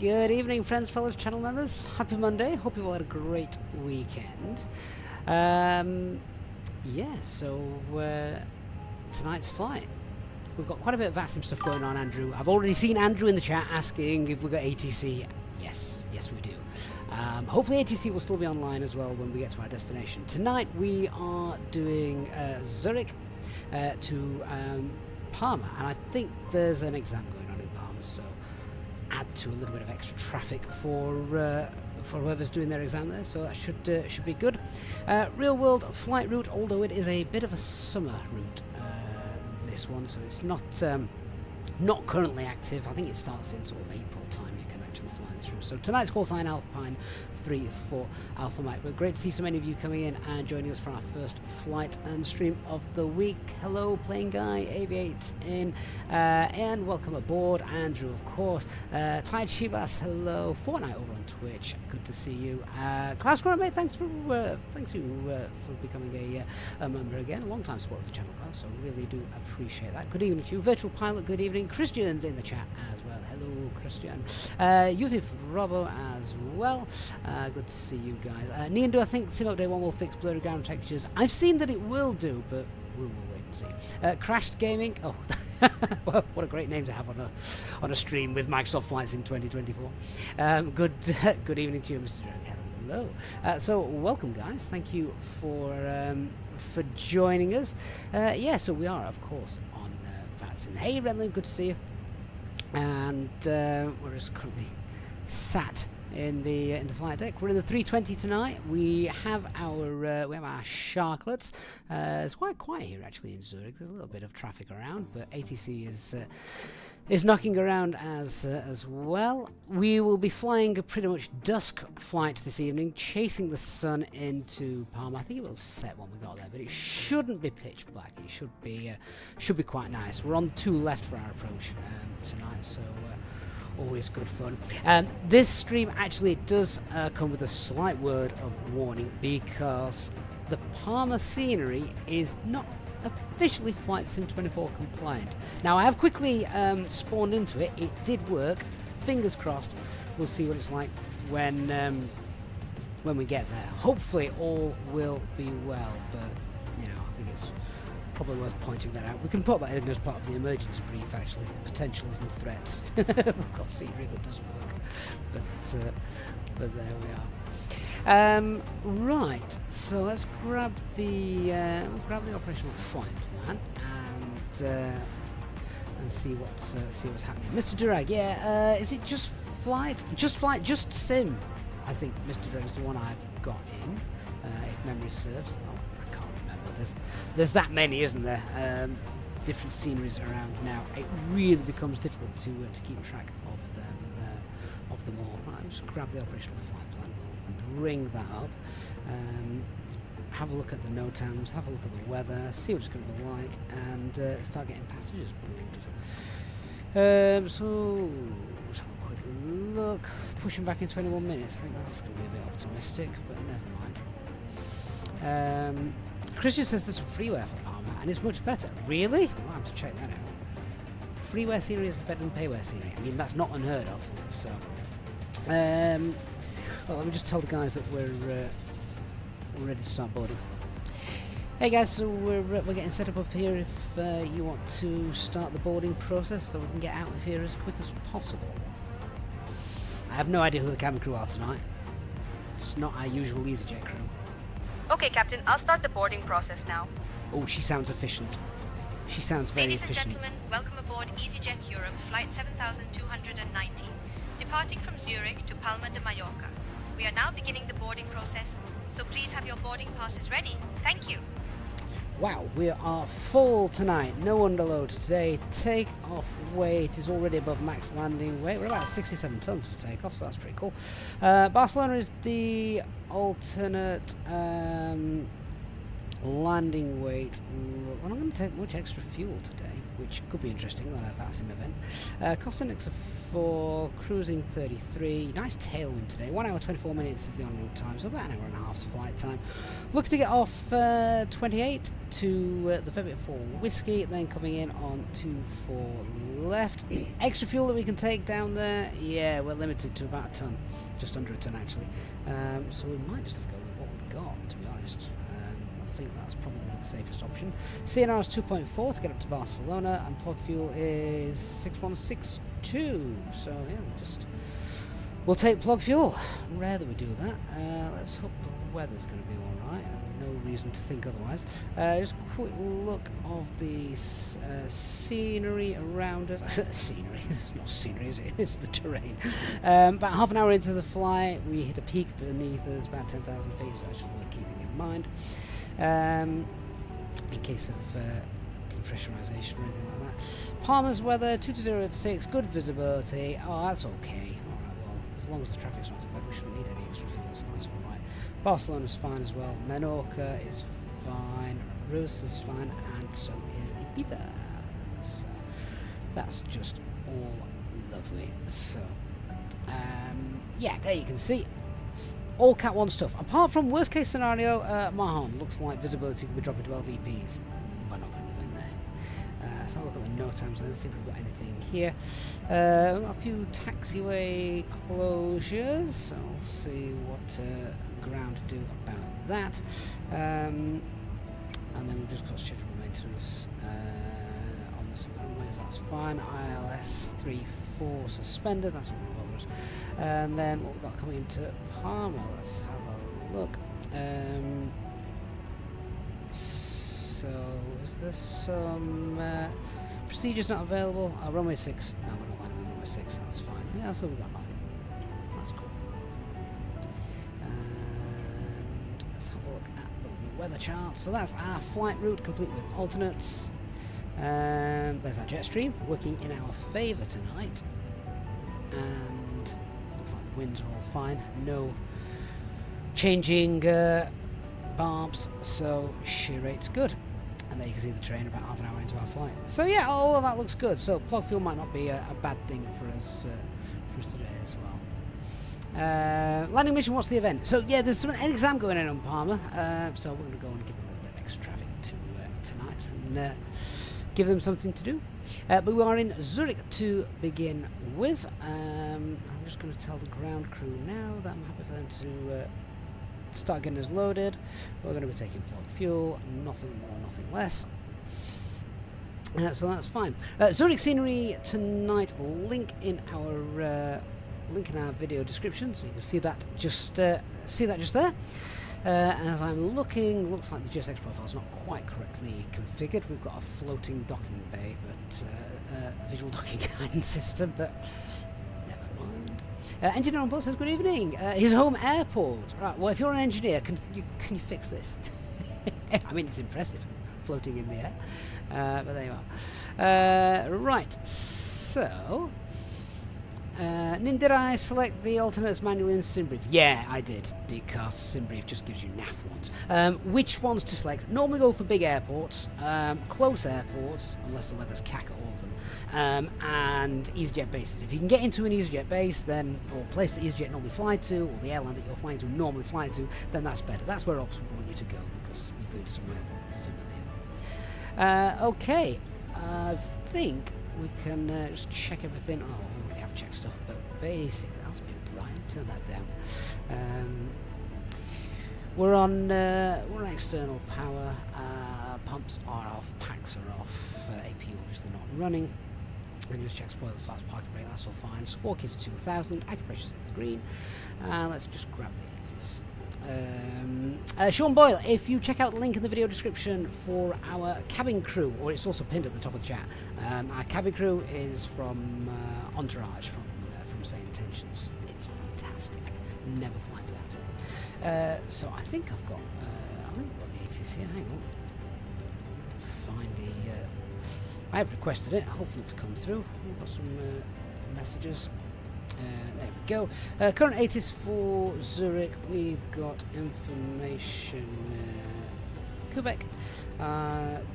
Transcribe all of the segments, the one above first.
Good evening, friends, fellows, channel members. Happy Monday. Hope you've all had a great weekend. Yeah, so tonight's flight. We've got quite a bit of VATSIM stuff going on, Andrew. I've already seen Andrew in the chat asking if we've got ATC. Yes, we do. Hopefully ATC will still be online as well when we get to our destination. Tonight we are doing Zurich to Palma, and I think there's an exam going on in Palma, so add to a little bit of extra traffic for whoever's doing their exam there, so that should be good. Real world flight route, although it is a bit of a summer route, this one, so it's not currently active. I think it starts in sort of April time. You can actually fly this route. So tonight's call sign Alpine 34 Alpha Mike. But great to see so many of you coming in and joining us for our first flight and stream of the week. Hello, Plane Guy, Aviates in, and welcome aboard, Andrew, of course. Tide Shivas, hello. Fortnite over on Twitch, good to see you. Klaus Grant, mate, thanks for becoming a member again. Long time support of the channel, Klaus, so really do appreciate that. Good evening to you, Virtual Pilot. Good evening, Christian's in the chat as well. Hello, Christian. Yusuf Robo as well. Good to see you guys. Nian, do I think Sim Update 1 will fix blurry ground textures? I've seen that it will do, but we will wait and see. Crashed Gaming. Oh, well, what a great name to have on a stream with Microsoft Flight Sim 2024. Good evening to you, Mr. Drake. Hello. So welcome, guys. Thank you for joining us. Yeah, so we are, of course, on VATSIM. Hey, Redland, good to see you. And we're just currently sat in the flight deck. We're in the 320 tonight. We have our sharklets. It's quite quiet here actually in Zurich. There's a little bit of traffic around, but ATC is knocking around as well. We will be flying a pretty much dusk flight this evening, chasing the sun into Palma. I think it will have set when we got there, but it shouldn't be pitch black. It should be quite nice. We're on 2 left for our approach tonight, so always good fun. This stream actually does come with a slight word of warning, because the Palma scenery is not officially Flight Sim 24 compliant. Now I have quickly spawned into it. It did work. Fingers crossed. We'll see what it's like when we get there. Hopefully all will be well, but you know, I think it's probably worth pointing that out. We can put that in as part of the emergency brief, actually. Potentials and threats. We've got scenery that doesn't work, but there we are. Right, so let's grab the operational flight plan and see what's happening. Mr. Durag, yeah, is it just flight, just sim? I think Mr. Durag is the one I've got in, if memory serves. Oh, I can't remember. There's that many, isn't there? Different sceneries around now. It really becomes difficult to keep track of them all. Right, just grab the operational flight plan. Bring that up, have a look at the NOTAMs, have a look at the weather, see what it's going to be like, and start getting passengers boarded. So let's have a quick look. Pushing back in 21 minutes. I think that's going to be a bit optimistic, but never mind. Christian says there's some freeware for Palma, and it's much better. Really? I'll have to check that out. Freeware scenery is better than payware scenery. I mean, that's not unheard of. So. Well, let me just tell the guys that we're ready to start boarding. Hey guys, so we're getting set up here if you want to start the boarding process so we can get out of here as quick as possible. I have no idea who the cabin crew are tonight. It's not our usual Easyjet crew. Okay, Captain, I'll start the boarding process now. Oh, she sounds efficient. She sounds very efficient. Ladies and gentlemen, welcome aboard Easyjet Europe Flight 7219, departing from Zurich to Palma de Mallorca. We are now beginning the boarding process, so please have your boarding passes ready. Thank you. Wow, we are full tonight. No underload today. Take-off weight is already above max landing weight. We're about 67 tons for takeoff, so that's pretty cool. Barcelona is the alternate landing weight. Well, I'm going to take much extra fuel today, which could be interesting on a VATSIM event. Cost index of 4, cruising 33. Nice tailwind today. 1 hour 24 minutes is the en route time, so about an hour and a half's flight time. Looking to get off 28 to the Fenix 4 whiskey, then coming in on 24 left. Extra fuel that we can take down there. Yeah, we're limited to about a ton, just under a ton actually. So we might just have to go with what we've got, to be honest. I think that's probably the safest option. CNR is 2.4 to get up to Barcelona, and plug fuel is 6162. So yeah, we'll take plug fuel. Rare that we do that. Let's hope the weather's going to be all right. No reason to think otherwise. Just a quick look of the scenery around us. Scenery? It's not scenery, is it? It's the terrain. About half an hour into the flight, we hit a peak beneath us, about 10,000 feet, so it's just worth keeping in mind. In case of depressurization or anything like that. Palma's weather, 220 good visibility. Oh, that's okay. Alright, well, as long as the traffic's not too bad, we shouldn't need any extra fuel, so that's alright. Barcelona's fine as well. Menorca is fine. Rus is fine, and so is Ibiza. So that's just all lovely. So, yeah, there you can see. All Cat 1 stuff. Apart from worst case scenario, Mahon looks like visibility could be dropping to LVPs. We're not going to go in there. Let's have a look at the no times then, see if we've got anything here. We've got a few taxiway closures, so we'll see what ground to do about that. And then we've just got scheduled maintenance on the runways, that's fine. ILS 3-4 suspended, that's all that bothers. And then what we've got coming into Palma, let's have a look. So, is there some procedures not available? Runway 6. No, we're not landing on runway 6, that's fine. Yeah, so we've got nothing. That's cool. And let's have a look at the weather chart. So that's our flight route, complete with alternates. There's our jet stream, working in our favour tonight. And looks like the winds are all fine. No changing barbs, so shear rate's good. And there you can see the train about half an hour into our flight. So yeah, all of that looks good. So plug fuel might not be a bad thing for us today as well. Landing mission, what's the event? So yeah, there's an exam going on Palma, so we're going to go and give a little bit of extra traffic tonight and give them something to do. But we are in Zurich to begin with. I'm just going to tell the ground crew now that I'm happy for them to start getting us loaded. We're going to be taking plug fuel, nothing more, nothing less. So that's fine. Zurich scenery tonight. Link in our video description, so you can see that just there. As I'm looking, looks like the GSX profile is not quite correctly configured. We've got a floating docking bay, but visual docking guidance system, but never mind. Engineer on board says good evening. His home airport. Right. Well, if you're an engineer, can you fix this? I mean, it's impressive, floating in the air. But there you are. Right. So. Did I select the alternates manually in SimBrief? Yeah, I did, because SimBrief just gives you naff ones. Which ones to select? Normally go for big airports, close airports, unless the weather's cack at all of them, and EasyJet bases. If you can get into an EasyJet base, then, or place that EasyJet normally fly to, or the airline that you're flying to normally fly to, then that's better. That's where Ops would want you to go, because you're going somewhere familiar. Okay, I think we can just check everything. Oh, we already have checked stuff, but basically that's a bit bright. Turn that down. We're on external power. Pumps are off, packs are off. AP obviously not running. And just check spoilers, flaps, parking brake. That's all fine. Squawk is 2000. Acupressure's in the green. Let's just grab the 80s. Sean Boyle, if you check out the link in the video description for our cabin crew, or it's also pinned at the top of the chat, our cabin crew is from Entourage, from Say Intentions. It's fantastic. Never fly without it. So I think I've got the 80s here. Hang on. Find the. I have requested it. Hopefully it's come through. We've got some messages. There we go. Current 80s for Zurich. We've got information Quebec.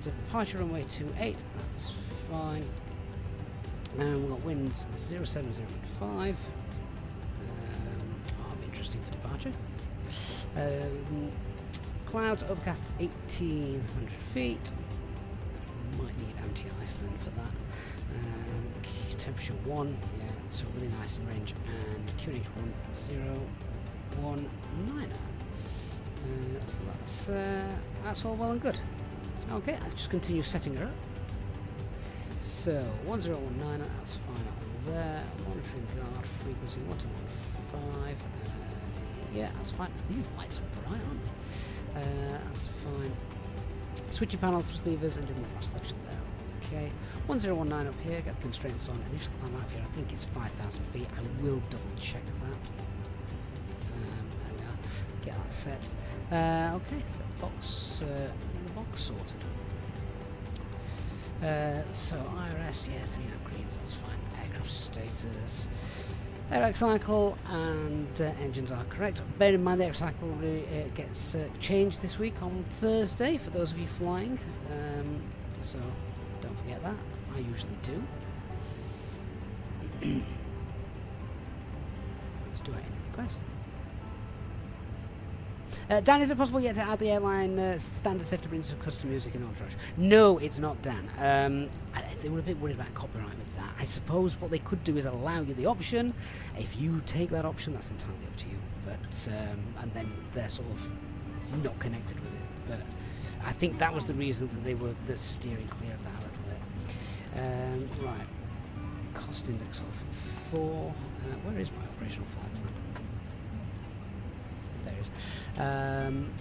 Departure runway 28, that's fine. And we've got winds 07015. Interesting for departure. Clouds overcast 1800 feet. Might need anti-ice then for that. Temperature 1, yeah, so really nice in range. And QNH 1019. So that's all well and good. Okay, let's just continue setting her up. So 1019, that's fine up there. Monitoring guard frequency 1215. Yeah, that's fine. These lights are bright, aren't they? That's fine. Switching panel, thrust levers, and doing my selection there. Okay, 1019 up here. Get the constraints on. Initial climb out here, I think it's 5,000 feet. I will double check that. There we are. Get that set. Okay, so the box sorted. So IRS, yeah, 3 greens, that's fine. Aircraft status, air cycle, and engines are correct. Bear in mind the air cycle gets changed this week on Thursday for those of you flying. So don't forget that. I usually do. Let's do it in request. Dan, is it possible yet to add the airline standard safety brings of custom music and entourage? No, it's not, Dan. They were a bit worried about copyright with that. I suppose what they could do is allow you the option. If you take that option, that's entirely up to you. But and then they're sort of not connected with it. But I think that was the reason that they were steering clear of that a little bit. Right. Cost index of 4. Where is my operational flight plan? There it is.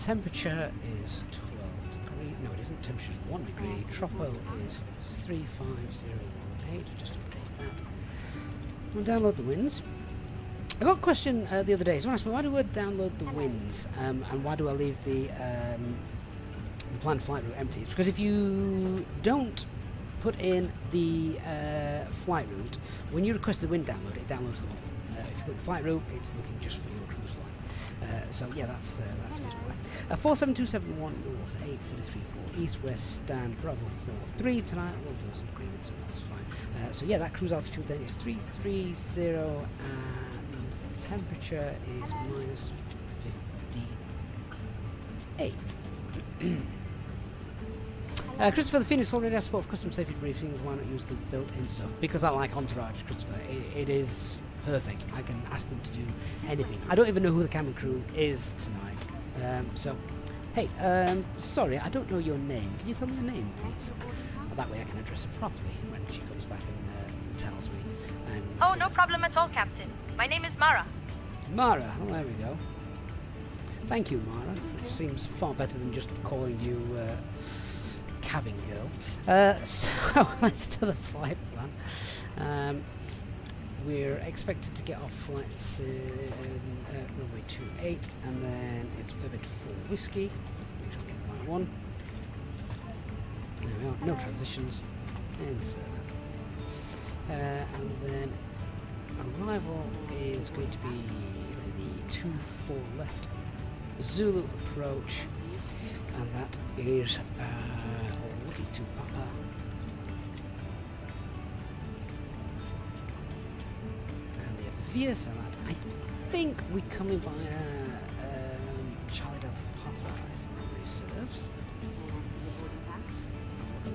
Temperature is 12 degrees. No, it isn't. Temperature is 1 degree. Tropo is 35018. Just update that. We'll download the winds. I got a question the other day. Someone asked me, why do I download the winds and why do I leave the planned flight route empty? It's because if you don't put in the flight route, when you request the wind download, it downloads them all. If you put the flight route, it's looking just for your cruise flight. So yeah, that's the reason why. 47271 north, 8334 east, west, stand Bravo 43 tonight. All of those agreements, so that's fine. So yeah, that cruise altitude then is 330, and the temperature is minus 58. Christopher, the Phoenix already has support for custom safety briefings. Why not use the built-in stuff? Because I like Entourage, Christopher. It is perfect. I can ask them to do anything. I don't even know who the cabin crew is tonight. So, hey, sorry, I don't know your name. Can you tell me your name, please? That way I can address it properly when she comes back and tells me. And, oh, no problem at all, Captain. My name is Mara. Mara, oh, there we go. Thank you, Mara. It seems far better than just calling you cabin girl. So let's do the flight plan. We're expected to get off flights runway 28, and then it's Vivid 4 Whiskey. Make sure we get the right one. There we are, no transitions. Insert that. And then arrival is going to be the 2-4 left Zulu approach, and that is looking to Papa. For that, I think we come in via Charlie Delta Papa, if memory serves. I'll look at that in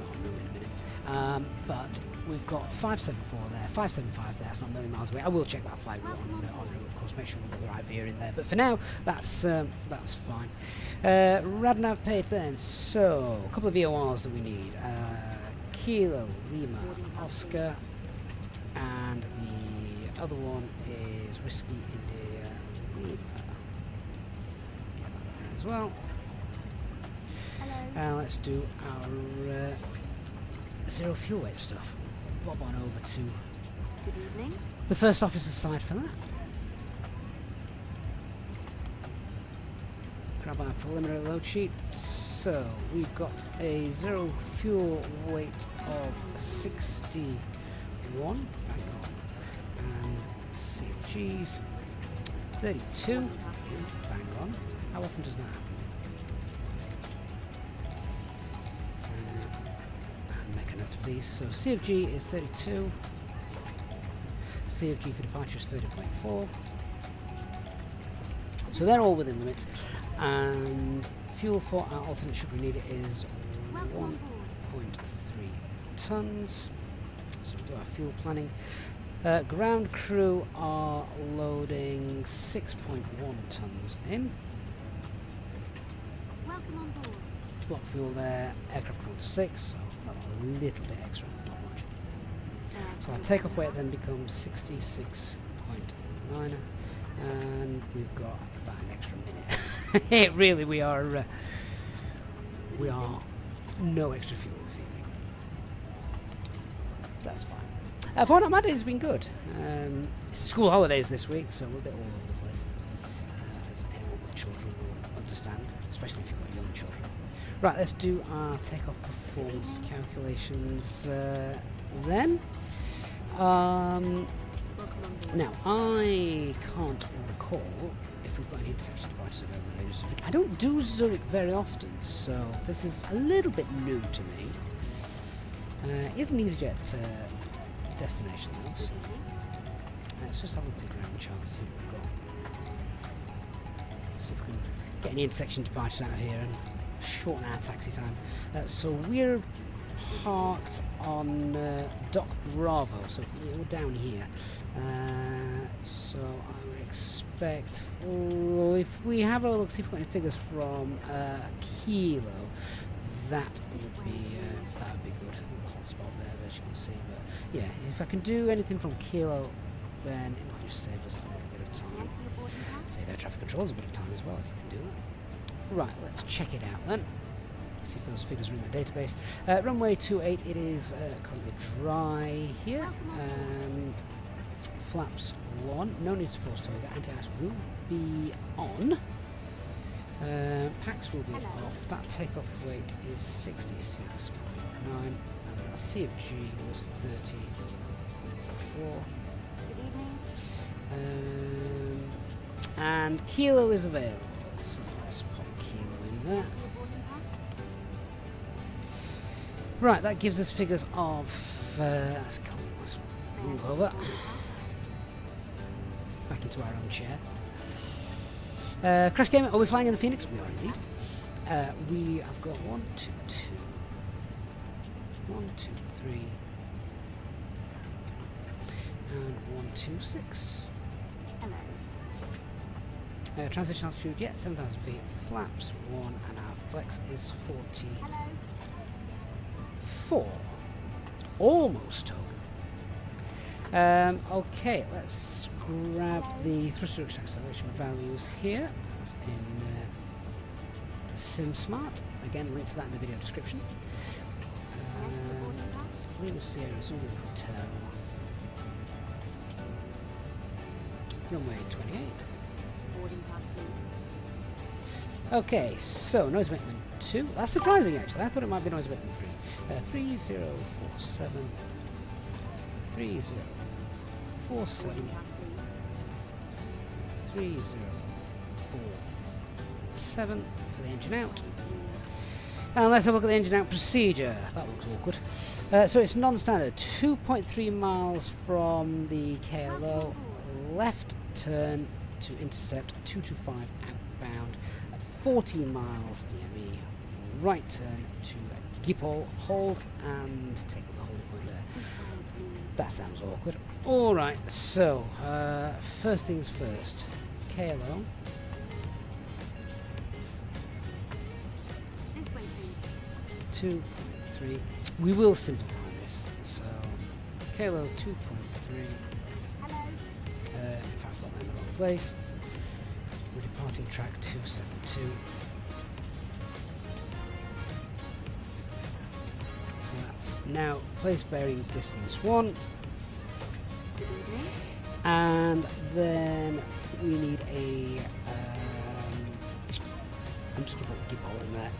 a minute. But we've got 574 there, 575 there. It's not a million miles away. I will check that flight route on route, of course. Make sure we've got the right veer in there. But for now, that's fine. Radnav paid then. So a couple of VORs that we need. Kilo Lima Oscar, and the other one is Whiskey India Lima. Get that there as well. Let's do our zero fuel weight stuff. Bob on over to Good evening. the first officer's side for that. Grab our preliminary load sheet. So we've got a zero fuel weight of 61. CFGs 32. Bang on. How often does that happen? these. So CFG is 32. CFG for departure is 30.4. So they're all within limits. And fuel for our alternate should we need it is 1.3 tons. So we'll do our fuel planning. Ground crew are loading 6.1 tons in. Welcome on board. Block fuel there, aircraft crew 6, so a little bit extra, not much. So our takeoff weight then becomes 66.9, and we've got about an extra minute. Really, we are no extra fuel this evening. That's fine. For not Monday has been good. It's school holidays this week, so we're a bit all over the place. As anyone with children will understand, especially if you've got young children. Right, let's do our takeoff performance calculations then. Now, I can't recall if we've got any intersection departures available in Zurich. I don't do Zurich very often, so this is a little bit new to me. It's an Easyjet destination though, so let's just have a look at the ground chart and see what we've got. See if we can get any intersection departures out of here and shorten our taxi time. So we're parked on Dock Bravo, so we're down here. So I would expect, if we have a look, see if we've got any figures from Kilo, that would be good. A little hot spot there, as you can see. But yeah, if I can do anything from Kilo, then it might just save us a little bit of time. Save air traffic controls a bit of time as well, if you can do that. Right, let's check it out then. See if those figures are in the database. Runway 28, it is currently dry here. Flaps 1, no need to force toga. Anti-ice will be on. Packs will be off. That takeoff weight is 66.9. And that CFG was 34. Good evening. And Kilo is available. So let's pop Kilo in there. Right, that gives us figures of. Let's move over. Back into our own chair. Crash Gamer, are we flying in the Phoenix? We are indeed. We have got 1, 2, 2. 1, 2, 3. And 1, 2, 6. Hello. Transition altitude, yeah, 7,000 feet. Flaps 1, and our flex is 40. Hello. 4. It's almost token. Okay, let's grab the thrust reduction acceleration values here. That's in SimSmart. Again, link to that in the video description. Lima Sierra Zulu Hotel. Runway 28. Boarding pass, please. Okay, so noise abatement 2. That's surprising actually. I thought it might be noise abatement 3. 3047. 3047. Boarding pass, please. 3047 for the engine out. And let's have a look at the engine out procedure. That looks awkward. So it's non-standard. 2.3 miles from the KLO. Left turn to intercept 225 outbound at 40 miles DME. Right turn to Gipol, hold and take up the holding point there. That sounds awkward. Alright, so first things first. KLO. This way, please. 2.3. We will simplify this. So KLO 2.3. Hello. In fact, I've got that in the wrong place. We're departing track 272. So that's now place bearing distance 1. Good evening. And then we need a. I'm just going to put Gipol in there.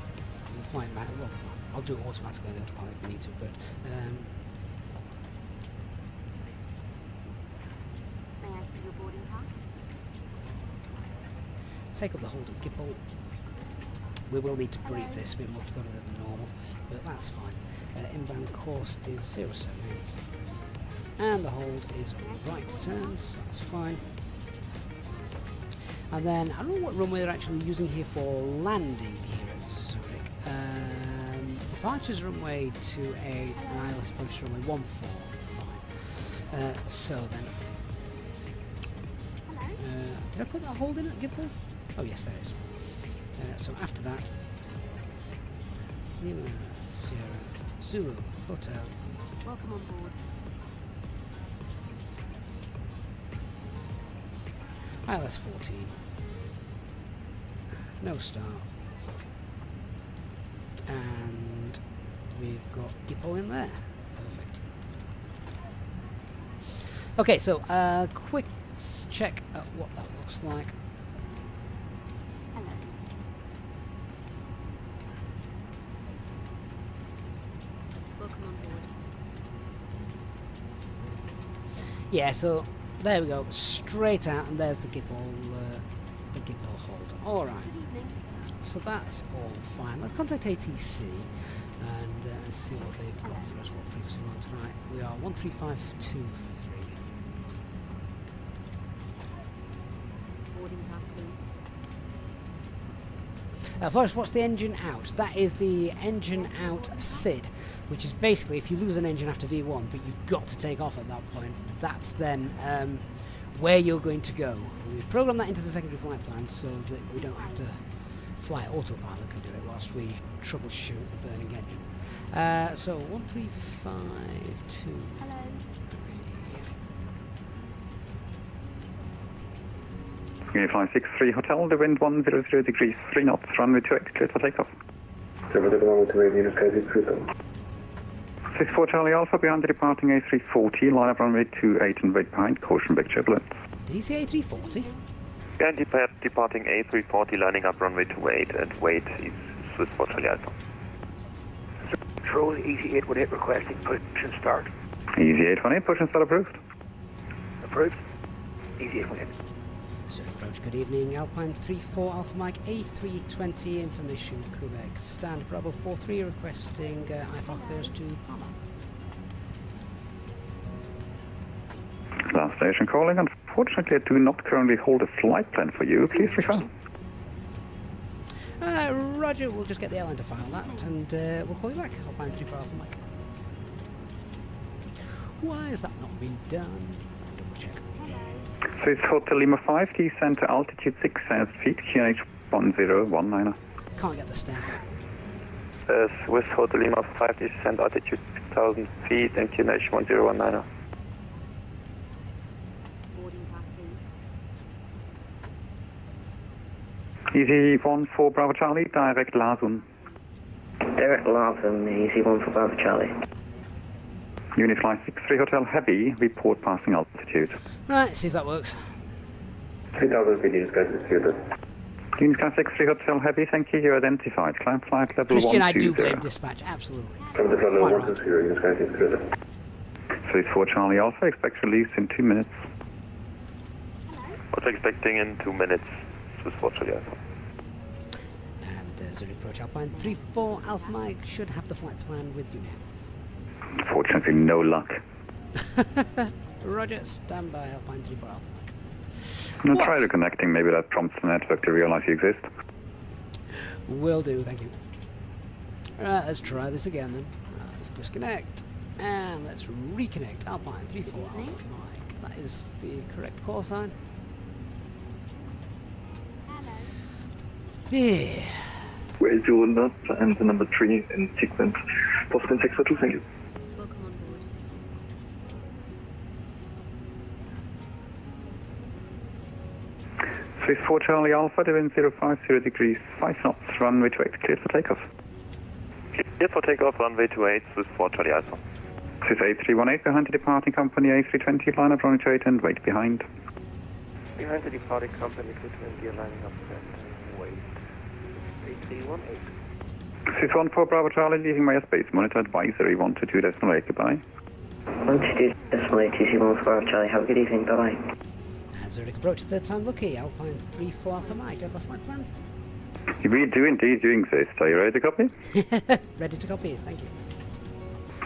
We'll fly it back. Well, I'll do it automatically on the autopilot if we need to, but. May I see your boarding pass? Take up the hold of Gipol. We will need to brief this a bit more thoroughly than normal, but that's fine. Inbound course is 078, and the hold is right turns, that's fine. And then, I don't know what runway they're actually using here for landing here at Zurich. Departures runway 28 and ILS approach runway 14, fine. So then, did I put that hold in at Gipple? Oh yes, there is. So after that, Lima Sierra Zulu Hotel. Welcome on board. ILS 14. No start. And we've got Gipple in there. Perfect. Okay, so quick check at what that looks like. Hello. Welcome on board. Yeah, so there we go, straight out, and there's the Gipple hold. All right. Good evening. So that's all fine. Let's contact ATC and see what they've got for us, what frequency we're on tonight. We are 13523. Boarding pass, please. First, what's the engine out? That is the engine out SID, which is basically if you lose an engine after V1, but you've got to take off at that point, that's then where you're going to go. We program that into the secondary flight plan so that we don't have to fly autopilot, can do it whilst we troubleshoot the burning engine. So 1352. Hello. Flying 63 Hotel, the wind 100 degrees, 3 knots, runway 28, clear for takeoff. 64 Charlie Alpha, behind the departing A340, line up runway 28 and wait behind, caution big turbulence. Did he say A340? And departing A340, lining up runway 28 and wait is Swiss for Charlie Alpha. Control Easyjet requesting push and start. Easyjet push and start approved. Approved. Easyjet. So approach, good evening, Alpine 34 Alpha Mike A320, information Quebec, stand Bravo 43 requesting IFR clearance to Palma. Last station calling, unfortunately I do not currently hold a flight plan for you, please refer. Roger, we'll just get the airline to file that and we'll call you back, Alpine 34 Alpha Mike. Why has that not been done? Double check. Swiss Hotel Lima 5, descent to altitude 6,000 feet, QNH 1019. Can't get the staff. Swiss Hotel Lima 5, descent altitude 6,000 feet and QNH 1019. Boarding pass, please. Easy 1 for Bravo Charlie, direct Lazun. Direct Larsen, Easy 1 for Bravo Charlie. Unit Flight 63 Hotel Heavy, report passing altitude. Right, see if that works. 3000 feet, Unit Flight 63 Hotel Heavy, thank you, you're identified. Climb flight level Christian, I 120. do blame dispatch, absolutely. From the front Quite level 120, Unit Flight 64 Charlie Alpha, expect release in 2 minutes. What's expecting in 2 minutes, Swiss for Charlie Alpha. And Zurich approach Alpine 34 Alpha Mike should have the flight plan with you now. Fortunately, no luck. Roger, stand by Alpine 34 Alpha Mike. Now try reconnecting, maybe that prompts the network to realize you exist. Will do, thank you. Right, let's try this again then. Let's disconnect. And let's reconnect Alpine 34 Alpha Mike. That is the correct call sign. Hello. Yeah. Well, you not and the number 3 in sequence. Postman 642, thank you. Welcome on board. Swiss 4 Charlie Alpha, the wind 050 degrees, 5 knots, runway 28, cleared for takeoff. Clear for takeoff, runway 28, Swiss for Charlie Alpha. Swiss A318 behind the departing company A320, line up runway 28 and wait behind. Behind the departing company, 220, lining up and wait. 8318. Swiss 1 for Bravo Charlie, leaving my space, monitor advisory 122.8, goodbye. 122.8, Easy 1 for Bravo Charlie. Have a good evening, bye-bye. And Zurich approach, third time lucky, Alpine 34 Alpha Mike. Do you have the flight plan? We do indeed do exist. Are you ready to copy? Ready to copy, thank you.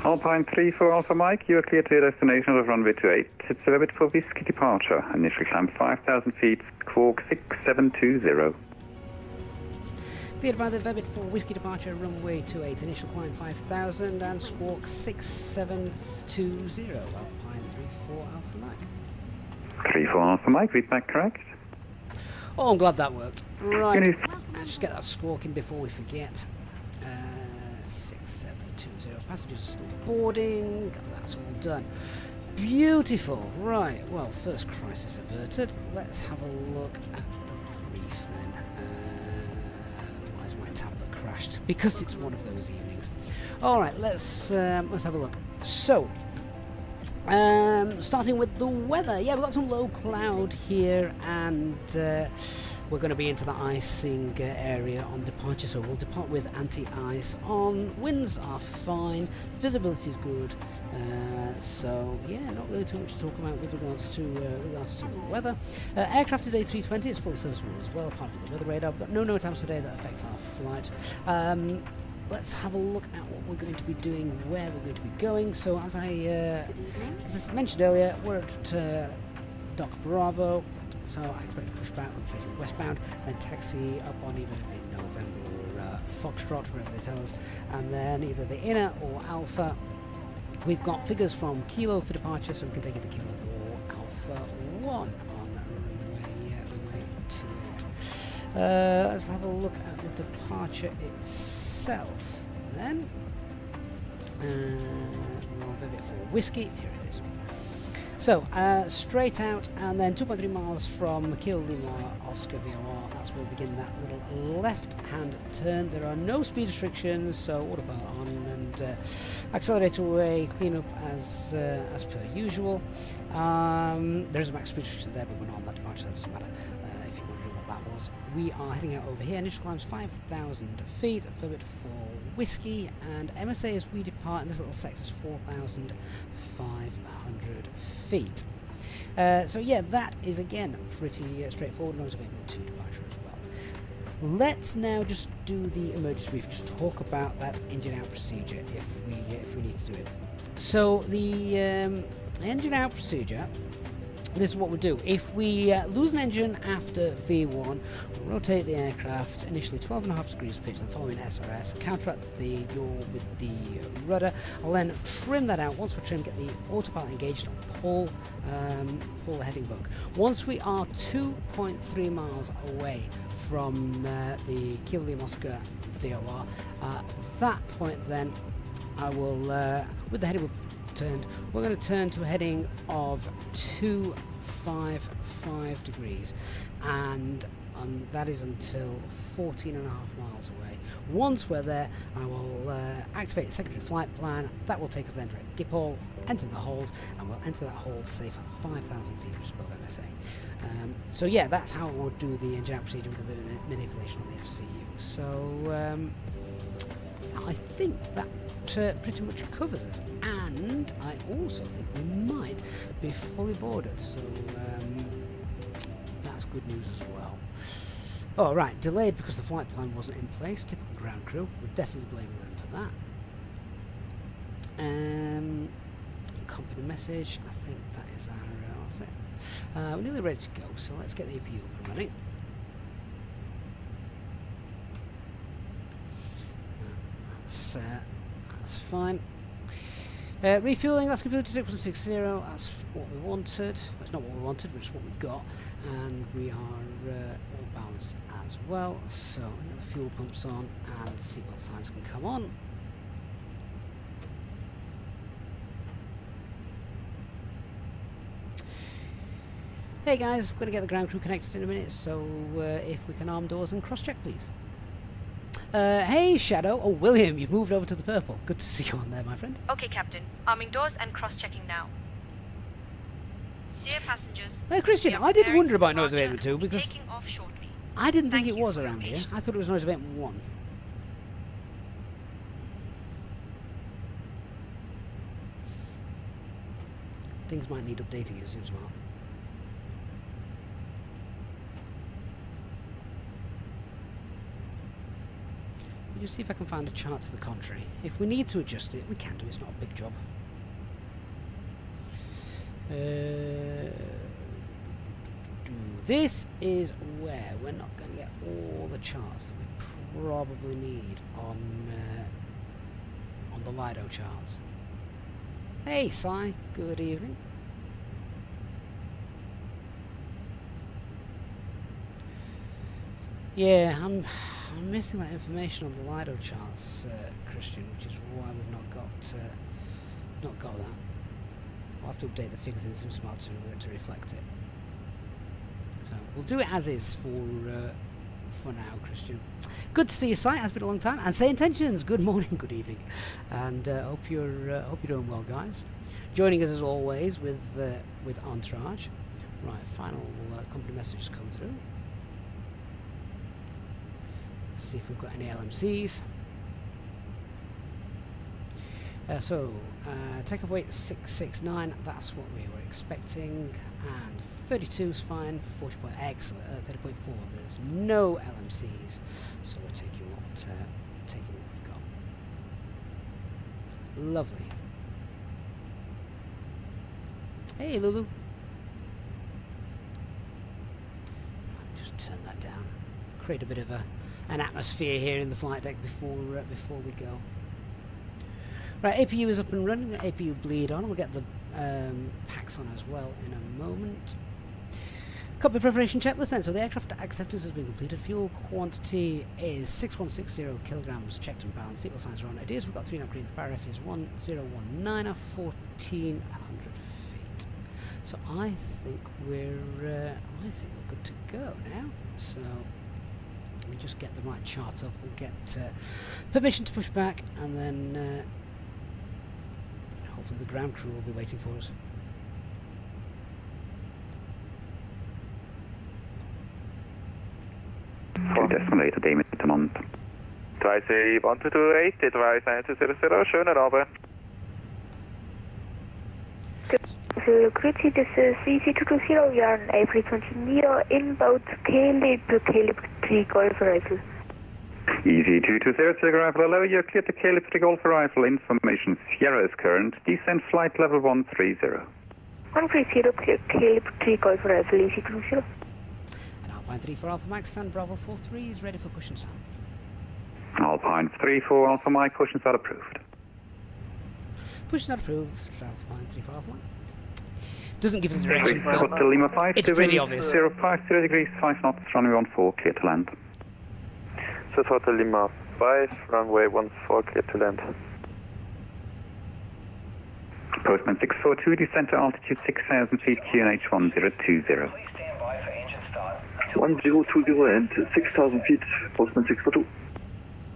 Alpine 34 Alpha Mike, you are clear to your destination of runway 28. It's a Rabbit for Whiskey departure. Initial climb 5,000 feet, squawk 6720. Cleared by the Verbit for Whiskey departure, runway 28, initial climb 5,000 and squawk 6720. Alpine 34 Alpha Mike. 34 Alpha Mike, read back correct. Oh, I'm glad that worked. Right, Finish. let's just get that squawking before we forget. 6720. Passengers are still boarding. That's all done. Beautiful. Right, well, first crisis averted. Let's have a look at the brief then. Why is my tablet crashed? Because it's one of those evenings. All right, let's have a look. So, starting with the weather. Yeah, we've got some low cloud here, and we're going to be into the icing area on departure, so we'll depart with anti-ice on. Winds are fine, visibility is good, so yeah, not really too much to talk about with regards to the weather. Aircraft is A320, it's fully serviceable as well, apart from the weather radar. We've got no note times today that affects our flight. Let's have a look at what we're going to be doing, where we're going to be going. So as I mentioned earlier, we're at Dock Bravo, so I expect to push back, we're facing westbound, then taxi up on either in November or Foxtrot, wherever they tell us, and then either the Inner or Alpha. We've got figures from Kilo for departure, so we can take it to Kilo or Alpha 1 on runway 28. Let's have a look at the departure itself then. We're on Verbit for Whiskey, here it is. So, straight out, and then 2.3 miles from Kilo Lima Oscar VOR, that's where we begin that little left-hand turn. There are no speed restrictions, so autopilot on, and accelerator away, clean up as per usual. There is a max speed restriction there, but we're not on that departure, so that doesn't matter if you're wondering what that was. We are heading out over here, initial climbs 5,000 feet, Verbit for Whiskey, and MSA as we depart in this little sector is 4,500 feet. So yeah, that is again pretty straightforward. Noise abatement to departure as well. Let's now just do the emergency brief. Just talk about that engine out procedure if we need to do it. So the engine out procedure. This is what we'll do. If we lose an engine after V1, we'll rotate the aircraft initially 12.5 degrees pitch, then following SRS, counteract the yaw with the rudder. I'll then trim that out. Once we're trimmed, get the autopilot engaged and pull the heading book. Once we are 2.3 miles away from the Kilo Lima Oscar VOR, at that point then I will, with the heading book turned, we're going to turn to a heading of 255 degrees, and that is until 14.5 miles away. Once we're there, I will activate the secondary flight plan. That will take us then to Schiphol, enter the hold, and we'll enter that hold safe at 5,000 feet, which is above MSA. So yeah, that's how I would do the engine out procedure with a bit of manipulation on the FCU. So I think that pretty much covers us, and I also think we might be fully boarded, so that's good news as well. Oh right, delayed because the flight plan wasn't in place. Typical ground crew, we're definitely blaming them for that. Company message, I think that is our that's it. We're nearly ready to go, so let's get the APU up and running. That's fine. Refueling, that's completed to 6.60. That's what we wanted. Well, it's not what we wanted, but it's what we've got. And we are all balanced as well. So we get the fuel pumps on, and seatbelt signs can come on. Hey guys, we're going to get the ground crew connected in a minute, so if we can arm doors and cross-check, please. Hey Shadow, oh William, you've moved over to the purple. Good to see you on there, my friend. Okay, Captain. Arming doors and cross-checking now. Dear passengers, Christian, I did wonder about Noise Abatement 2 because taking off shortly. I didn't think Thank it you was for your around here. patience. I thought it was Noise Abatement 1. Things might need updating, it seems smart. just see if I can find a chart to the contrary. If we need to adjust it, we can do. It's not a big job. This is where we're not going to get all the charts that we probably need on the Lido charts. Hey, Si. Good evening. Yeah, I'm missing that information on the Lido charts, Christian, which is why we've not got that. We'll have to update the figures in SimSmart to reflect it. So we'll do it as is for now, Christian. Good to see you, Si. It's been a long time. And Say Intentions. Good morning, good evening, and hope you're doing well, guys. Joining us as always with Entourage. Right, final company messages come through. See if we've got any LMCs. Takeoff weight 669, that's what we were expecting, and 32 is fine, 40.x, 30.4, there's no LMCs, so we're taking what we've got. Lovely. Hey, Lulu. Just turn that down. Create a bit of an atmosphere here in the flight deck before we go. Right, APU is up and running. APU bleed on. We'll get the packs on as well in a moment. Copy preparation checklist then. So the aircraft acceptance has been completed. Fuel quantity is 6160 kilograms checked and balanced. Seatbelt signs are on. It is. We've got 3 knot green. The power F is 1019 at 1400 feet. So I think we're good to go now. So we just get the right chart up. We'll get permission to push back, and then hopefully the ground crew will be waiting for us. Decimal 8, Damon Mont. 31228, advise 9200, schönen Abend. Grüezi, this is VC220, we are on A320 Neo, inbound Caleb 3 Golf Rifle. Easy220, Telegraph, hello, you're clear to Caleb 3 Golf Rifle, information Sierra is current, descent flight level 130. 130, clear Caleb 3 Golf Rifle, Easy220. And Alpine 3 for Alpha Mike, stand Bravo 43 is ready for push and start. Alpine 3 for Alpha Mike, push and start approved. Push not approved. Alpine 3 for Alpha Mike. Doesn't give us the direction, Hotel Lima 5, it's pretty obvious. 050 degrees, 5 knots, runway 14, clear to land. So Hotel Lima 5, runway 14, clear to land. Postman 642, descent to altitude 6,000 feet, QNH 1020. 1020 and 6,000 feet, Postman 642.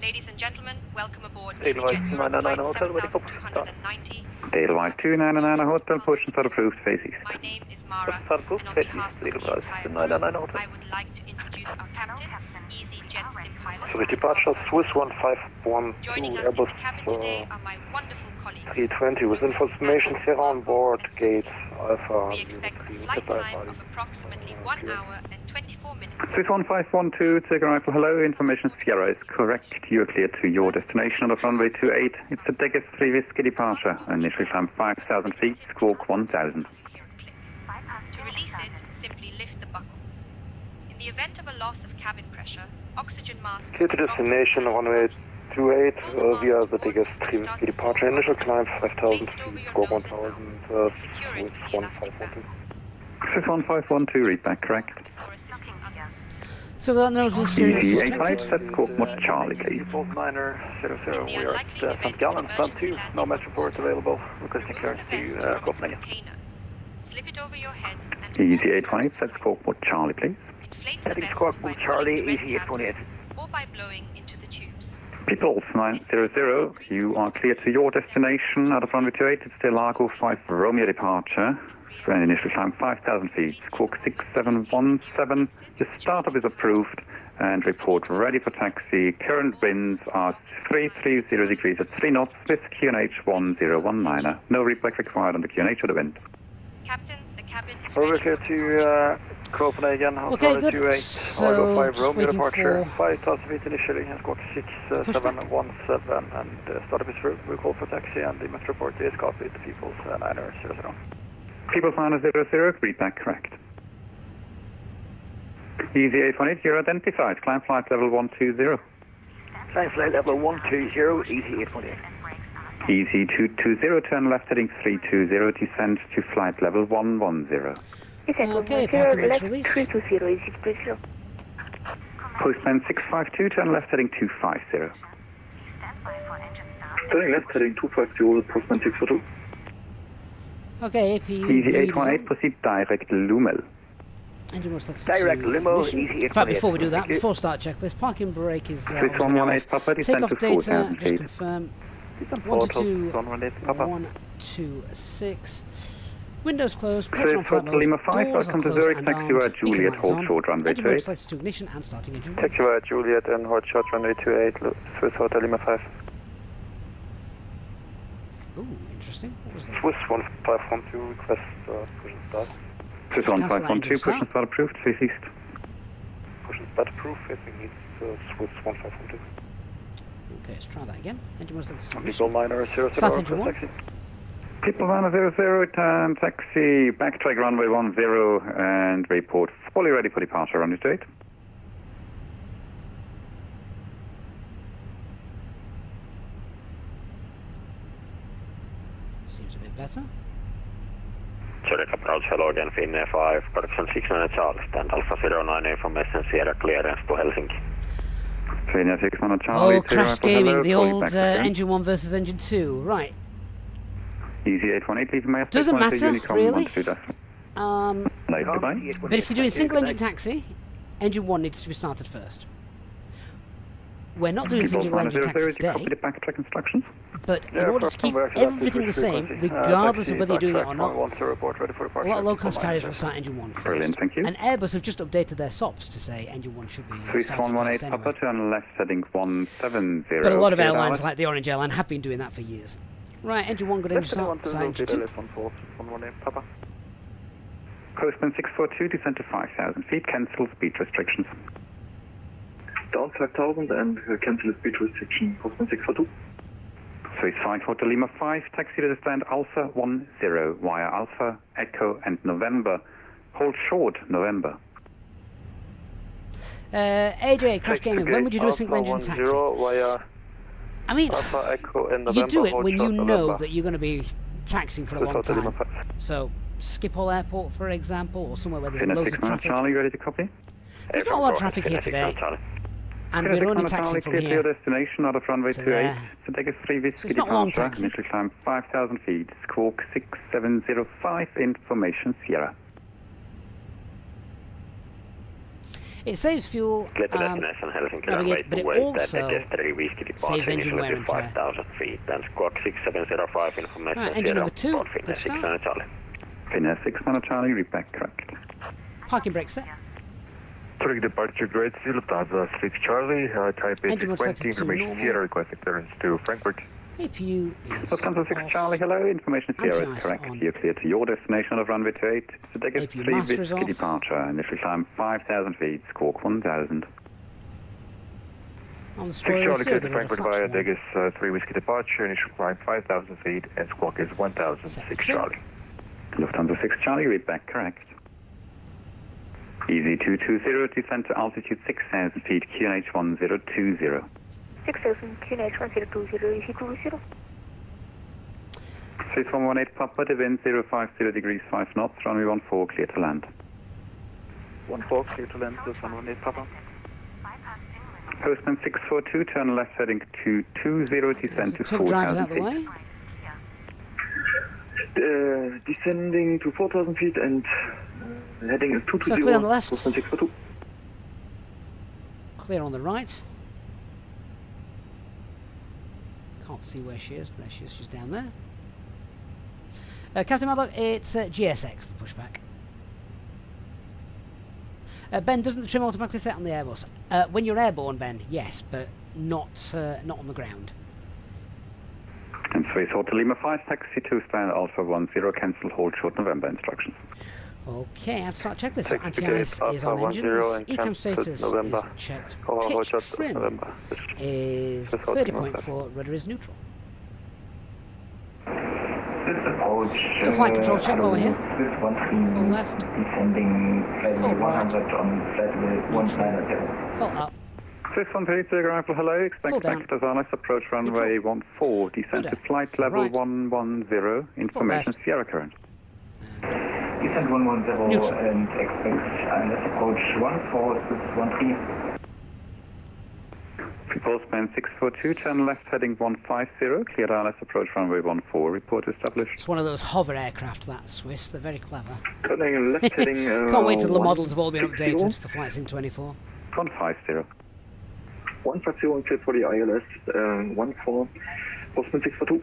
Ladies and gentlemen, welcome aboard Edelweiss Easyjet Europe 299 Flight Hotel, ready for 7290. Edelweiss 299 Hotel, push and start approved, face east. My name is Mara, Start approved, and on face behalf east, of the Edelweiss entire 299 crew, Hotel. I would like to introduce our captain, Easyjet sim pilot. So departure Swiss Joining 1512, us in the Airbus cabin today are my wonderful colleagues. 320 with information Sierra on board, gate Alpha. We expect a flight time of approximately 1 hour and 24 minutes. Swiss 1512, Telegraph, hello, information Sierra is correct. You are clear to your destination on the runway 28. It's the Deckers 3 Whiskey departure. Initial climb 5,000 feet, squawk 1,000. To release it, simply lift the buckle. In the event of a loss of cabin pressure, oxygen masks Clear to are dropped destination, from the runway 28, Pull the via mask the Deckers towards 3 the start departure. before Initial climb Place 5,000 it over feet, your squawk nose and 1,000, mouth. Secure it with with the elastic band 1512. Swiss 1512, read back correct. before assisting others. So that knows we'll steer us Easy distracted. 85, set squawk mod Charlie, please. Niner 00, In the we are unlikely at event St. of Gallen, an Plant emergency 2, landing no on match report water, available, requesting remove clearance the vest to from its Copenhagen. container. Slip it over your head and Easy pull the 818, straps set tight. squawk mod Charlie, please. Inflate the Heading vest squawk by mod Charlie, pulling the red Easy tabs 828. or by blowing into the tubes. Peoples 900, you are clear to your destination at the runway 28. It's the Largo 5 Romeo departure. For an initial climb 5,000 feet, squawk 6717. The startup is approved and report ready for taxi. Current winds are 330 degrees at 3 knots with QNH 1019. No reflex required on the QNH or the wind. Captain, the cabin is Over ready clear for to departure. Copenhagen, Okay, good. 28, So, Argo 5, just Romeo waiting departure, for 5,000 feet initially, and squawk 6717, and startup is through. We'll call for taxi, and the Metro report is copied, People's 900. People's 900, read back correct. Easy 818, you're identified. Climb flight level 120. Climb flight level 120, Easy 818. Easy 220, turn left heading 320, descend to flight level 110. Okay, parking brakes left released. 320, Easy 30. Postman 652, turn left heading 250. Turning left, heading 250, Postman 642. Okay, APU. Easy 818, proceed direct Lumel. Engine was selected Direct to limo, ignition. Easy In fact, before we do 818, that, thank you. before start checklist, parking brake is Switch obviously now 118 off. Papa, descend Take to off data, 4,000 just feet. confirm. Descend 1 to 4,000, 2, 118, Papa. 1 to 6. Windows closed, Swiss petrol on flight Hotel mode, Lima 5, doors are welcome to closed Zurich, and taxi armed, via beacon Juliet, lights hold on. short runway Engine mode 28. selected to ignition and starting engine 1. Taxi via Juliet and hard shot runway 28, Swiss Hotel Lima 5. Ooh, interesting. What was that? Swiss 1512, request push and start. Swiss Cancel 1512, engine push start. and start approved, face east. Push and start approved, I think it's Swiss 1512. Okay, let's try that again. Engine mode selected to ignition. People 900, Start engine 1. taxi. People 900, turn taxi, backtrack runway 10 and report fully ready for departure, runway 28. Seems a bit better. Zurich approach, hello again, Finnair 5, correction 600 Charlie, stand Alpha 09 information, Sierra clearance to Helsinki. Finnair 600 Charlie, Oh, crash gaming, the old engine. engine 1 versus engine 2. Right. Easy 818, leave my Doesn't matter, really. Nice, goodbye. But if you're doing single engine taxi, engine 1 needs to be started first. We're not doing People single engine taxi 900, copy today, the backtrack instructions. but in Yeah, order to keep everything the same, regardless of whether you're doing it or not, a lot of low-cost carriers will start engine 1 first. Brilliant, thank you. And Airbus have just updated their SOPs to say engine 1 should be Swiss started first 118 anyway. Papa, turn left heading 170. But a lot of clear airlines, Dallas. like the Orange Airline, have been doing that for years. Right, engine 1, good engine start, start engine 2. Papa. Postman 642, descend to 5,000 feet, cancel speed restrictions. Down 5,000 and cancel speed restriction, Postman 642. Swiss 5 Hotel Lima 5, taxi to the stand Alpha 10 via Alpha, Echo and November. Hold short, November. AJ, Crash Gaming, when would you do a single engine taxi? Via I mean, Alpha Echo in you November, do it hold when you short know November. that you're going to be taxiing for a Swiss long Hotel Lima time. 5. So, Schiphol Airport, for example, or somewhere where there's Finnair loads of 600 traffic. Charlie, ready to copy? There's not a lot of traffic here today, and we're only taxiing from clear to your here. destination out of runway to 28. there. So take a 3 So whiskey it's not a long departure. taxi. Initial climb 5,000 feet. Squawk 6705, information Sierra. It saves fuel, Clear to destination Helsinki navigate, runway but it 28, also and 3 whiskey saves departure, engine wear initially and tear. 5,000 feet, and squawk 6705 information Right, engine Sierra, number 2, Ford good Finnair start. 600 Charlie. Finnair 600 Charlie, read back correct. Parking brake set. Zurich departure grade C, Lufthansa 6 Charlie, type Engine was A320, selected to information normal. Sierra, request clearance to Frankfurt. APU is Lufthansa 6 off. Charlie, hello, information Sierra is Anti-ice correct. on. You're clear to your destination out of runway 28. So take a APU 3 master is whiskey off. departure. Initial climb 5,000 feet. Squawk 1,000. On the 6 spoiler, Charlie, clear to the Frankfurt flaps via one. Degas 3 whiskey departure, initial climb 5,000 feet, and squawk is 1,000, Set 6 trim. Charlie. Lufthansa 6 Charlie, read back correct. Easy 220, descend to altitude 6,000 feet, QNH 1020. 6000, QNH 1020, Easy 20. Swiss 118 Papa, the wind 050 degrees 5 knots, runway 14, clear to land. 14, clear to land, Swiss 118 Papa. Postman 642, turn left heading 220, descend to Took drivers 4,000 out of the feet. way. Descending to 4,000 feet and heading is 220. So clear on the left. Postman 642. Clear on the right. Can't see where she is. There she is. She's down there. Captain Madlock, it's GSX, the pushback. Ben, doesn't the trim automatically set on the Airbus? When you're airborne, Ben, yes, but not on the ground. And Swiss Hotel Lima 5, taxi to stand Alpha 10, cancel, hold short November instructions. Okay, I have to start checklist. So Taxi anti-ice ticket, is on Alpha 10 engines. and Ecam cancelled status November. is checked. Over Pitch Roger, trim November. is This is what 30.4. Rudder is neutral. This approach. Do a flight control check while we're here. This 13 Full left. descending flight Full right. 100 on flight level 190. Full up. Swiss 13, Zurich Rifle, hello. Full Expect down. vectors RLS approach runway 14. Descent to Rudder. flight level Right. 110. Information left. Sierra current. Descent 110 Neutral. and expect ILS approach 14, Swiss 13. Propose plan 642, turn left heading 150. Cleared RLS approach runway 14. Report established. It's one of those hover aircraft, that Swiss. They're very clever. Turning left heading. Can't wait till the models have all been updated for Flight Sim 24. 150. 150 and cleared for the ILS. 14. Postman 642.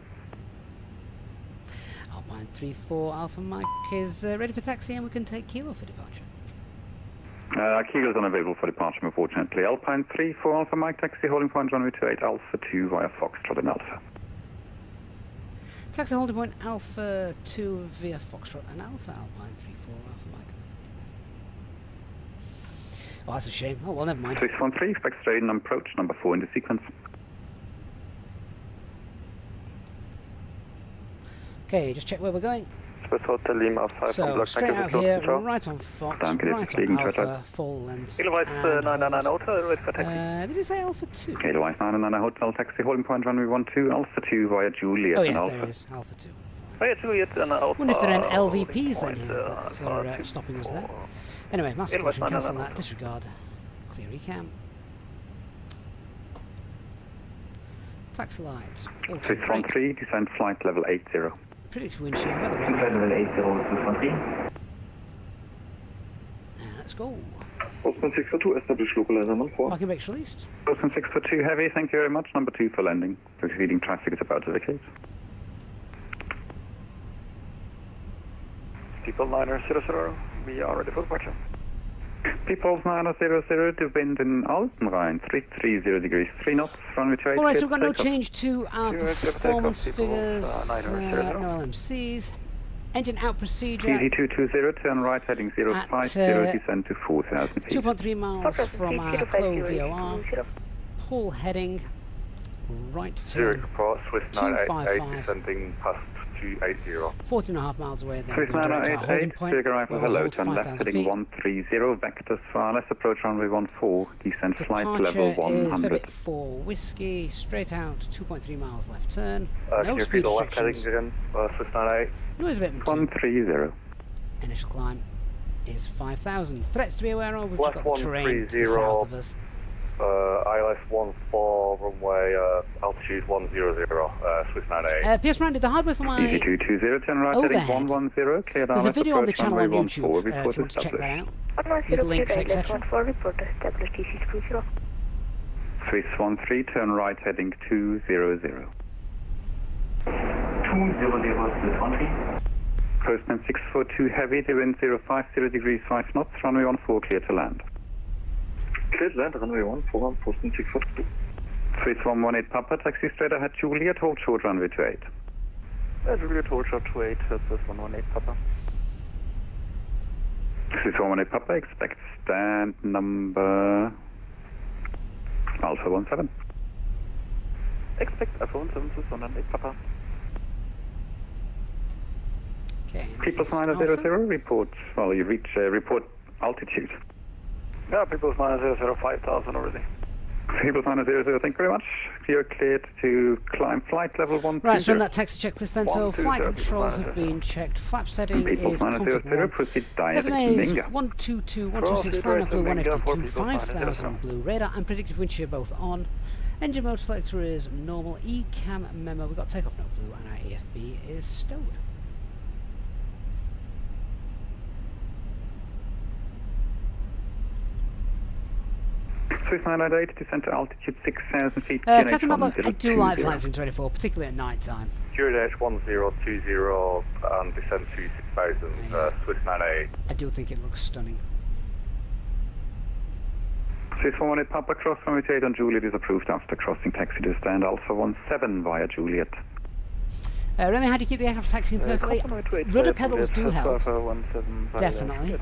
Alpine 34 Alpha Mike is ready for taxi and we can take Kilo for departure. Kilo is unavailable for departure, unfortunately. Alpine 34 Alpha Mike taxi holding point runway 28 Alpha 2 via Foxtrot and Alpha. Taxi holding point Alpha 2 via Foxtrot and Alpha. Alpine 34 Alpha Mike. Oh, that's a shame. Oh, well, never mind. Swiss 13, expect straight and approach number 4 in the sequence. Okay, just check where we're going. Swiss Hotel Lima 5 So, Black straight out Tango here, Control. right on Fox, Danke, das right ist on Fliegenquartett. Alpha, full length. Edelweiss and 999 hold. Hotel, ready for taxi. Did you say Alpha 2? Edelweiss 999 Hotel taxi holding point runway 12 Alpha 2 via Juliet Oh and yeah, Alpha. there it is, Alpha 2. Hey, Juliet and Alpha. Wonder if there are any holding LVPs then point, here for stopping us there. Anyway, master Edelweiss caution, cancel 999. that, disregard. Clear ecam. Taxi lights. Auto Swiss brake. 13, descend flight level 80. Predict wind shear, weather Flight radar. level 80, Swiss 13. Let's go. Postman 642, establish localizer 14. Parking brakes released. Boston 642 heavy, thank you very much. Number 2 for landing. Preceding traffic is about to vacate. People 900, we are ready for departure. Peoples 900 to wind in Altenrhein, 330 degrees, 3 knots, runway 28. Alright, so we've got no takeoff. change to our Zurich, performance takeoff, people, figures, 900. no LMCs. Engine out procedure, TZ220, turn right heading 050, descend to 4,000 feet. 2.3 miles from our Clo VOR. Pull heading, right turn, approach, Swiss 255. descending past 280. 14.5 miles away, then Swiss we're going direct to our holding 988, point. Zurich arrival, where we'll hello, hold turn left 5,000 heading feet. 130, vectors far left, approach runway 14, descend flight level Departure is 100. Febit 4 Whiskey, straight out, 2.3 miles left turn. Can No you speed repeat the left heading restrictions. again, Swiss 98? Noise abatement 2. 130. Initial climb is 5,000. Threats to be aware of, we've just Left got the terrain to the 130. south of us. ILS 14, runway, altitude 100, Swiss 98. Pierce Randy, the hardware for my... EG220, turn right heading Overhead. 110, cleared There's a RLS video on the approach channel runway on 14, YouTube if report you want to check that established. out. With links, etc. 14, report established TC20. Swiss 13, turn right heading 200. 200, Swiss 13. Postman 642 heavy, the wind 050 degrees 5 knots, runway 14 clear to land. Cleared land, runway 14, Postman 642. Swiss 118 Papa, taxi straight ahead Juliet, hold short runway 28. Juliet, hold short 28, Swiss 118 Papa. Swiss 118 Papa, expect stand number Alpha 17. Expect Alpha 17, Swiss 118 Papa. Okay, People this is 900, Alpha. report, well you reach report altitude. Yeah, people 900, 5,000 already. People 900, thank you very much. You're cleared to climb flight level 120. Right, so in that taxi checklist then, so 120, flight controls have 900. been checked. Flap setting People is comfort 900, 1. proceed direct to FMA is Minga. 122, Proceed 126, line up blue direct to Minga, 182, 4 people, 5,000 blue. Radar and predictive wind shear both on. Engine mode selector is normal. ECAM memo, we've got takeoff no blue and our EFB is stowed. Swiss 998, descend to altitude 6,000 feet. Captain Madlock, I do like Flight Sim 24, particularly at night time. Juliet 1020 and descend to 6000, Swiss 98. I do think it looks stunning. Swiss 118 Papa, cross runway 28 on Juliet is approved after crossing taxi to stand Alpha 17 via Juliet. Remy, how do you keep the aircraft taxiing perfectly? Rudder pedals do help. Definitely.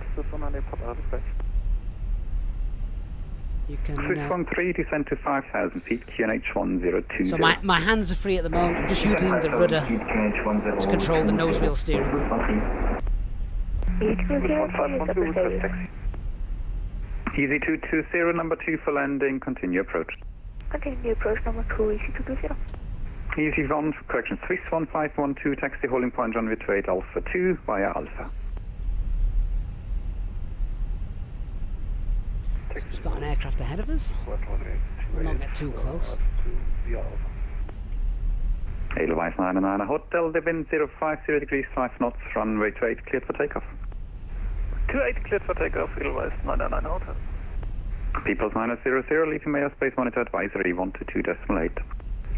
You can. Swiss 13, descend to 5,000 feet, QNH 1020. So my hands are free at the moment. I'm just using the rudder to control the nose wheel steering. Easy 220, number 2 for landing, continue approach. Continue approach number 2, easy 220. Easy 1, correction, Swiss 1512, taxi holding point runway 28 Alpha 2 via Alpha. So we've got an aircraft ahead of us. We'll not get too close. Edelweiss 99 Hotel, the wind 050 degrees 5 knots, runway 28 cleared for takeoff. 28 cleared for takeoff, Edelweiss 99 Hotel. Peoples 900, leaving Mayor Space Monitor advisory 122.8.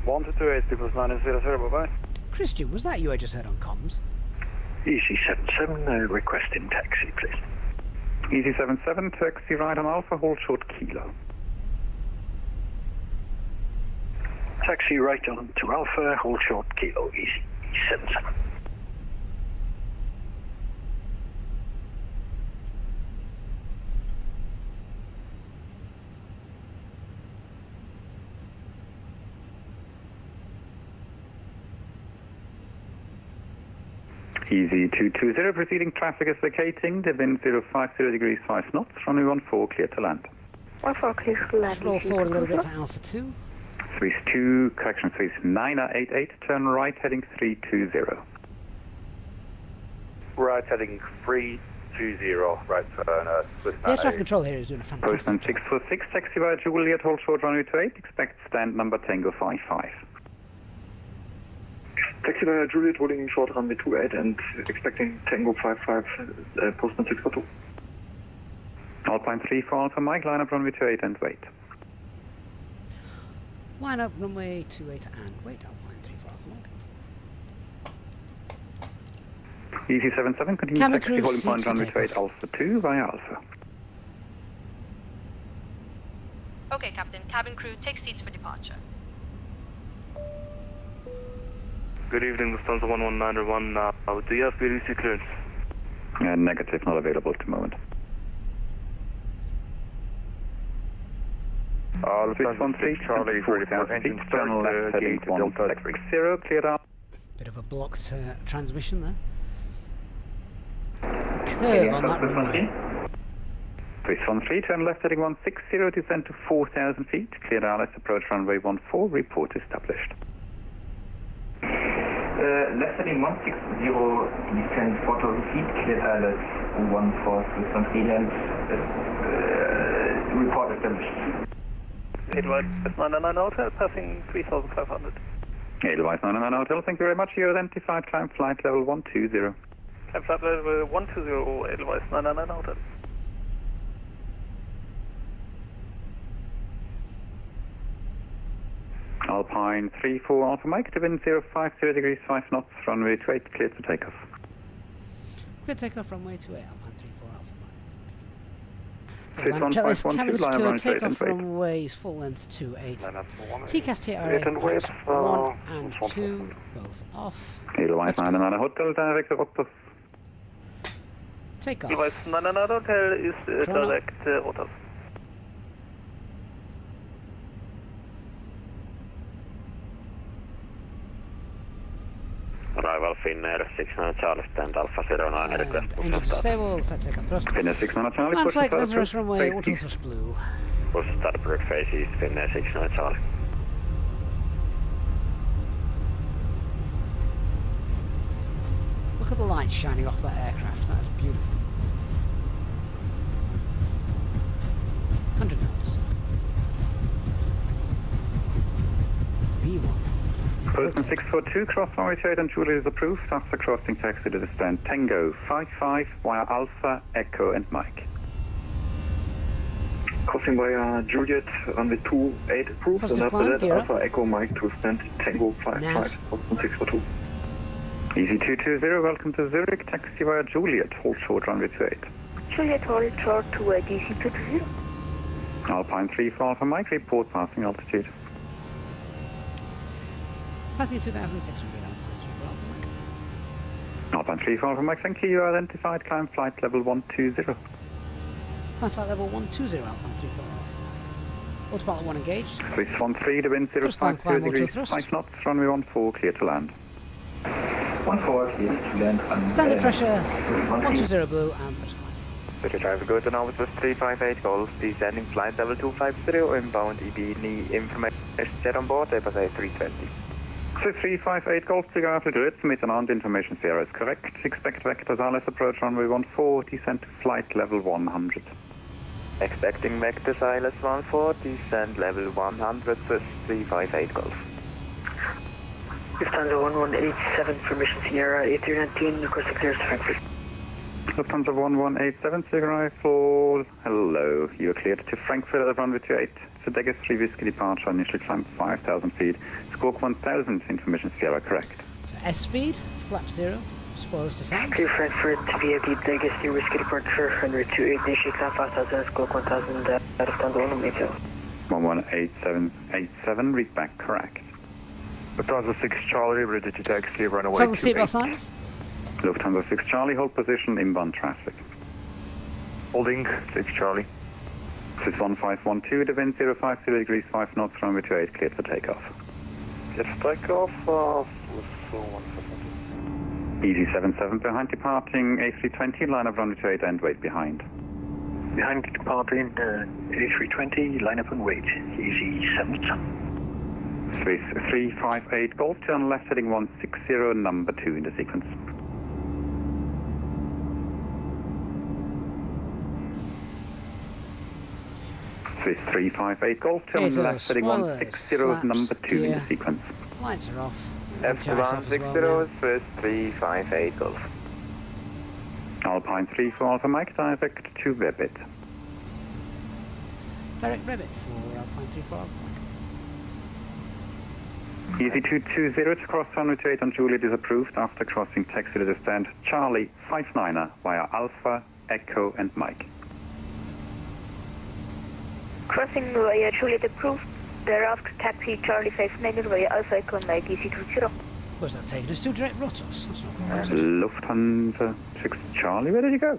1228, Peoples 900, bye-bye. Christian, was that you I just heard on comms? Easy 77, requesting taxi, please. Easy 77, taxi right on Alpha, hold short Kilo. Taxi right on to Alpha, hold short Kilo, Easy 77. Easy 220, proceeding traffic is vacating, the wind 050 degrees 5 knots, runway 14 clear to land. 14 clear to land. Roll forward a little bit to Alpha 2. Swiss 2, correction, Swiss 988, turn right heading 320. Right heading 320, right turn, Swiss The air traffic control here is doing a fantastic Postman job. 646, taxi via Juliet, hold short runway 28, expect stand number Tango 55. Taxi via Juliet, holding short runway 28 and expecting Tango 55, Postman 642. Alpine 3 for Alpha Mike, line up runway 28 and wait. Line up runway 28 and wait. Alpine 3 for Alpha Mike. Easy 77, continue Cabin taxi crew, holding point seats for runway 28 takeoff. Alpha 2 via Alpha. Okay, Captain. Cabin crew, take seats for departure. Good evening, Lufthansa 11901. Do you have VDC clearance? Negative, not available at the moment. Swiss 13, Charlie 40,000 feet, turn left heading 160, cleared out. Bit of a blocked transmission there. Curve on that runway. Swiss 13, turn left heading 160, descend to 4,000 feet, cleared RLS, approach runway 14, report established. Left heading 160, descend 4,000 feet, cleared ILS 14, Swiss 13 and report established. Edelweiss 99 Hotel, passing 3,500. Edelweiss 99 Hotel, thank you very much. You identified climb flight level 120. Climb flight level 120, Edelweiss 99 Hotel. Alpine 34 Alpha Mike, to wind 050 degrees 5 knots, runway 28, cleared to takeoff. Clear takeoff runway 28, Alpine 34 Alpha Mike. Swiss 1512, line runway 28 and takeoff wait. runways full length 28. TCAS TRA Wait and wait, 1 and 2, both off. Edelweiss 99 Hotel, direct Rotos. Take off. Edelweiss 99 Hotel is direct Rotos. Arrival Finnair 69 Charlie, stand Alpha 09, request push Engine start. stable, set takeoff thrust. Finnair 69 Charlie, Man push flight, start Lazarus approach, runway, face auto east. thrust blue. Push starboard face east, Finnair 69 Charlie. Look at the light shining off that aircraft, that's beautiful. 100 knots. V1. Postman 642, cross runway 28 and Juliet is approved. After crossing taxi to the stand Tango 55 via Alpha, Echo and Mike. Crossing via Juliet, runway 28 approved, Positive and climb, after that gear up. Alpha Echo Mike to stand Tango 55, Nav. Postman 642. Easy 220, welcome to Zurich, taxi via Juliet, hold short runway 28. Juliet, hold short to DC 220. Alpine 3 for Alpha Mike, report passing altitude. Passing 2,600 Alpine 3 for Alpha Mike. Alpine 34 from Mike, thank you. You are identified, climb flight level 120. Climb flight level 120, Alpine 34 off. Autopilot 1 engaged. Swiss 13, the wind 050 degrees, 5 knots, runway 14, clear to land. 14, clear to land. Standard pressure 120 blue and thrust climb. British Driver, go to now with 358 Golf, descending flight level 250, inbound EB, need information jet on board, Airbus A320. So 358 Golf, figure after to it, submit an armed information 0 is correct. Expect vectors RLS approach runway 14, descend to flight level 100. Expecting vectors ILS 14, descend level 100, Swiss 358 Golf. Lufthansa 1187, permission Sierra A319, request clears to Frankfurt. Lufthansa 1187, Sierra Fall. Hello, you are cleared to Frankfurt at the runway 28. Degas 3 Whiskey departure, initial climb 5,000 feet. Squawk 1,000, information Sierra correct. So S speed, flap 0, spoilers descent. Clear Frankfurt to VFD Degas 3 Whiskey departure, runway 28, initial climb 5,000, squawk 1,000, Lufthansa 1187. 1187, read back correct. Lufthansa 6 Charlie, ready to taxi, runaway Toggle seatbelt signs. Lufthansa 6 Charlie, hold position, inbound traffic. Holding 6 Charlie. Swiss 1512, the wind 050 degrees, 5 knots, runway 28, cleared for takeoff. Cleared for takeoff, Easy 77 behind departing, A320, line up runway 28 and wait behind. Behind departing, A320, line up and wait, Easy 77. Swiss 358 Golf, turn left heading 160, number 2 in the sequence. Swiss 358 Golf, turn left heading 160, number 2 in the sequence. Lights are off. F160, Swiss 358 Golf. Alpine 34 Alpha Mike, direct to Rebit. Direct Rebit for Alpine 34 Alpha Mike. Easy 220 to cross runway 28 on Juliet is approved after crossing taxi to the stand Charlie 59er via Alpha, Echo and Mike. Crossing via Juliet approved, thereafter taxi Charlie 59er via Alpha Echo and Mike EC20. Where's that taking us to? Direct Rotos? That's not wrong, is it? Lufthansa 6 Charlie, where did you go?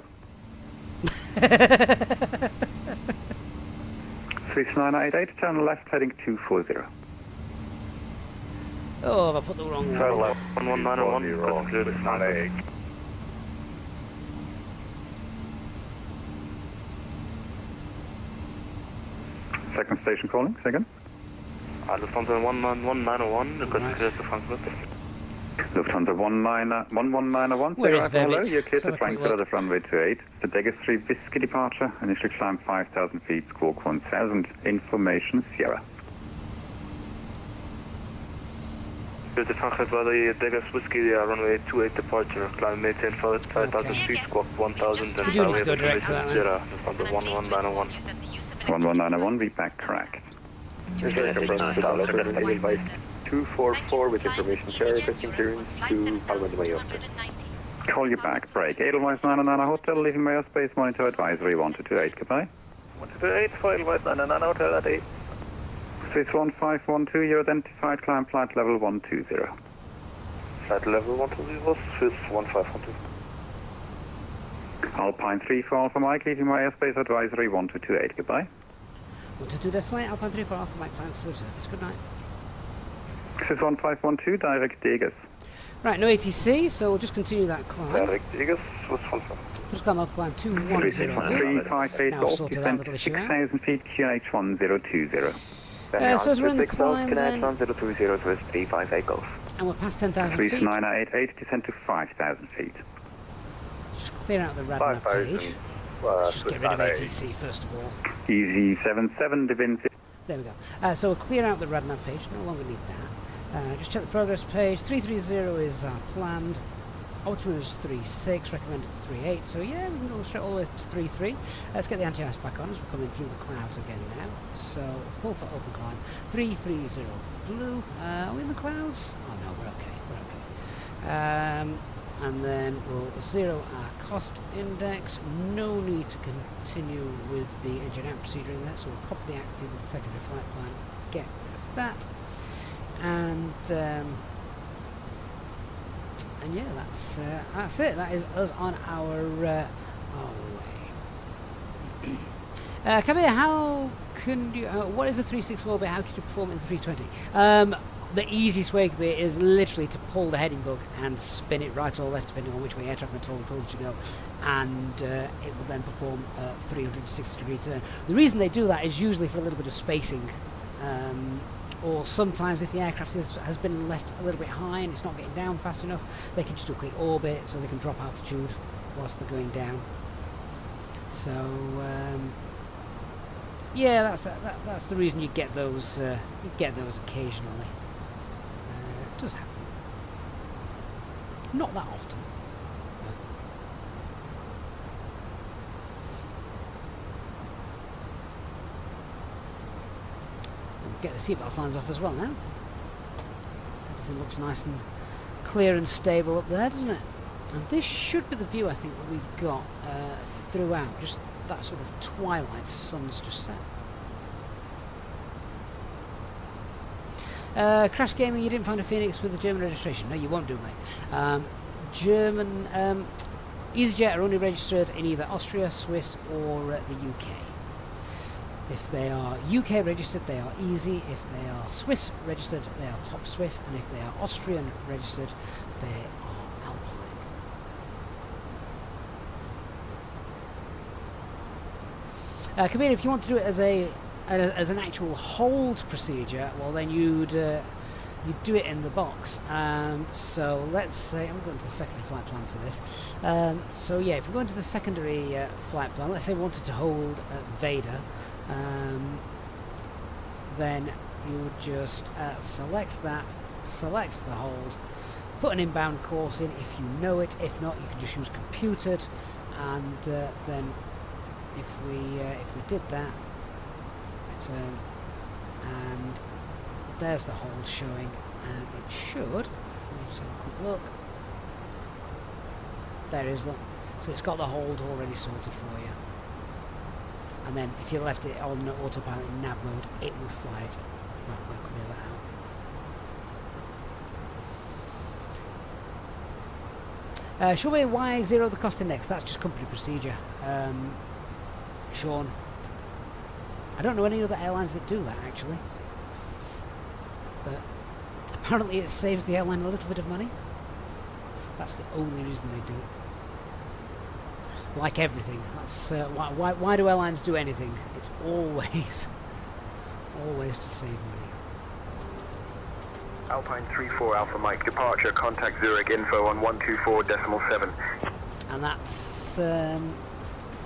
Swiss 988, turn left heading 240. Oh, I put the wrong one. 1191, Second station calling, second. Lufthansa 191, request clear to Frankfurt. Lufthansa 11901, Where is hello, Verbit? you're clear to Frankfurt at the runway 28. The Degas 3 Whiskey departure, initial climb 5,000 feet, squawk 1,000, information Sierra. Clear to Frankfurt via the Degas Whiskey, runway 28 departure, climb maintain 5,000 feet, squawk 1,000, and we need to go direct to that one. Sierra, Lufthansa 1191. 1191, read back correct. 244 with information share, requesting clearance to Palma de Mallorca. Call you back, break. Edelweiss 99 Hotel, leaving my airspace, monitor advisory 1228, goodbye. 128, for Edelweiss 99 Hotel at 8. Swiss 1512, you're identified, climb flight level 120. Flight level 120, Swiss 1512. Alpine 34 Alpha Mike, leaving my airspace advisory 1228, goodbye. 122 decimal, Alpine 34 Alpha Mike, thanks for the service, good night. Swiss 1512, direct Degas. Right, no ATC, so we'll just continue that climb. Direct Degas, Swiss 15. Just climb up, climb 210. 358 Now Golf, sorted that descent little issue out. 6,000 feet, QNH 1020. So as we're in the climb then, 1020, Swiss 358 Golf. and we're past 10,000 Swiss feet. 988, descent to 5,000 feet. Just clear out the radar page. Let's just get rid of ATC first of all. Easy 77, Divin. There we go. So we'll clear out the radar page, no longer need that. Just check the progress page. 330 is planned. Ultimate is 36, recommended 38. So yeah, we can go straight all the way to 33. Let's get the anti-ice back on as we're coming through the clouds again now. So pull for open climb. 330 blue. Are we in the clouds? Oh no, we're okay. We're okay. And then we'll zero our cost index. No need to continue with the engine out procedure in there. So we'll copy the active and secondary flight plan. Get rid of that. And And yeah, that's it. That is us on our way. Kabir, how can you? What is a 364 orbit? How can you perform in the 320? The easiest way Kabir is literally to pull the heading bug and spin it right or left, depending on which way air traffic control told you to go, and it will then perform a 360-degree turn. The reason they do that is usually for a little bit of spacing. Or sometimes if the aircraft has been left a little bit high and it's not getting down fast enough, they can just do a quick orbit so they can drop altitude whilst they're going down. So yeah, that's the reason you get those occasionally. It does happen, not that often. Get the seatbelt signs off as well now. Everything looks nice and clear and stable up there, doesn't it? And this should be the view I think that we've got throughout. Just that sort of twilight, sun's just set. Crash Gaming, you didn't find a Fenix with a German registration. No, you won't do, mate. German EasyJet are only registered in either Austria, Swiss, or the UK. If they are UK registered, they are Easy. If they are Swiss registered, they are Top Swiss. And if they are Austrian registered, they are Alpine. Kabir, if you want to do it as an actual hold procedure, well then you'd do it in the box. So let's say I'm going to the secondary flight plan for this. So yeah, if we're going to the secondary flight plan, let's say we wanted to hold Vader. Then you would just select that, select the hold, put an inbound course in if you know it. If not, you can just use computed, and then if we did that, return, and there's the hold showing, and it should. Let me just have a quick look. There it is. Look. So it's got the hold already sorted for you. And then if you left it on autopilot in nav mode, it would fly it. Right, I'm going to clear that out. Show me why zero the cost index. That's just company procedure. Sean. I don't know any other airlines that do that actually. But apparently it saves the airline a little bit of money. That's the only reason they do it. Like everything, that's why do airlines do anything? It's always to save money. Alpine 34 Alpha Mike, departure, contact Zurich, info on 124.7. And that's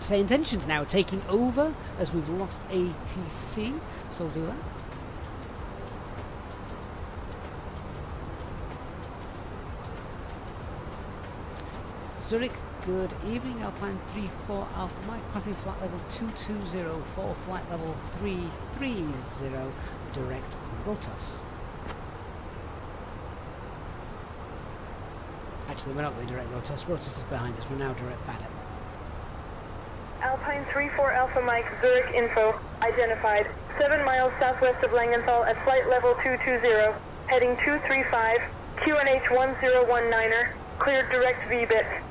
say intentions now taking over as we've lost ATC, so we'll do that. Zurich, good evening, Alpine 34 Alpha Mike, passing flight level 220 for flight level 330, direct Rotas. Actually, we're not going direct Rotas, Rotas is behind us, we're now direct Badit. Alpine 34 Alpha Mike, Zurich info, identified, 7 miles southwest of Langenthal at flight level 220, heading 235, QNH 1019er, cleared direct VBIT.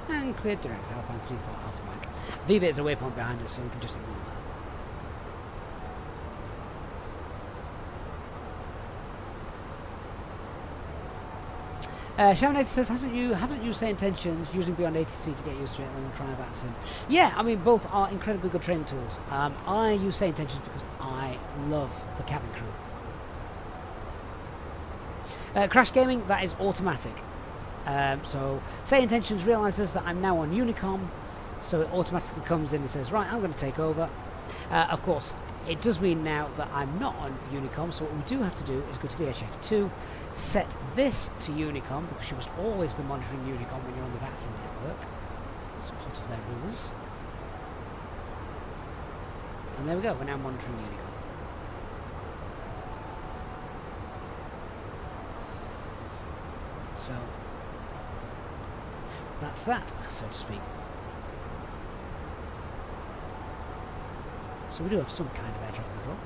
And cleared direct Alpine 34 Alpha Mike. VBIT is a waypoint behind us, so we can just ignore that. Shaman says, haven't you set intentions using beyond ATC to get used to it and try VATSIM? Yeah, I mean both are incredibly good training tools. I use set intentions because I love the cabin crew. Crash Gaming, that is automatic. So say intentions realizes that I'm now on Unicom, so it automatically comes in and says, right, I'm going to take over. Of course, it does mean now that I'm not on Unicom, so what we do have to do is go to VHF2, set this to Unicom, because you must always be monitoring Unicom when you're on the VATSIM network. It's part of their rules. And there we go, we're now monitoring Unicom. So that's that, so to speak. So we do have some kind of air traffic control.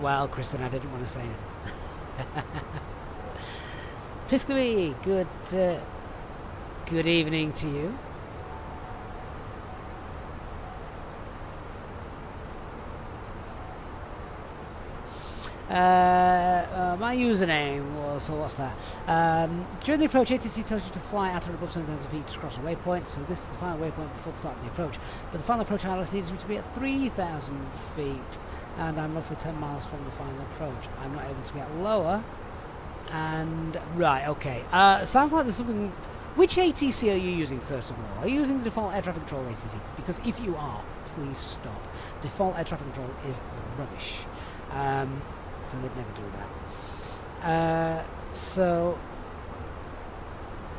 Well, Kristen, I didn't want to say anything. Piscley, good evening to you. My username was, so what's that? During the approach, ATC tells you to fly at or above 7,000 feet to cross a waypoint, so this is the final waypoint before the start of the approach. But the final approach ILS needs you to be at 3,000 feet, and I'm roughly 10 miles from the final approach. I'm not able to get lower, and right, okay. Sounds like there's something. Which ATC are you using first of all? Are you using the default air traffic control ATC? Because if you are, please stop. Default air traffic control is rubbish. So they'd never do that. So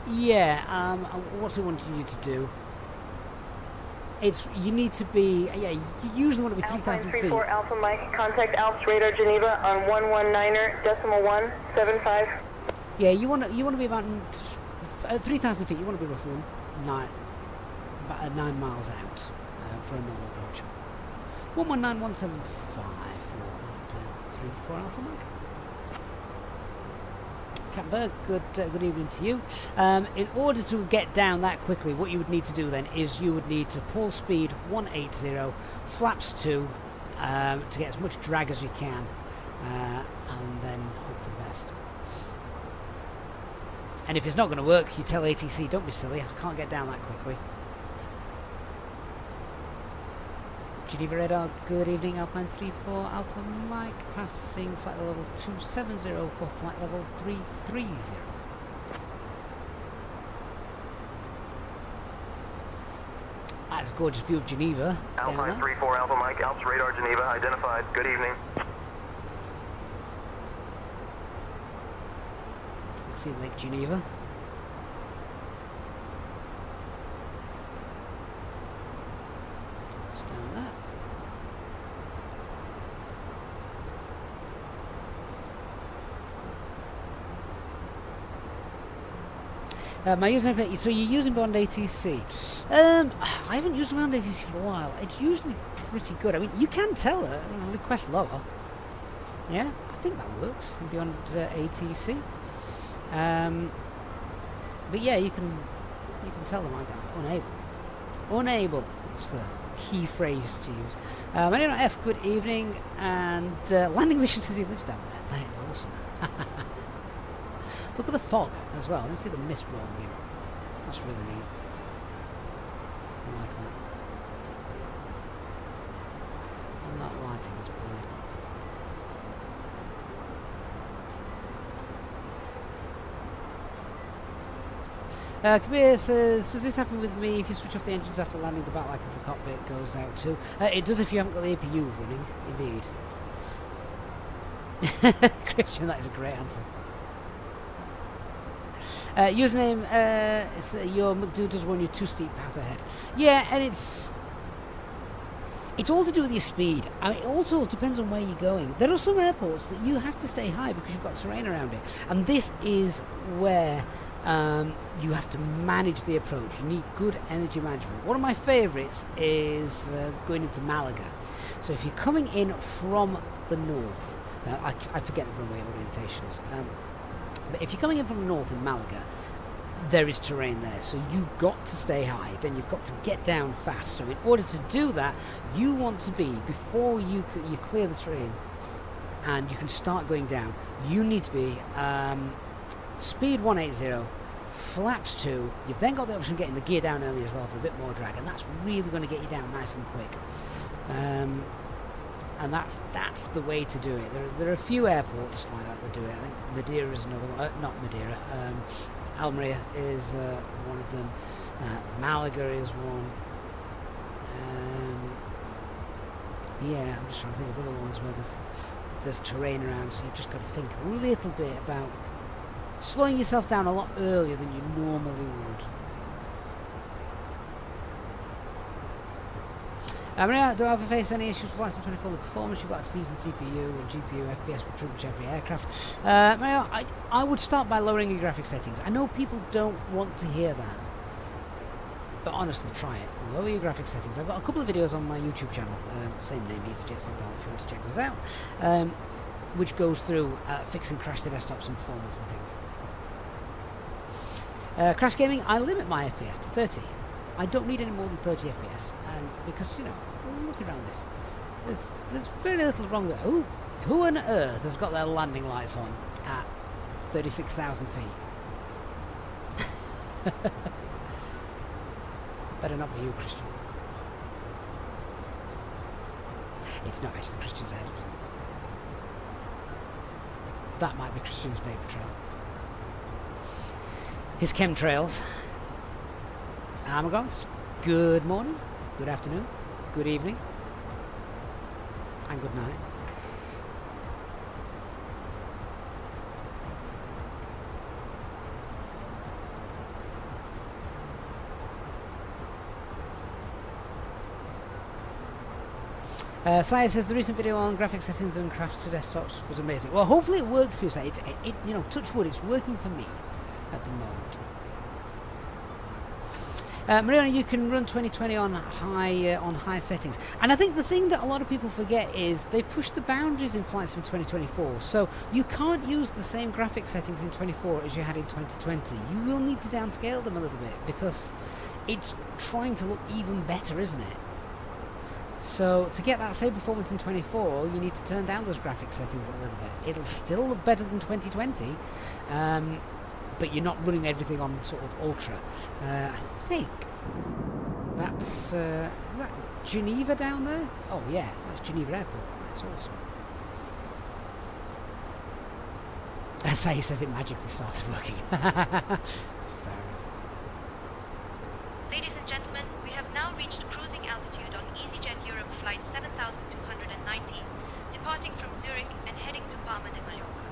yeah, what's it wanting you to do? It's you need to be you usually want to be 3,000 feet. 34 Alpha Mike, contact Alps Radar Geneva on 119.175. Yeah, you want to be about 3,000 feet. You want to be roughly about 9 miles out for a normal approach. 119.175 for 34 Alpha Mike. Catberg, good evening to you. In order to get down that quickly, what you would need to do then is you would need to pull speed 180, flaps 2, to get as much drag as you can, and then hope for the best. And if it's not going to work, you tell ATC, don't be silly, I can't get down that quickly. Geneva Radar, good evening, Alpine 34 Alpha Mike, passing flight level 270 for flight level 330. That's a gorgeous view of Geneva. Alpine 34 Alpha Mike, Alps Radar Geneva, identified, good evening. See Lake Geneva. Stand that. My username, so you're using Bond ATC. I haven't used Bond ATC for a while. It's usually pretty good. I mean, you can tell her, request lower. Yeah, I think that works. Beyond ATC. But yeah, you can tell them I'm unable. That's the key phrase to use. My name is F. Good evening, and landing mission says he lives down there. That is awesome. Look at the fog as well. Let's see the mist rolling in. That's really neat. I like that. And that lighting is brilliant. Kabir says, does this happen with me if you switch off the engines after landing? The back light of the cockpit goes out too. It does if you haven't got the APU running, indeed. Christian, that is a great answer. Username, your McDo does warn you too steep path ahead. Yeah, and it's all to do with your speed. I mean, it also depends on where you're going. There are some airports that you have to stay high because you've got terrain around it. And this is where you have to manage the approach. You need good energy management. One of my favourites is going into Malaga. So if you're coming in from the north, I forget the runway orientations. But if you're coming in from the north in Malaga, there is terrain there, so you've got to stay high. Then you've got to get down fast. So in order to do that, you want to be, before you clear the terrain and you can start going down, you need to be speed 180, flaps 2. You've then got the option of getting the gear down early as well for a bit more drag, and that's really going to get you down nice and quick. And that's the way to do it. There are a few airports like that that do it. I think Madeira is another one. Not Madeira. Almeria is one of them. Malaga is one. Yeah, I'm just trying to think of other ones where there's terrain around, so you've just got to think a little bit about slowing yourself down a lot earlier than you normally would. Do I ever face any issues with License 24 the performance? You've got a decent CPU and GPU, FPS for pretty much every aircraft. I would start by lowering your graphics settings. I know people don't want to hear that, but honestly, try it. Lower your graphics settings. I've got a couple of videos on my YouTube channel, same name, Easyjet, if you want to check those out, which goes through fixing crash to desktops and performance and things. Crash gaming, I limit my FPS to 30. I don't need any more than 30 FPS, and because, you know, look around this. There's very little wrong with it. Who on earth has got their landing lights on at 36,000 feet? Better not be you, Christian. It's not actually Christian's head, was it? That might be Christian's favourite trail. His chemtrails. Amigos, good morning, good afternoon, good evening, and good night. Saya says the recent video on graphic settings and craft to desktops was amazing. Well, hopefully it worked for you, Saya. You know, touch wood, it's working for me at the moment. Mariana, you can run 2020 on high settings, and I think the thing that a lot of people forget is they've pushed the boundaries in Flight Sim 2024. So you can't use the same graphic settings in 24 as you had in 2020. You will need to downscale them a little bit because it's trying to look even better, isn't it? So to get that same performance in 24, you need to turn down those graphic settings a little bit. It'll still look better than 2020, but you're not running everything on sort of ultra. I think that's is that Geneva down there? Oh yeah, that's Geneva Airport. That's awesome. Say says it magically started working. Fair enough. Ladies and gentlemen, we have now reached cruising altitude on Easyjet Europe flight 7219, departing from Zurich and heading to Palma de Mallorca.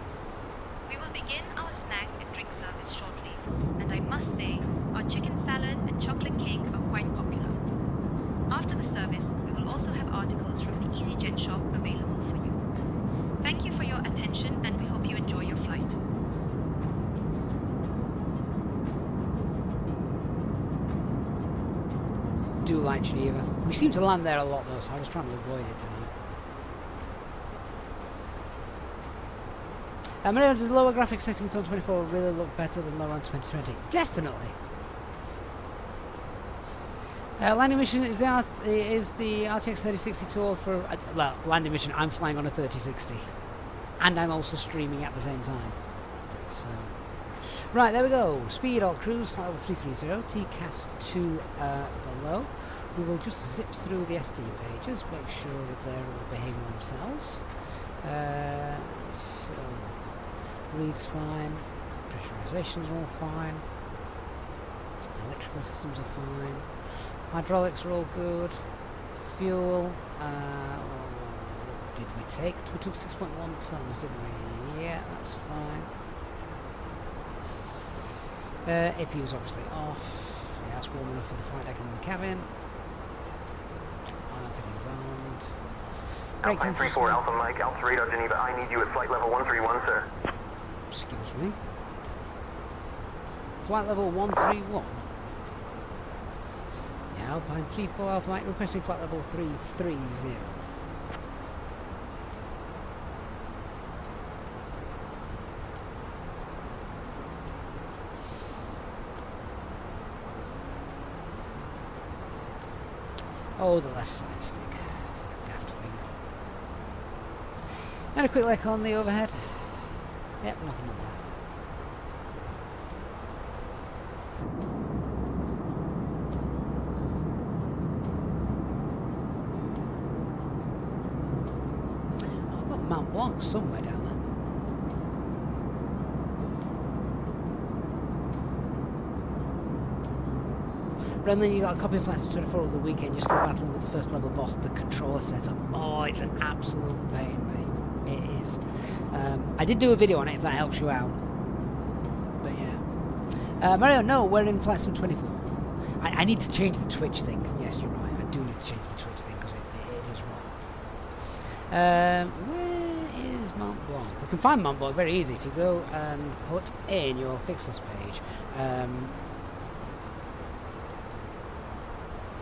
We will begin our snack and drink service shortly, and I must say, our chicken salad and chocolate cake are quite popular. After the service, we will also have articles from the Easyjet shop available for you. Thank you for your attention, and we hope you enjoy your flight. Do like Geneva. We seem to land there a lot though, so I was trying to avoid it tonight. The lower graphic settings on 24 really look better than lower on 2020. Definitely. Landing mission is the RTX 3060 tool for well, landing mission. I'm flying on a 3060, and I'm also streaming at the same time. So, right, there we go. Speed alt cruise flight level 330. TCAS 2 below. We will just zip through the SD pages, make sure that they're all behaving themselves. So. Bleed's fine, pressurization's all fine, electrical systems are fine, hydraulics are all good, fuel, what did we take? We took 6.1 tons, didn't we? Yeah, that's fine. APU's obviously off, yeah, that's warm enough for the flight deck and the cabin. Everything's armed. Alpine 34 Alpha Mike, Alpha Radar Geneva, I need you at flight level 131, sir. Excuse me. Flight level 131. Yeah, Alpine 34 Alpha Mike requesting flight level 330. Oh, the left side stick. Daft thing. And a quick look on the overhead. Yep, nothing on that. I've got Mount Blanc somewhere down there. Brendan, you got a copy of Flight 24 over the weekend. You're still battling with the first level boss, the controller setup. Oh, it's an absolute pain, mate. It is. I did do a video on it if that helps you out. But yeah. Mario, no, we're in Flight Sim 24. I need to change the Twitch thing. Yes, you're right. I do need to change the Twitch thing because it is wrong. Where is Mont Blanc? We can find Mont Blanc very easy. If you go and put in your fixers page.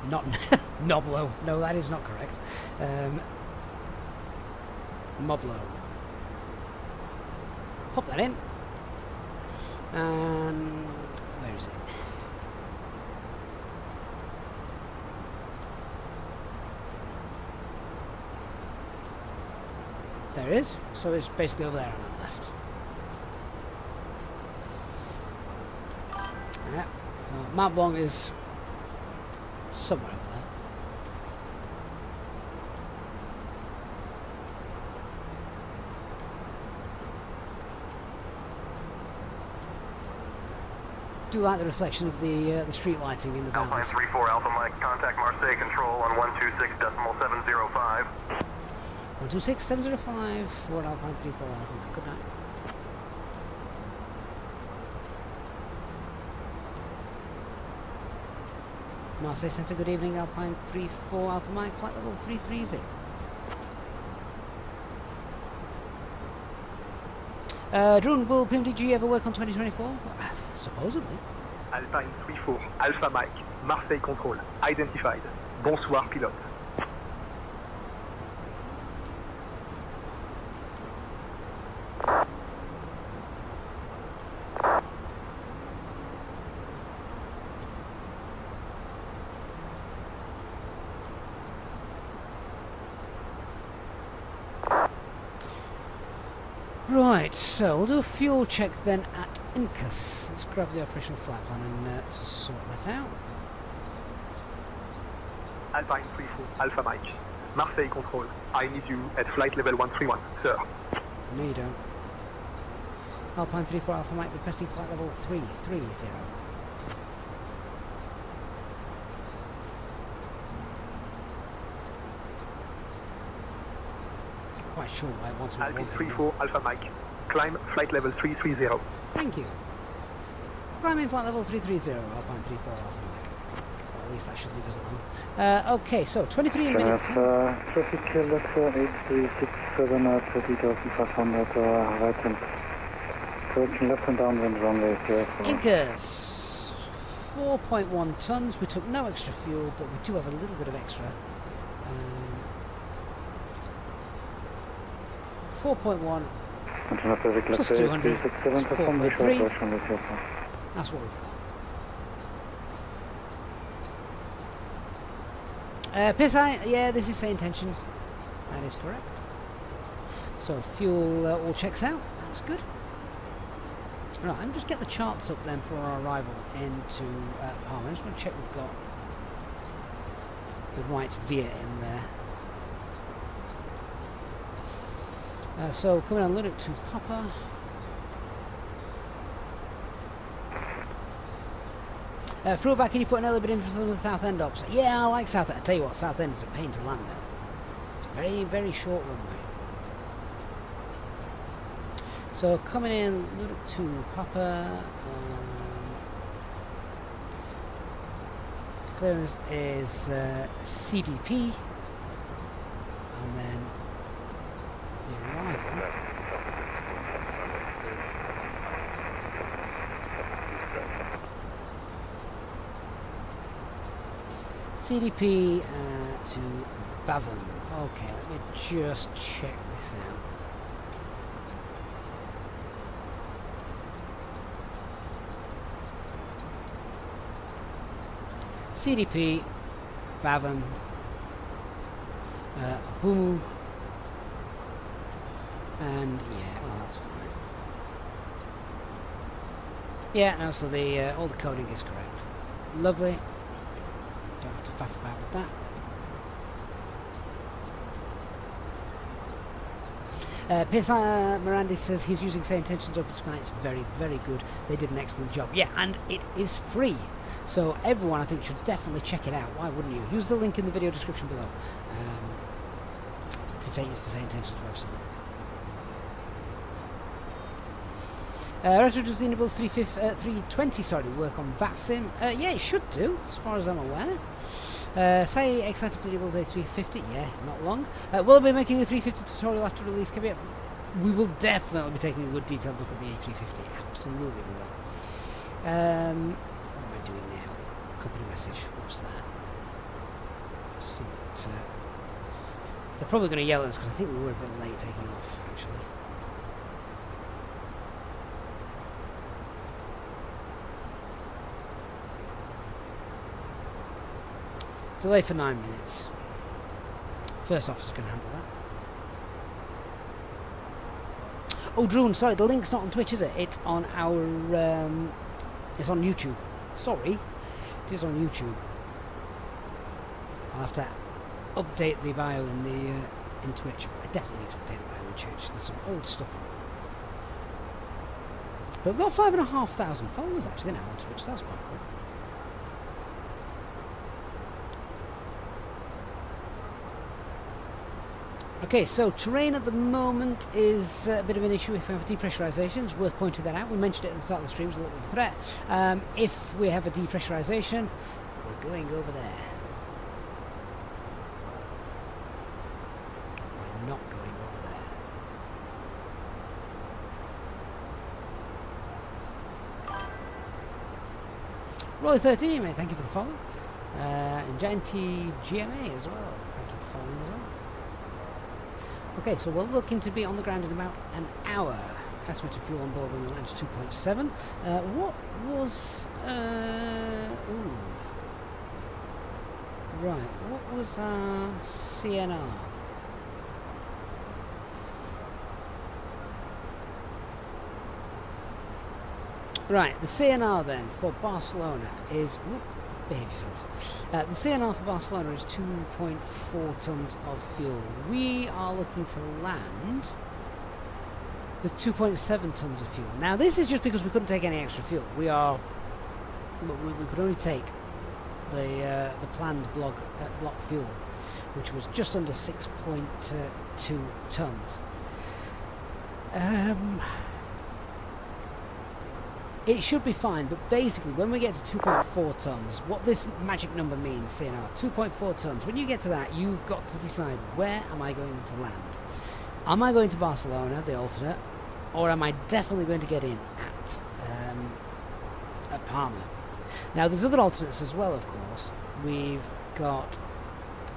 Not Noblo. No, that is not correct. Moblo. Pop that in. And where is it? There it is. So it's basically over there on the left. Yeah. So Mount Blanc is somewhere over there. Do like the reflection of the street lighting in the Alpine valleys. 34 Alpha Mike, contact Marseille Control on 126.705. 126.705 for Alpine 34 Alpha Mike. Good night. Marseille Centre, good evening, Alpine 34 Alpha Mike, flight level 330. Drone, will PMDG ever work on 2024? Supposedly. Alpine 34 Alpha Mike, Marseille Control, identified. Bonsoir, pilote. Right, so we'll do a fuel check then at Incas. Let's grab the operational flight plan and sort that out. Alpine 34 Alpha Mike, Marseille Control, I need you at flight level 131, sir. No, you don't. Alpine 34 Alpha Mike requesting flight level 330. Quite sure why it wants me to Alpine walk 34 Alpha Mike, climb flight level 330. Thank you. Climbing flight level 330, Alpine 34 Alpha Mike. Well, at least that should leave us alone. Okay, so 23 minutes. Traffic, let's 8367 at 3500, right and correction left and downwind runway here. Incas, 4.1 tons. We took no extra fuel, but we do have a little bit of extra. 4.1 plus 200, 4.3. That's what we've got. PSI, yeah, this is say intentions. That is correct. So fuel all checks out. That's good. Right, let me just get the charts up then for our arrival into Palma. I'm just going to check we've got the right VIA in there. So coming on Zurich to Papa. Throwback, can you put an early bit in for some of the South End ops? Yeah, I like South End. I tell you what, South End is a pain to land at. It's a very, very short runway. So coming in Zurich to Papa. Clearance is CDP. And then CDP to Bavon. Okay, let me just check this out. CDP, Bavon, Abu. And yeah, oh, that's fine. Yeah, no, so the all the coding is correct. Lovely. Don't have to faff about with that. PSI Mirandi says he's using Say Intentions Open Sky. It's very, very good. They did an excellent job. Yeah, and it is free. So everyone, I think, should definitely check it out. Why wouldn't you? Use the link in the video description below to take you to the Say Intentions website. Retro Sustainables 320, sorry, work on VATSIM. Yeah, it should do, as far as I'm aware. Say Excited Sustainables A350, yeah, not long. Will I be making a 350 tutorial after release? Caveat. We will definitely be taking a good detailed look at the A350, absolutely we will. What am I doing now? Company message, what's that? see what, they're probably going to yell at us because I think we were a bit late taking off, actually. Delay for 9 minutes. First officer can handle that. Oh, Drone, sorry, the link's not on Twitch, is it? It's on our, it's on YouTube. Sorry, it is on YouTube. I'll have to update the bio in the in Twitch. I definitely need to update the bio in Twitch. There's some old stuff on there. But we've got 5,500 followers actually now on Twitch. That's quite cool. Okay, so terrain at the moment is a bit of an issue if we have depressurization. It's worth pointing that out. We mentioned it at the start of the stream, it's a little bit of a threat. If we have a depressurization, we're going over there. We're not going over there. Roy 13, mate, thank you for the follow. And Gianty GMA as well. Thank you for following as well. Okay, so we're looking to be on the ground in about an hour. Estimated fuel on board when we land to 2.7. What was... ooh. Right, what was our CNR? Right, the CNR then for Barcelona is... Whoop, behave yourself. The CNR for Barcelona is 2.4 tons of fuel. We are looking to land with 2.7 tons of fuel. Now this is just because we couldn't take any extra fuel. We could only take the planned block fuel, which was just under 6.2 tons. It should be fine, but basically when we get to 2.4 tons, what this magic number means, CNR, 2.4 tons, when you get to that, you've got to decide, where am I going to land? Am I going to Barcelona, the alternate, or am I definitely going to get in at Palma? Now there's other alternates as well, of course. We've got,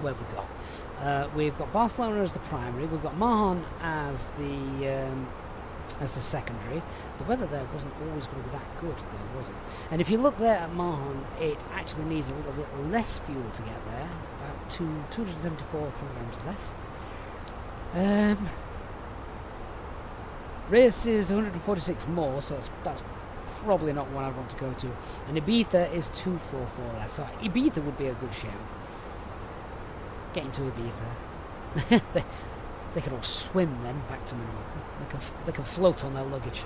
where have we got? We've got Barcelona as the primary, we've got Mahon as the secondary. The weather there wasn't always going to be that good though, was it? And if you look there at Mahon, it actually needs a little bit less fuel to get there, about 274 kilograms less. Reyes is 146 more, so that's probably not one I'd want to go to. And Ibiza is 244 less, so Ibiza would be a good shout. Getting to Ibiza. They can all swim then back to Menorca. They can float on their luggage.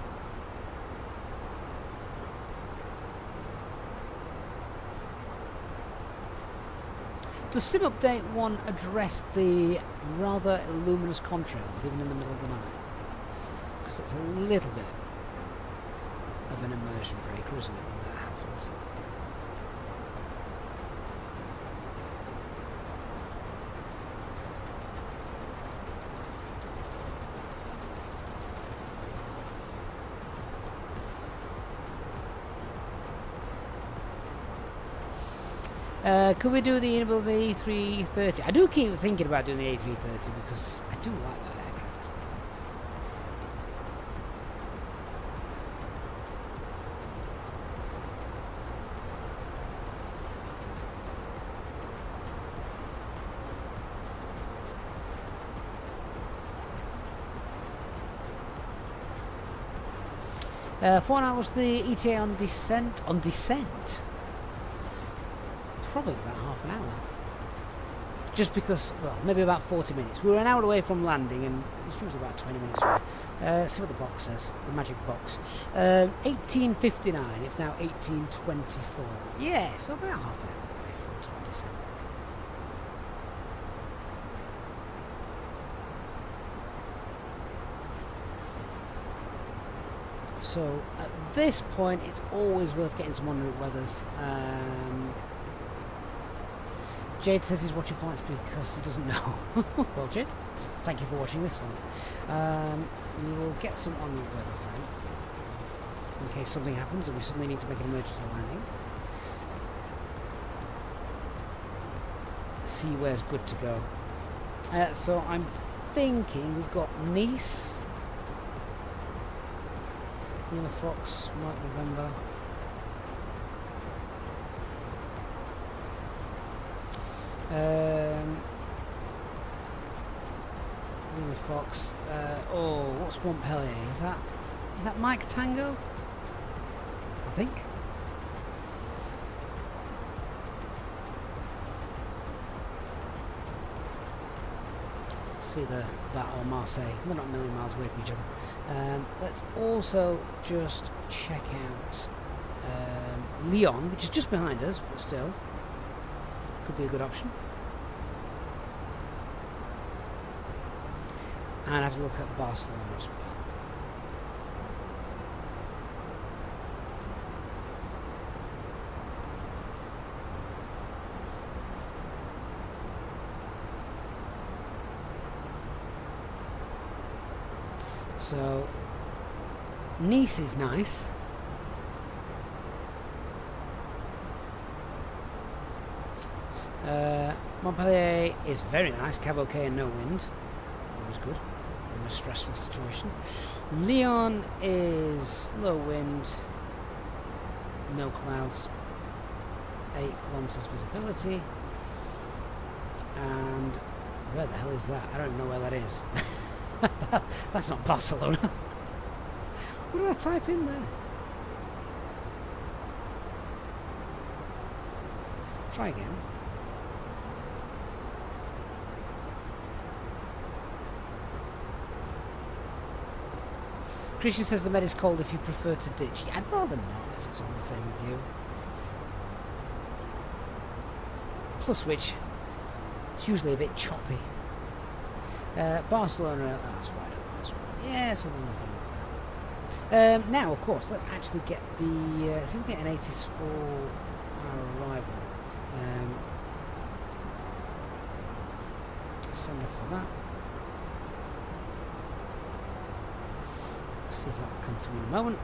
Does Sim Update 1 address the rather luminous contrails even in the middle of the night? Because it's a little bit of an immersion breaker, isn't it, when that happens? Could we do the Unibil's A330? I do keep thinking about doing the A330 because I do like that aircraft. 4 hours the ETA on descent. On descent? Probably about half an hour. Just because, well, maybe about 40 minutes. We were an hour away from landing and it's usually about 20 minutes away. See what the box says, the magic box. 18:59, it's now 18:24. Yeah, so about half an hour away from top descent. So at this point, it's always worth getting some en route weathers. Jade says he's watching flights because he doesn't know. Well, Jade, thank you for watching this flight. We will get some en route weathers then, in case something happens and we suddenly need to make an emergency landing. see where's good to go. So I'm thinking we've got Nice, Lima Fox, Mike November. Lima Fox. Oh, what's Montpellier? Is that Mike Tango? I think. See that or Marseille. They're not a million miles away from each other. Let's also just check out Lyon, which is just behind us, but still could be a good option. And have to look at Barcelona as well. So Nice is nice. Montpellier is very nice, Cavoque and no wind. Always good in a stressful situation. Lyon is low wind, no clouds, 8 kilometers visibility. And where the hell is that? I don't know where that is. That's not Barcelona. What do I type in there? Try again. Christian says the med is cold if you prefer to ditch. Yeah, I'd rather not if it's all the same with you. Plus which, it's usually a bit choppy. Barcelona, that's wide open as well. Yeah, so there's nothing wrong with that. Now, of course, let's actually get the... see if we get an 80s for our arrival. Send off for that. See if that will come through in a moment.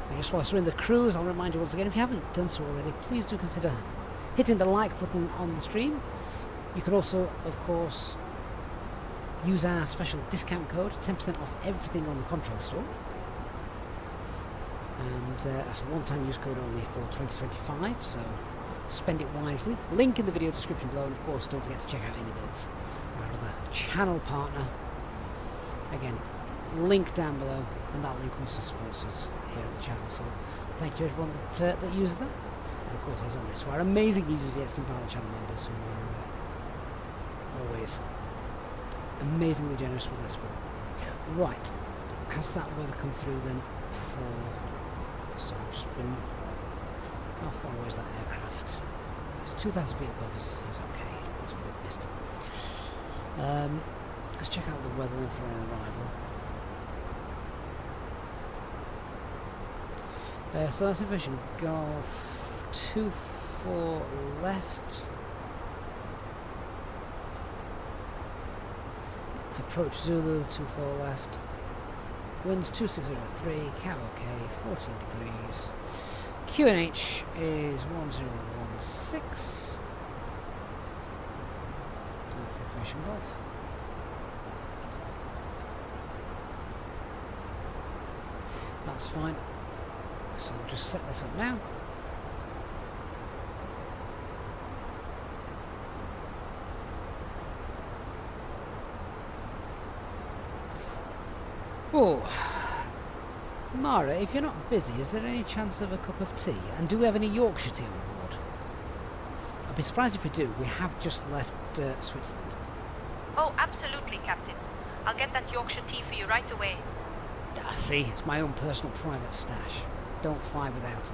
And just whilst we're in the cruise, I'll remind you once again, if you haven't done so already, please do consider hitting the like button on the stream. You can also, of course, use our special discount code, 10% off everything on the Contrail store. And that's a one-time use code only for 2025, so spend it wisely. Link in the video description below, and of course don't forget to check out Anybuilds, our other channel partner. Again, link down below, and that link also supports us here on the channel. So thank you to everyone that uses that, and of course, as always, to our amazing Easyjet and Pilot channel members who are always amazingly generous with their support. Right, has that weather come through then? So I've just been... How far away is that aircraft? It's 2,000 feet above us. It's okay. It's a bit misty. Let's check out the weather then for our arrival. So that's information. Golf 24 left. Approach Zulu 24 left. Winds 2603. Cab okay. 14 degrees. QNH is 1016. That's information golf. That's fine. So we'll just set this up now. Oh. Mara, if you're not busy, is there any chance of a cup of tea? And do we have any Yorkshire tea on board? I'd be surprised if we do. We have just left Switzerland. Oh, absolutely, Captain. I'll get that Yorkshire tea for you right away. Ah, see, it's my own personal private stash. Don't fly without it.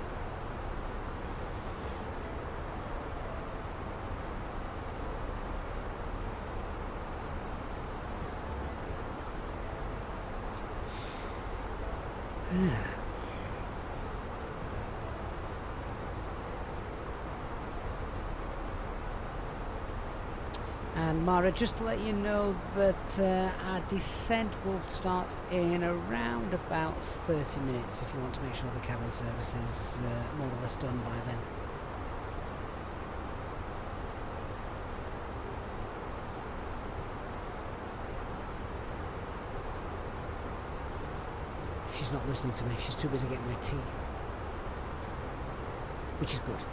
And Mara, just to let you know that our descent will start in around about 30 minutes if you want to make sure the cabin service is more or less done by then. She's not listening to me, she's too busy getting my tea. Which is good.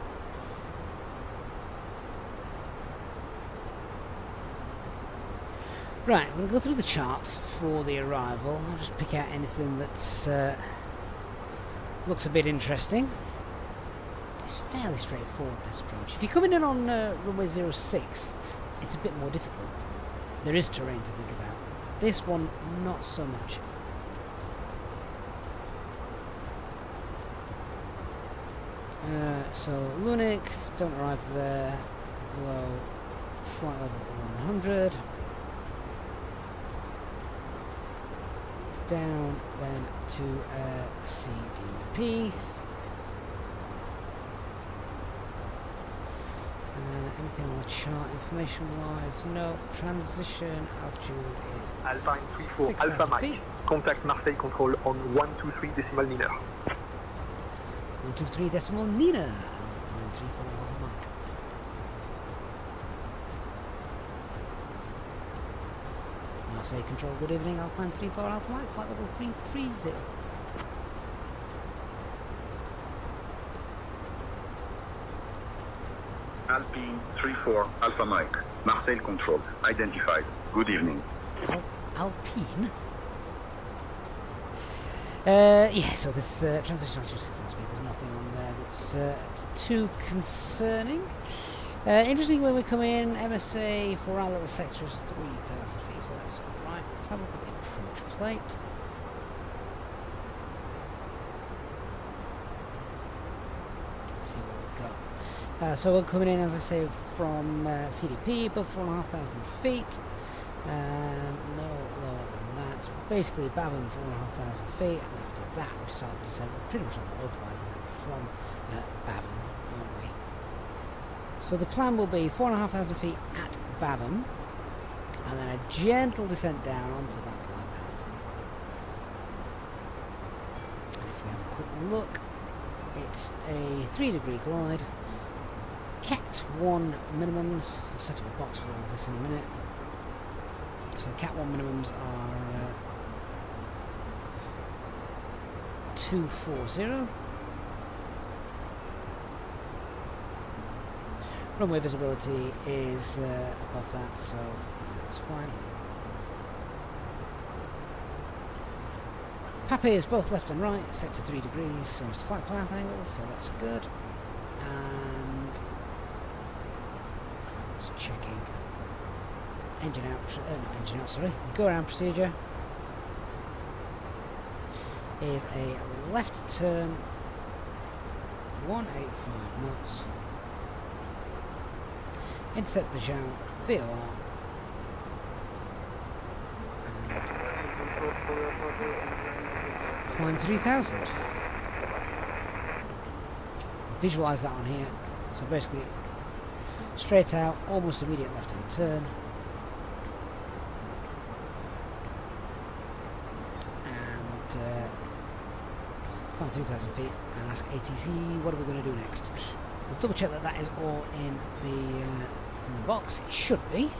Right, I'm going to go through the charts for the arrival. I'll just pick out anything that's looks a bit interesting. It's fairly straightforward, this approach. If you're coming in on runway 06, it's a bit more difficult. There is terrain to think about. This one, not so much. So Lunik, don't arrive there below flight level 100. Down then to CDP. Anything on the chart information wise? No. Transition altitude is Alpine 34 Alpha Mike. Contact Marseille Control on 123 decimal Niner. 123 decimal Nina. Alpine 34 Alpha Mike. Marseille Control, good evening. Alpine 34 Alpha Mike, flight level 330. Alpine 34 Alpha Mike, Marseille Control, identified. Good evening. Alpine? Yeah, so this transition altitude 6,000 feet, there's nothing on there that's too concerning. Interesting when we come in, MSA for our little sector is 3,000 feet, so that's alright. Let's have a look at the approach plate. See what we've got. So we're coming in, as I say, from CDP, above 4,500 feet. No lower than that. Basically, Bavum 4,500 feet, and after that we start the descent. We're pretty much on the localizer then from Bavum, aren't we? So the plan will be 4,500 feet at Bavum, and then a gentle descent down onto that glide path. And if we have a quick look, it's a 3-degree glide. Cat 1 minimums. I'll set up a box for all of this in a minute. So the Cat 1 minimums are 240. Runway visibility is above that, so that's fine. Pape is both left and right, set to 3 degrees, same as flight path angle, so that's good. And just checking. Engine out, not engine out, sorry. Go around procedure is a left turn, 185 knots. Intercept the Zhao VOR. Climb 3000. Visualize that on here. So basically, straight out, almost immediate left-hand turn. Climb 2,000 feet and ask ATC, what are we going to do next? We'll double check that that is all in the box. It should be.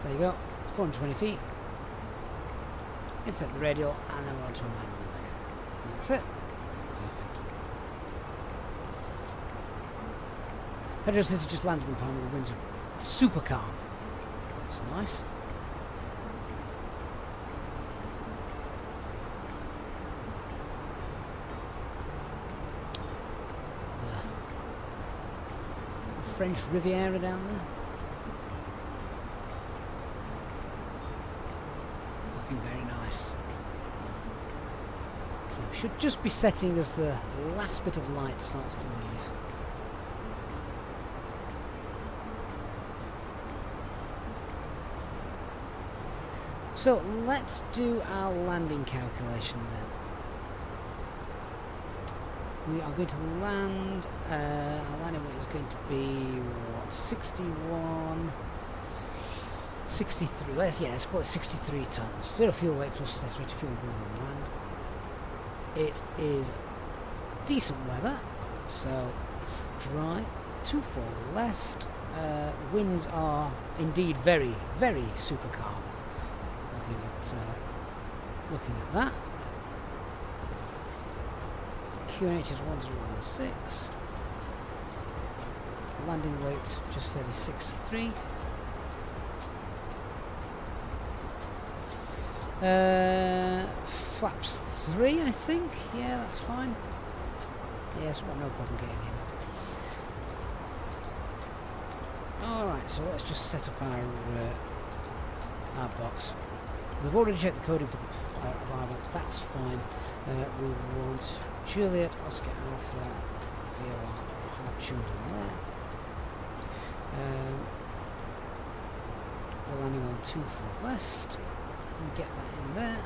There you go, 420 feet. Insert the radial and then we're onto a manual leg. That's it. Perfect. Pedro says it just landed in Palma, the winds are super calm. That's nice. French Riviera down there. Looking very nice. So we should just be setting as the last bit of light starts to leave. So let's do our landing calculation then. We are going to land. Our landing weight is going to be what? 61, 63. Let's call it 63 tons. Zero fuel weight plus estimated fuel burn on land. It is decent weather, so dry. 24 left. Winds are indeed very, very super calm. Looking at that. QNH is 1016. Landing weight just said is 63. Flaps 3, I think. Yeah, that's fine. Yes, we've got no problem getting in. Alright, so let's just set up our box. We've already checked the coding for the arrival, that's fine. We want Juliet, Oscar Alpha, VOR, hard tuned in there. We're landing on 24 left, and get that in there.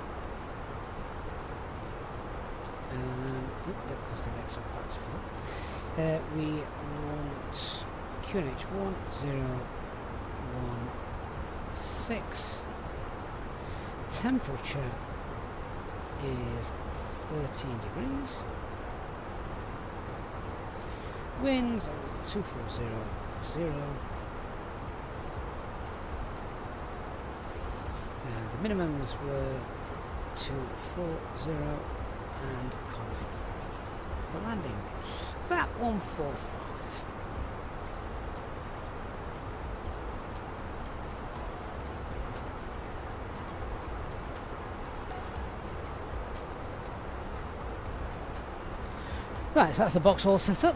Get the cost index up back to 4. We want QNH 1016. Temperature is 13 degrees. Winds are 2400. The minimums were 240 and config 3 for landing. VAT 145. Right, so that's the box all set up.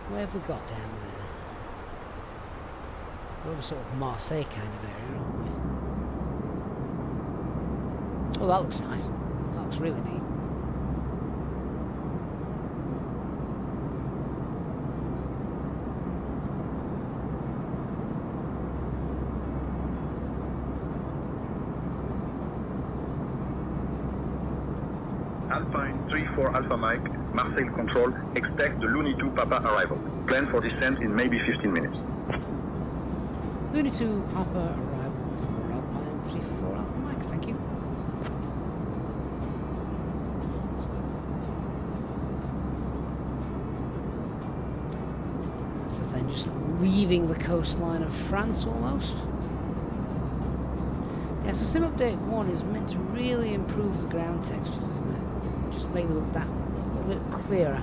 Where have we got down there? We're over sort of Marseille kind of area, aren't we? Oh, that looks nice. That looks really neat. Alpine 34 Alpha Mike, Marseille Control, expect the Looney 2 Papa arrival. Plan for descent in maybe 15 minutes. Looney 2 Papa arrival for Alpine 34 Alpha Mike, thank you. This is then just leaving the coastline of France almost. Yeah, so Sim Update 1 is meant to really improve the ground textures, isn't it? Just make them that a little bit clearer.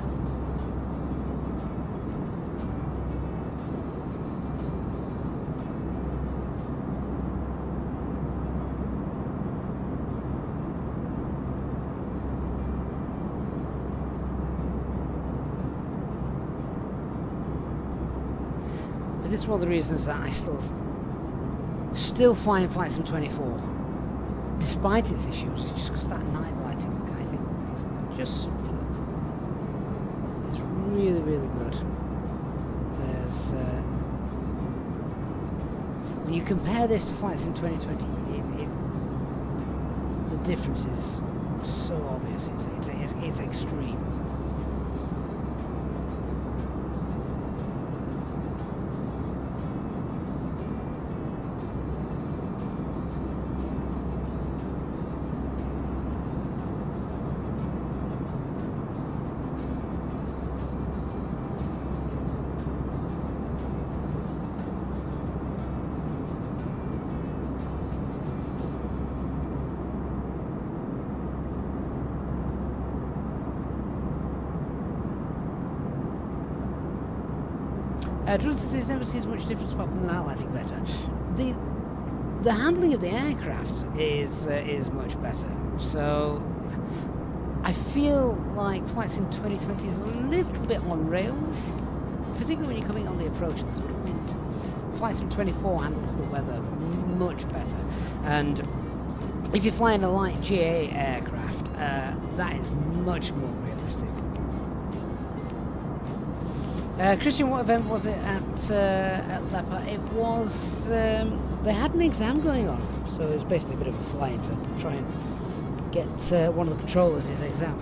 But this is one of the reasons that I still fly in Flight Sim 24, despite its issues. It's just because that night lighting, I think, is just superb. It's really, really good. There's when you compare this to Flight Sim 2020, the difference is so obvious. It's extreme. Drone Systems never sees much difference apart from the night lighting better. The handling of the aircraft is much better. So I feel like Flight Sim 2020 is a little bit on rails particularly when you're coming on the approach and there's a bit of wind. FlightSim 24 handles the weather much better, and if you're flying a light GA aircraft, that is much more realistic. Christian, what event was it at Leopard? It was, they had an exam going on, so it was basically a bit of a fly-in to try and get one of the controllers his exam.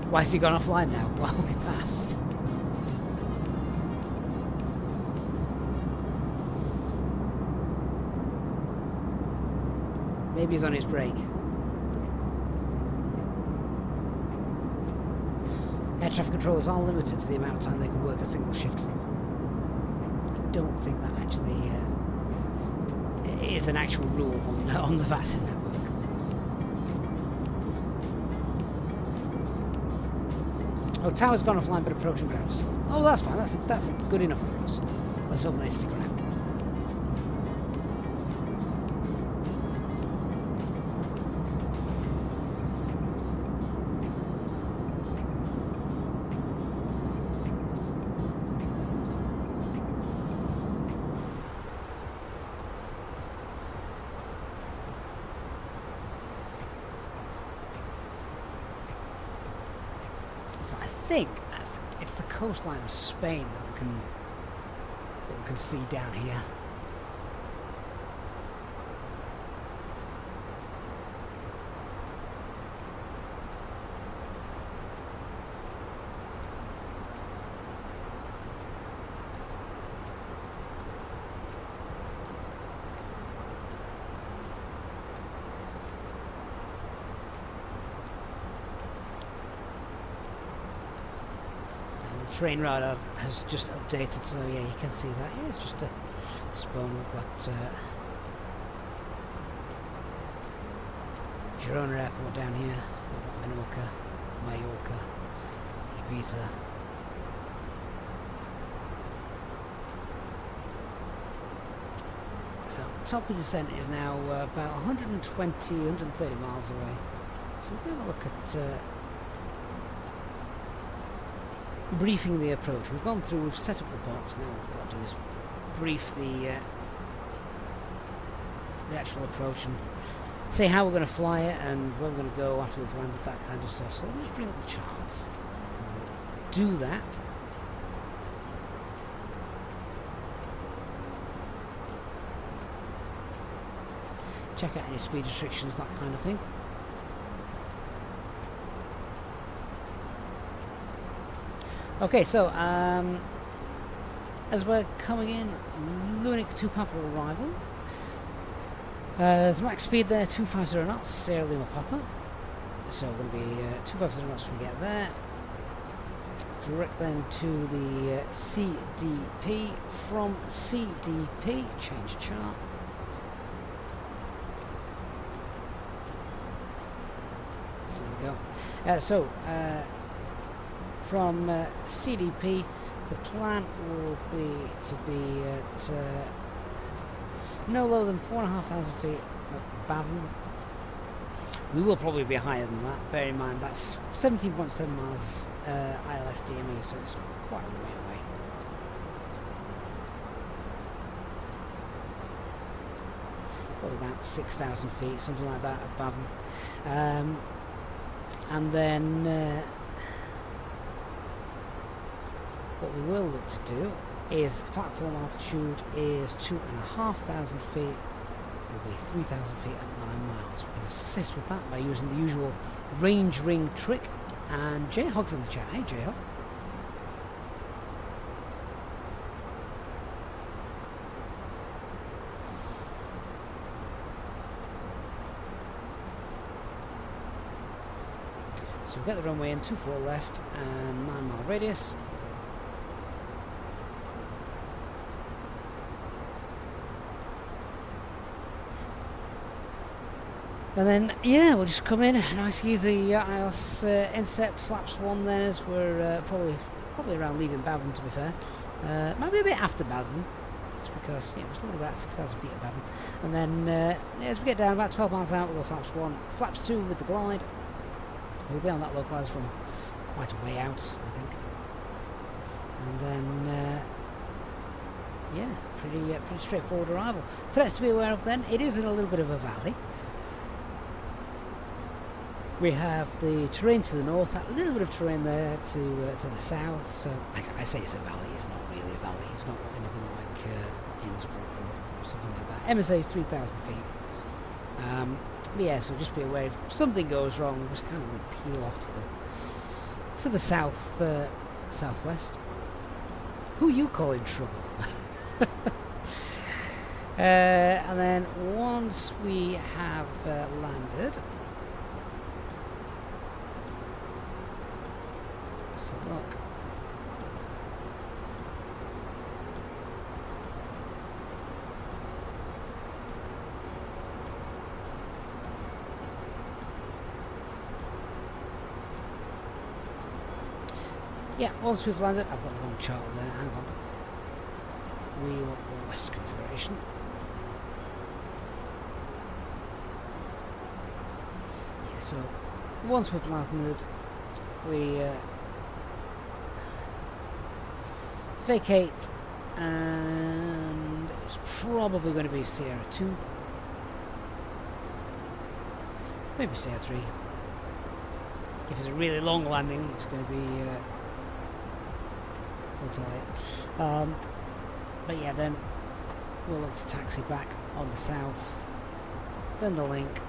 Why has he gone offline now? Well, I'll be passed. Maybe he's on his break. Air traffic controllers are limited to the amount of time they can work a single shift for. I don't think that actually is an actual rule on the VATSIM network. Oh, tower's gone offline, but approaching ground. Oh, that's fine. That's good enough for us. Let's hope they stick around. So I think it's the coastline of Spain that we can see down here. Train radar has just updated, so yeah, you can see that. Yeah, it's just a spawn. We've got Girona Airport down here. We've got Menorca, Mallorca, Ibiza. So top of descent is now about 120, 130 miles away. So we're going to look at briefing the approach. We've gone through, we've set up the box. Now what we've got to do is brief the actual approach and say how we're going to fly it and where we're going to go after we've landed, that kind of stuff. So let me just bring up the charts. Do that. Check out any speed restrictions, that kind of thing. Okay, so as we're coming in, Zurich to Papa arrival. There's max speed there, 250 knots, Sierra Lima Papa. So we're going to be 250 knots when we get there. Direct then to the CDP. From CDP, change chart. There we go. From CDP, the plan will be to be at no lower than 4,500 feet at Bavon. We will probably be higher than that. Bear in mind that's 17.7 miles ILS DME, so it's quite a way away. Probably about 6,000 feet, something like that at Bavon. And then what we will look to do is, if the platform altitude is 2,500 feet, it will be 3,000 feet at 9 miles. We can assist with that by using the usual range ring trick. And J-Hog's in the chat. Hey, J-Hog. So we've got the runway in, 24 left and 9 mile radius. And then, yeah, we'll just come in, nice easy ILS inset, flaps 1 then, as we're probably around leaving Bavon, to be fair. Maybe a bit after Bavon, just because, yeah, we're still about 6,000 feet at Bavon. And then, as we get down about 12 miles out, we'll go flaps 1. Flaps 2 with the glide. We'll be on that localizer from quite a way out, I think. And then, yeah, pretty straightforward arrival. Threats to be aware of then, it is in a little bit of a valley. We have the terrain to the north, that little bit of terrain there to the south, so I say it's a valley, it's not really a valley, it's not anything like Innsbruck or something like that. MSA is 3,000 feet. But yeah, so just be aware if something goes wrong, just kind of peel off to the south, southwest. Who you call in trouble? And then once we have landed, so look. Yeah, once we've landed, I've got the wrong chart there, hang on. We want the west configuration. Yeah, so once we've landed, we vacate, and it's probably going to be Sierra 2, maybe Sierra 3. If it's a really long landing, it's going to be but yeah, then we'll look to taxi back on the south, then the link,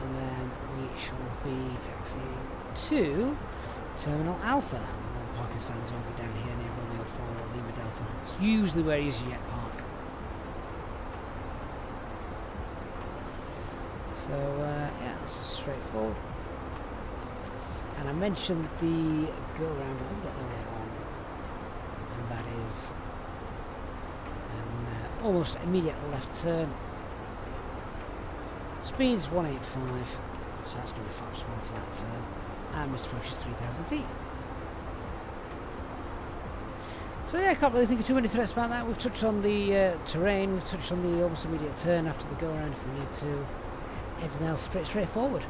and then we shall be taxiing to Terminal Alpha. Parking stands over down here near Romeo 4 or Lima Delta. It's usually where Easyjet park. So yeah, it's straightforward. And I mentioned the go around a little bit earlier on, and that is an almost immediate left turn. Speed's 185, so that's going to be flaps 1 for that turn, and Mr. Approach is 3,000 feet. So yeah, I can't really think of too many threats about that. We've touched on the terrain, we've touched on the almost immediate turn after the go around if we need to. Everything else pretty straightforward.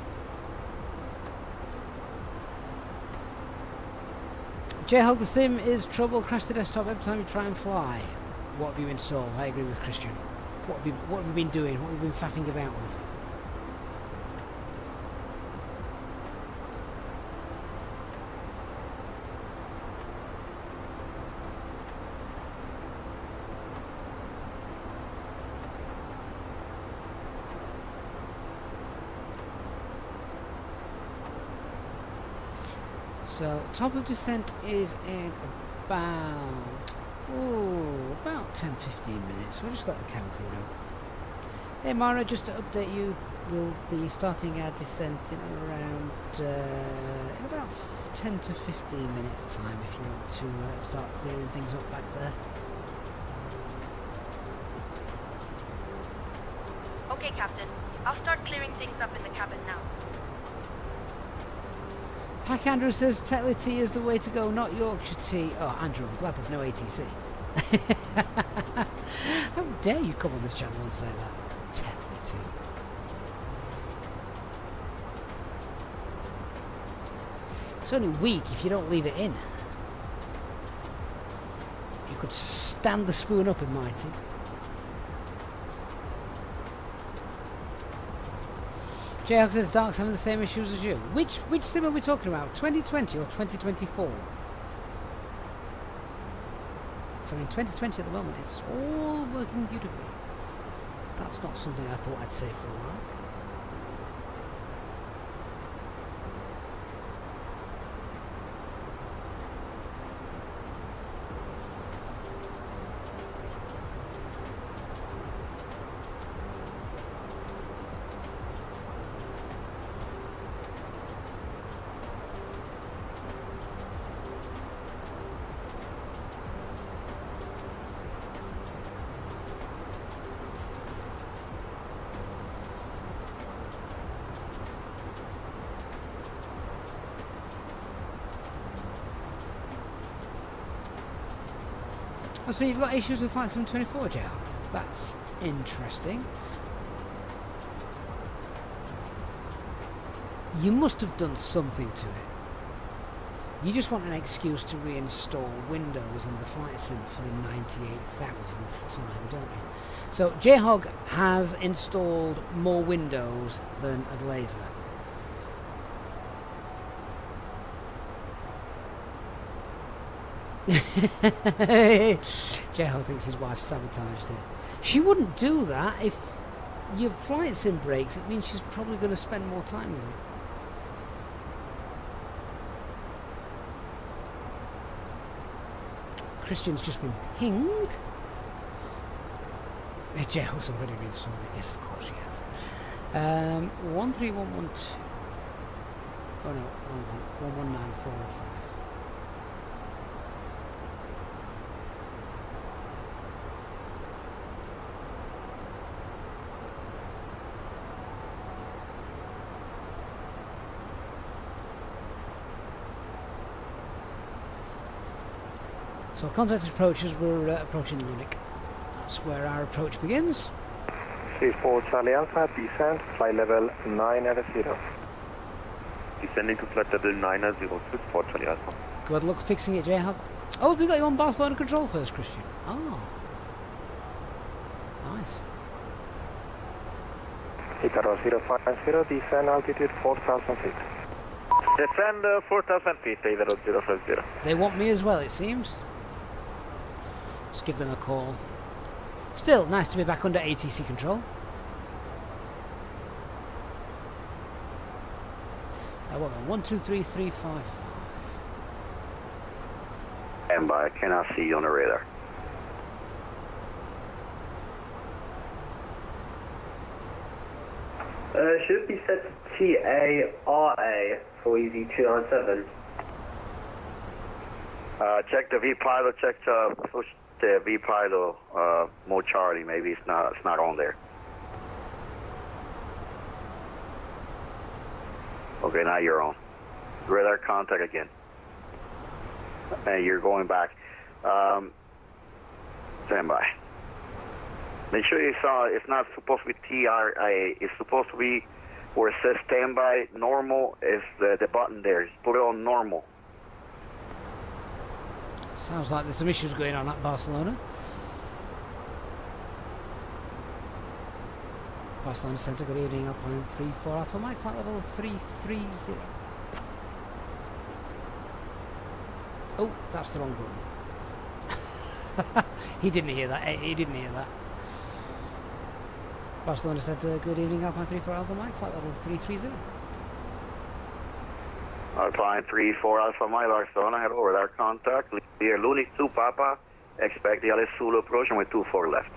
J-Hog the Sim is trouble, crash the desktop every time you try and fly. What have you installed? I agree with Christian. What have you been doing? What have you been faffing about with? So, top of descent is in about 10-15 minutes. We'll just let the camera crew know. Hey Mara, just to update you, we'll be starting our descent in around in about 10 to 15 minutes time if you want to start clearing things up back there. Okay, Captain. I'll start clearing things up in the cabin now. Pack Andrew says Tetley tea is the way to go, not Yorkshire tea. Oh, Andrew, I'm glad there's no ATC. How dare you come on this channel and say that? Tetley tea. It's only weak if you don't leave it in. You could stand the spoon up in my tea. J-Hog says Dark's having the same issues as you. Which sim are we talking about? 2020 or 2024? So in 2020 at the moment, it's all working beautifully. That's not something I thought I'd say for a while. Oh, so you've got issues with Flight 724, J-Hog? That's interesting. You must have done something to it. You just want an excuse to reinstall Windows and the flight sim for the 98,000th time, don't you? So Jhog has installed more Windows than Adlaser. Jhog thinks his wife sabotaged it. She wouldn't do that. If your flight sim breaks, it means she's probably going to spend more time with it. Christian's just been pinged. Jhog's already reinstalled it. Yes, of course you have. 13112. Oh no, 119405. So contact approaches, we're approaching Zurich. That's where our approach begins. 34 Charlie Alpha, descent, flight level 900. Descending to flight level 900, 64 Charlie Alpha. Good luck fixing it, Jhog. Oh, we got you on Barcelona control first, Christian. Oh. Nice. Icaro 050, descend altitude 4,000 feet. Descend 4,000 feet, Icaro 050. They want me as well, it seems. Just give them a call. Still, nice to be back under ATC control. What, 123355. Stand by, cannot see you on the radar. Should be set to TARA for Easy 297. Check the V pilot, check the V pilot mode Charlie, maybe it's not on there. Okay, now you're on. Radar contact again. And you're going back. Stand by. Make sure you saw it's not supposed to be TRA. It's supposed to be where it says standby. Normal is the button there. Just put it on normal. Sounds like there's some issues going on at Barcelona. Barcelona Centre, good evening, upline 34 Alpha Mike, flight level 330. Oh, that's the wrong button. He didn't hear that. He didn't hear that. Barcelona Centre, good evening, Alpine 34 Alpha Mike, flight level 330. Alpine 34 Alpha Mike, Barcelona, hello, radar contact. Clear, Lunik 2 Papa, expect the LS Zulu approach and with 24 left.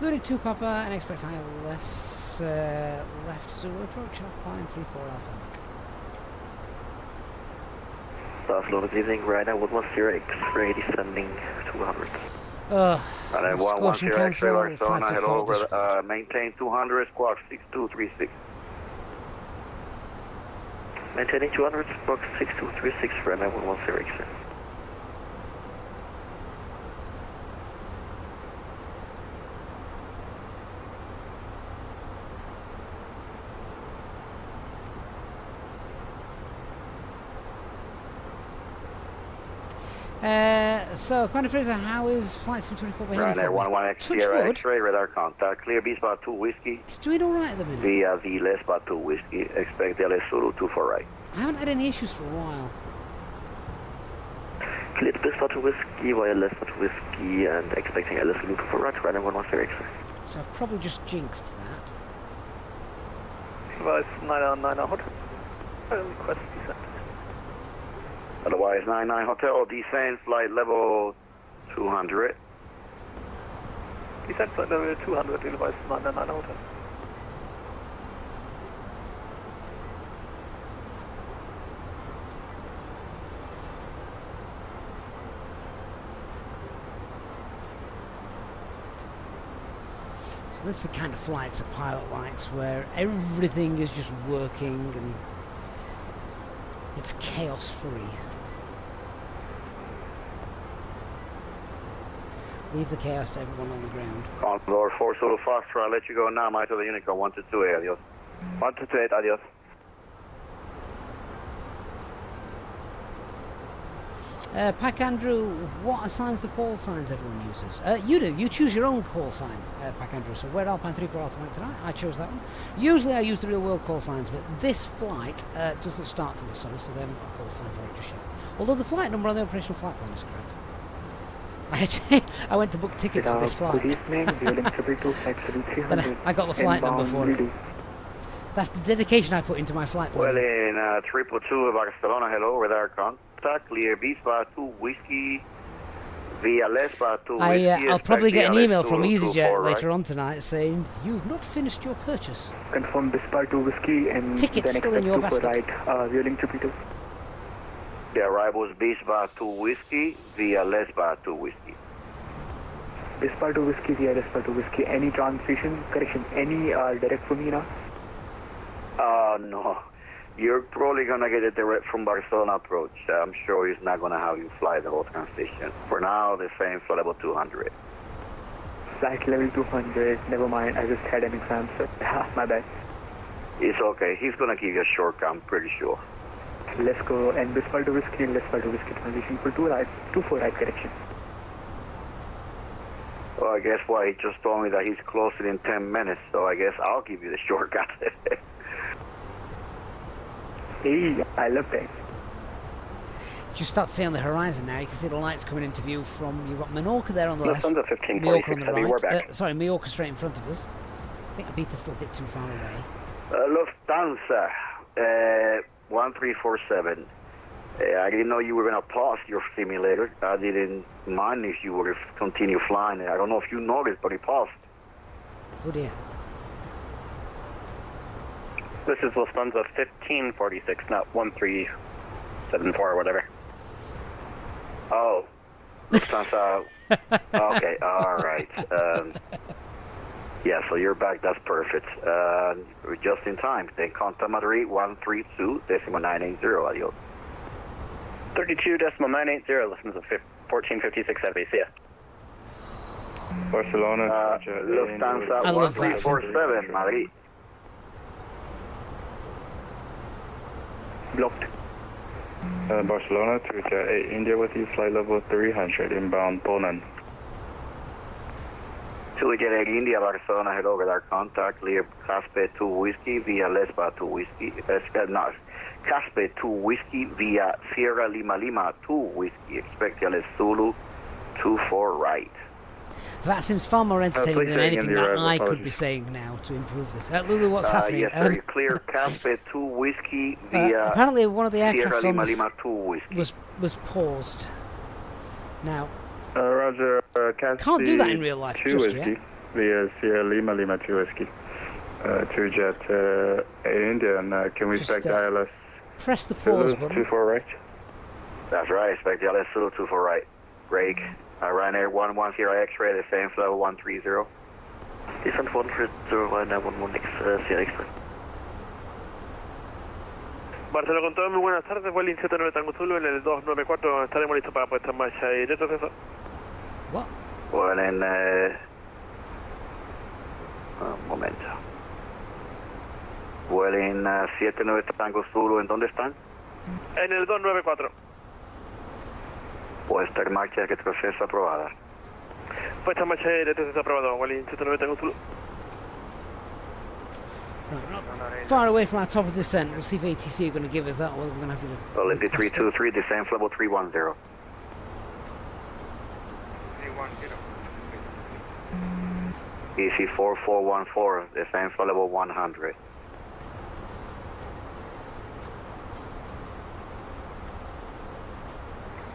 Lunik 2 Papa and expect ILS left Zulu approach, Alpine 34 Alpha Mike. Barcelona, good evening, Ryder 110 X-ray descending 200. And then 110 X-ray Barcelona, hello, maintain 200, squawk 6236. Maintaining 200, squawk 6236, Ryder 110 X-ray. So, Commander Fraser, how is Flight Sim 24 behaving? Right there, 11 Sierra X-ray, radar contact. Clear B spot 2 whiskey. It's doing alright at the minute. Via V less spot 2 whiskey. Expect LS Zulu 24 right. I haven't had any issues for a while. Cleared B spot 2 whiskey, via less spot 2 whiskey, and expecting LS Zulu 24 right, Ryder 110 X-ray. So I've probably just jinxed that. Advice 999 Hotel. Request descent. Otherwise, 99 Hotel, descend, flight level 200. Descent flight level 200, otherwise 99 Hotel. So this is the kind of flights a pilot likes, where everything is just working and it's chaos free. Leave the chaos to everyone on the ground. Condor 4 Solo Foxtrot, I'll let you go now. Mike to the Unicorn 128, adios. 128, adios. Pack Andrew, what assigns the call signs everyone uses? You do. You choose your own call sign, Pack Andrew. So we're Alpine 3 for Alpha Mike tonight. I chose that one. Usually I use the real world call signs, but this flight doesn't start till the summer, so they haven't got a call sign for it just yet. Although the flight number on the operational flight plan is correct. I went to book tickets for this flight. Good evening, Violin 222, flight 7300. I got the flight number for it. That's the dedication I put into my flight plan. Well, in 222 Barcelona, hello, radar contact, clear Bispa 2 Whiskey, via Lesba 2 Whiskey. I'll probably get an email from Easyjet later right? on tonight saying, you've not finished your purchase. Confirm Bispa 2 Whiskey and tickets then still in your basket. Right, Violin 222. The arrival is Bispa 2 Whiskey, via Lesba 2 Whiskey. Bispa 2 Whiskey via Lesba 2 Whiskey. Any transition, correction, any direct from Mina? No. You're probably going to get a direct from Barcelona approach. I'm sure he's not going to have you fly the whole transition. For now, the same for level 200. Flight level 200, never mind. I just had an exam, so my bad. It's okay. He's going to give you a shortcut, I'm pretty sure. Let's go. And Bispa 2 Whiskey and Lesba 2 Whiskey transition for 2-4 right correction. Well, I guess why he just told me that he's closing in 10 minutes, so I guess I'll give you the shortcut. Hey, I love that. Just start to see on the horizon now. You can see the lights coming into view from. You've got Menorca there on the left. Lufthansa 1546 Mallorca on the Heavy, we're back. Sorry, Mallorca straight in front of us. I think Ibiza's still a bit too far away. Lufthansa 1347. I didn't know you were going to pause your simulator. I didn't mind if you were to continue flying. I don't know if you noticed, but he paused. Oh dear. This is Lufthansa 1546, not 1374 or whatever. Oh, Lufthansa. Okay, all right. Yeah, so you're back. That's perfect. We're just in time. Then contact Madrid 132.980. Adios. 32.980. Lufthansa 1456 Heavy. See ya. Barcelona. Lufthansa 1347 Madrid. Blocked. Barcelona, 308 India with you, flight level 300, inbound Poland. 288 India, Barcelona, hello, radar contact, clear Caspe 2 Whiskey via Lesba 2 Whiskey, Caspe 2 Whiskey via Sierra Lima Lima 2 Whiskey, expect LS Zulu 24 right. VATSIM's far more entertaining than anything that I could be saying now to improve this. Lulu, what's happening? Yes, sir, clear Caspe 2 Whiskey via apparently one of the aircraft Sierra Lima Lima 2 Whiskey. was paused. Now, Roger, can't do that in real life just yet. Via Sierra Lima Lima 2 Whiskey. 2-jet India, and can we expect ILS? Press the pause button. 24 right? That's right, expect ILS Zulu 24 right. Break. Ryanair 110 X-ray, the same level 130. Descent 130, Ryanair 11X, Sierra X-ray. Barcelona con todo, muy buenas tardes, Vueling 79 Tango Zulu en el 294, estaremos listos para puesta en marcha y retroceso. What? Well, en un momento. Vueling 79 Tango Zulu, ¿en dónde están? En el 294. Puesta en marcha, que proceso aprobada. Puesta en marcha y retroceso aprobado, Vueling 79 Tango Zulu. Far away from our top of descent. We'll see if ATC are going to give us that, or we're going to have to do. Well, into 323, descent level 310. 310. EC 4414, descent level 100.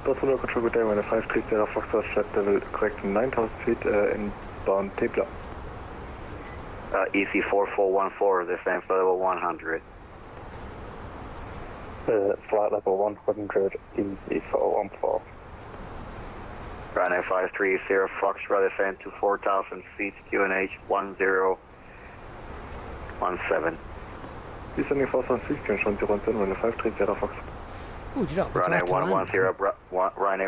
Barcelona control good day, 530 Foxtrot, flight level correct 9,000 feet, inbound Tepla. EC 4414, descent level 100. Flight level 100, EC 414. Ryanair 530 Foxtrot, descent to 4,000 feet, QNH 1017. Descending 4,000 feet, QNH 1017, 530 Foxtrot. Ooh, you don't Ryanair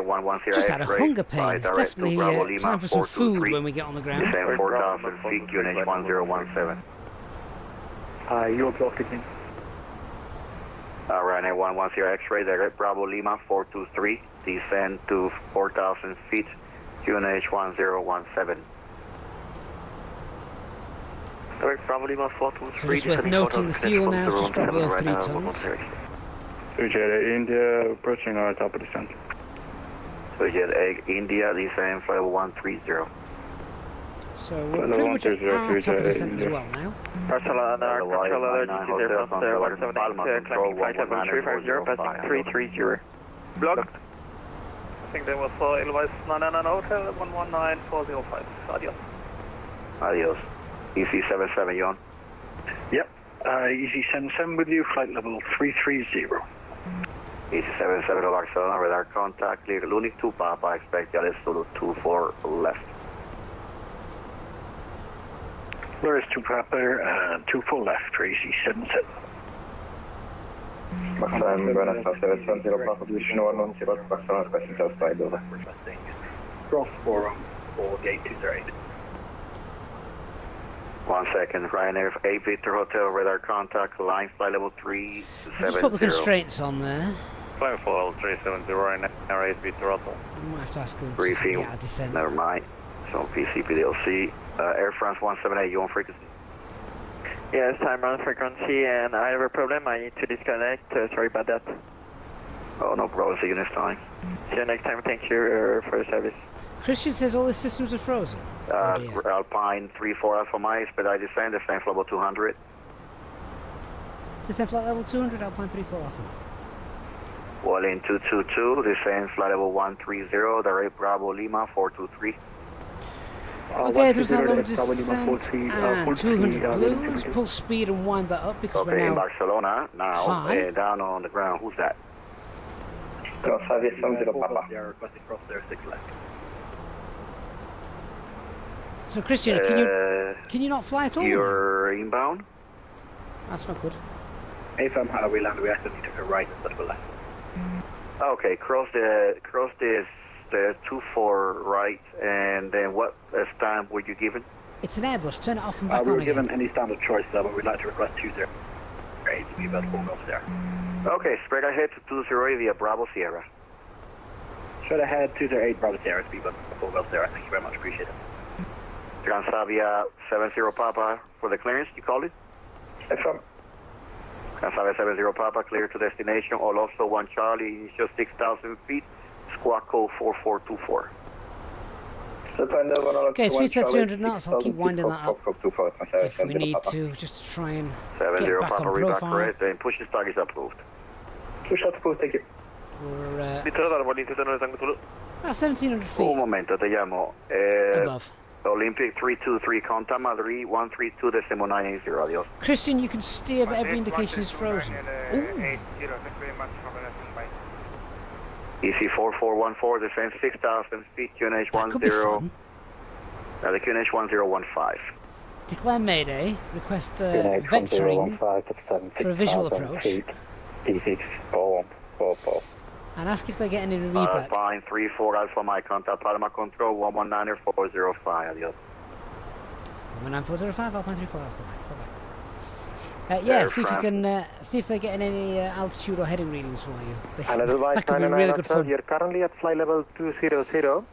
110, just had a hunger pain. It's definitely time for some food 423. when we get on the ground. Descend 4,000 feet, QNH 1017. You're blocked again. Ryanair 110 X-ray, direct Bravo Lima 423. descend to 4,000 feet, QNH 1017. Direct Bravo Lima 423. So just worth noting the fuel now is just dropped below 3 tons. Easyjet India approaching our top of descent. Easyjet India, descend flight level 130. So we're pretty much at our top of descent as well now. Barcelona, control alert, Easyjet from there, 178, climbing flight level 350, passing 330. Blocked. I think there was Edelweiss 999 Hotel 119405. Adios. Adios. EC77, you on? Yep. Easy 77 with you, flight level 330. EC77 to Barcelona, radar contact, clear Lunik 2 Papa, expect Yalis Zulu 24 left. Loris 2 Papa, 24 left for Easy 77. Barcelona, buenas tardes, 770 Papa, position 110, Barcelona, requesting South Side over. Cross forum for gate 208. 1 second, Ryanair 8 Victor Hotel, radar contact, line flight level 370. Just put the constraints on there. Flight level 370, Ryanair 8 Victor Hotel. I might have to ask them Briefing, to get a descent. never mind. So PCPDLC, Air France 178, you on frequency? Yes, I'm on frequency and I have a problem. I need to disconnect. Sorry about that. Oh, no problem. See you next time. See you next time. Thank you for your service. Christian says all his systems are frozen. Alpine 34 Alpha Mike, expedite descend flight level 200. Descent flight level 200, Alpine 34 Alpha. Wallin 222, descend flight level 130, direct Bravo Lima 423. Okay, there's our low descent and 200 blues. Pull speed and wind that up because we're now in Barcelona now, down on the ground. Who's that? Cross 570 Papa. Requesting cross there, 6 left. So Christian, can you not fly at all? You're inbound? That's not good. AFM, how we land, we actually took a right instead of a left. Okay, cross the 24 right, and then what stamp were you given? It's an Airbus, turn it off and back we on were again. given any standard choice there, but we'd like to request 208 to be about 4 Golf there. Okay, spread ahead to 208 via Bravo Sierra. Straight ahead, 208 Bravo Sierra to be about 4 Golf there. Thank you very much, appreciate it. Transavia 70 Papa for the clearance, you called it? Affirm. Transavia 70 Papa, clear to destination, all also 1 Charlie, initial 6,000 feet, squawk code 4424. Okay, speed set 300 knots, I'll keep winding that up if we need to, just to try and get back on profile. Then push the targets approved. Push out approved, thank you. We're about 1,700 feet. Un momento, te llamo. Above. Olympic 323, contact Madrid 132.980, adios. Christian, you can steer, but every indication is frozen. EC 4414, descend 6,000 feet, QNH 10. The QNH 1015. Declare Mayday, request vectoring for a visual approach. And ask if they're getting any reback. Alpine 34 Alpha Mike, contact Palma Control 119405, adios. 19405, Alpine 34 Alpha Mike, bye-bye. Yeah, see if you can, see if they're getting any altitude or heading readings for you. That could be really good fun. You're currently at flight level 200,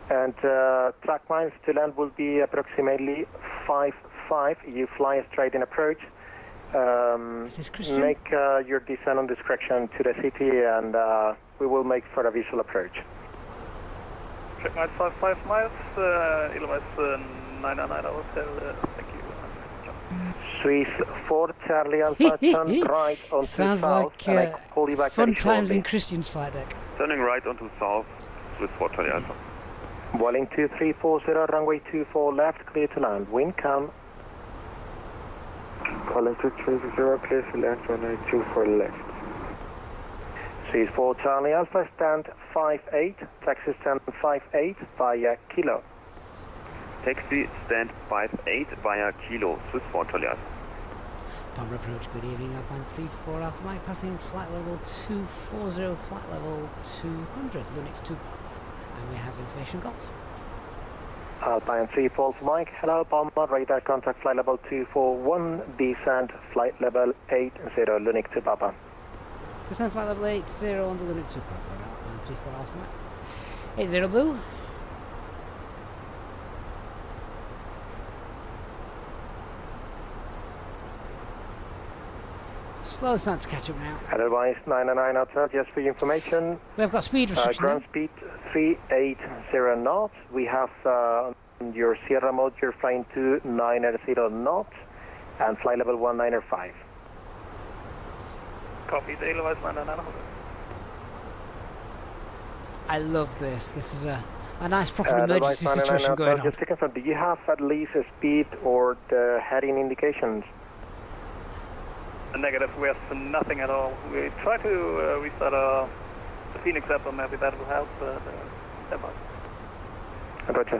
and track miles to land will be approximately 5.5. You fly straight in approach. Make your descent on discretion to the city, and we will make for a visual approach. Check out 5 miles, Edelweiss 999 Hotel, thank you. Swiss 4 Charlie Alpha, turn right onto Sounds south, like and I call you back fun very times shortly. in Christian's flight deck. Turning right onto south, Swiss 4 Charlie Alpha. Welling 2340, runway 24 left, clear to land. Wind calm. Calling 230, clear to land, runway 24 left. Swiss 4 Charlie Alpha, stand 58, taxi stand 58 via Kilo. Taxi stand 58 via Kilo, Swiss 4 Charlie Alpha. Palma approach, good evening, Alpine 34 Alpha Mike, passing flight level 240, flight level 200, Unix 2 Palma. And we have information Golf. Alpine 34 Alpha Mike, hello Palma, radar contact flight level 241, descent flight level 80, Lunik to Papa. Descent flight level 80 on the Unix 2 Papa, Alpine 34 Alpha Mike. 80 Boo. Slow start to catch up now. Advice 999 Hotel, just for your information. We've got speed restriction. Ground speed 380 knots. We have on your Sierra mode, you're flying 290 knots and flight level 195. Copy, Advice 999 Hotel. I love this. This is a nice proper emergency situation going on. Just to confirm, do you have at least a speed or the heading indications? Negative, we have nothing at all. We try to restart the Fenix app, or maybe that will help. Step up. Gotcha.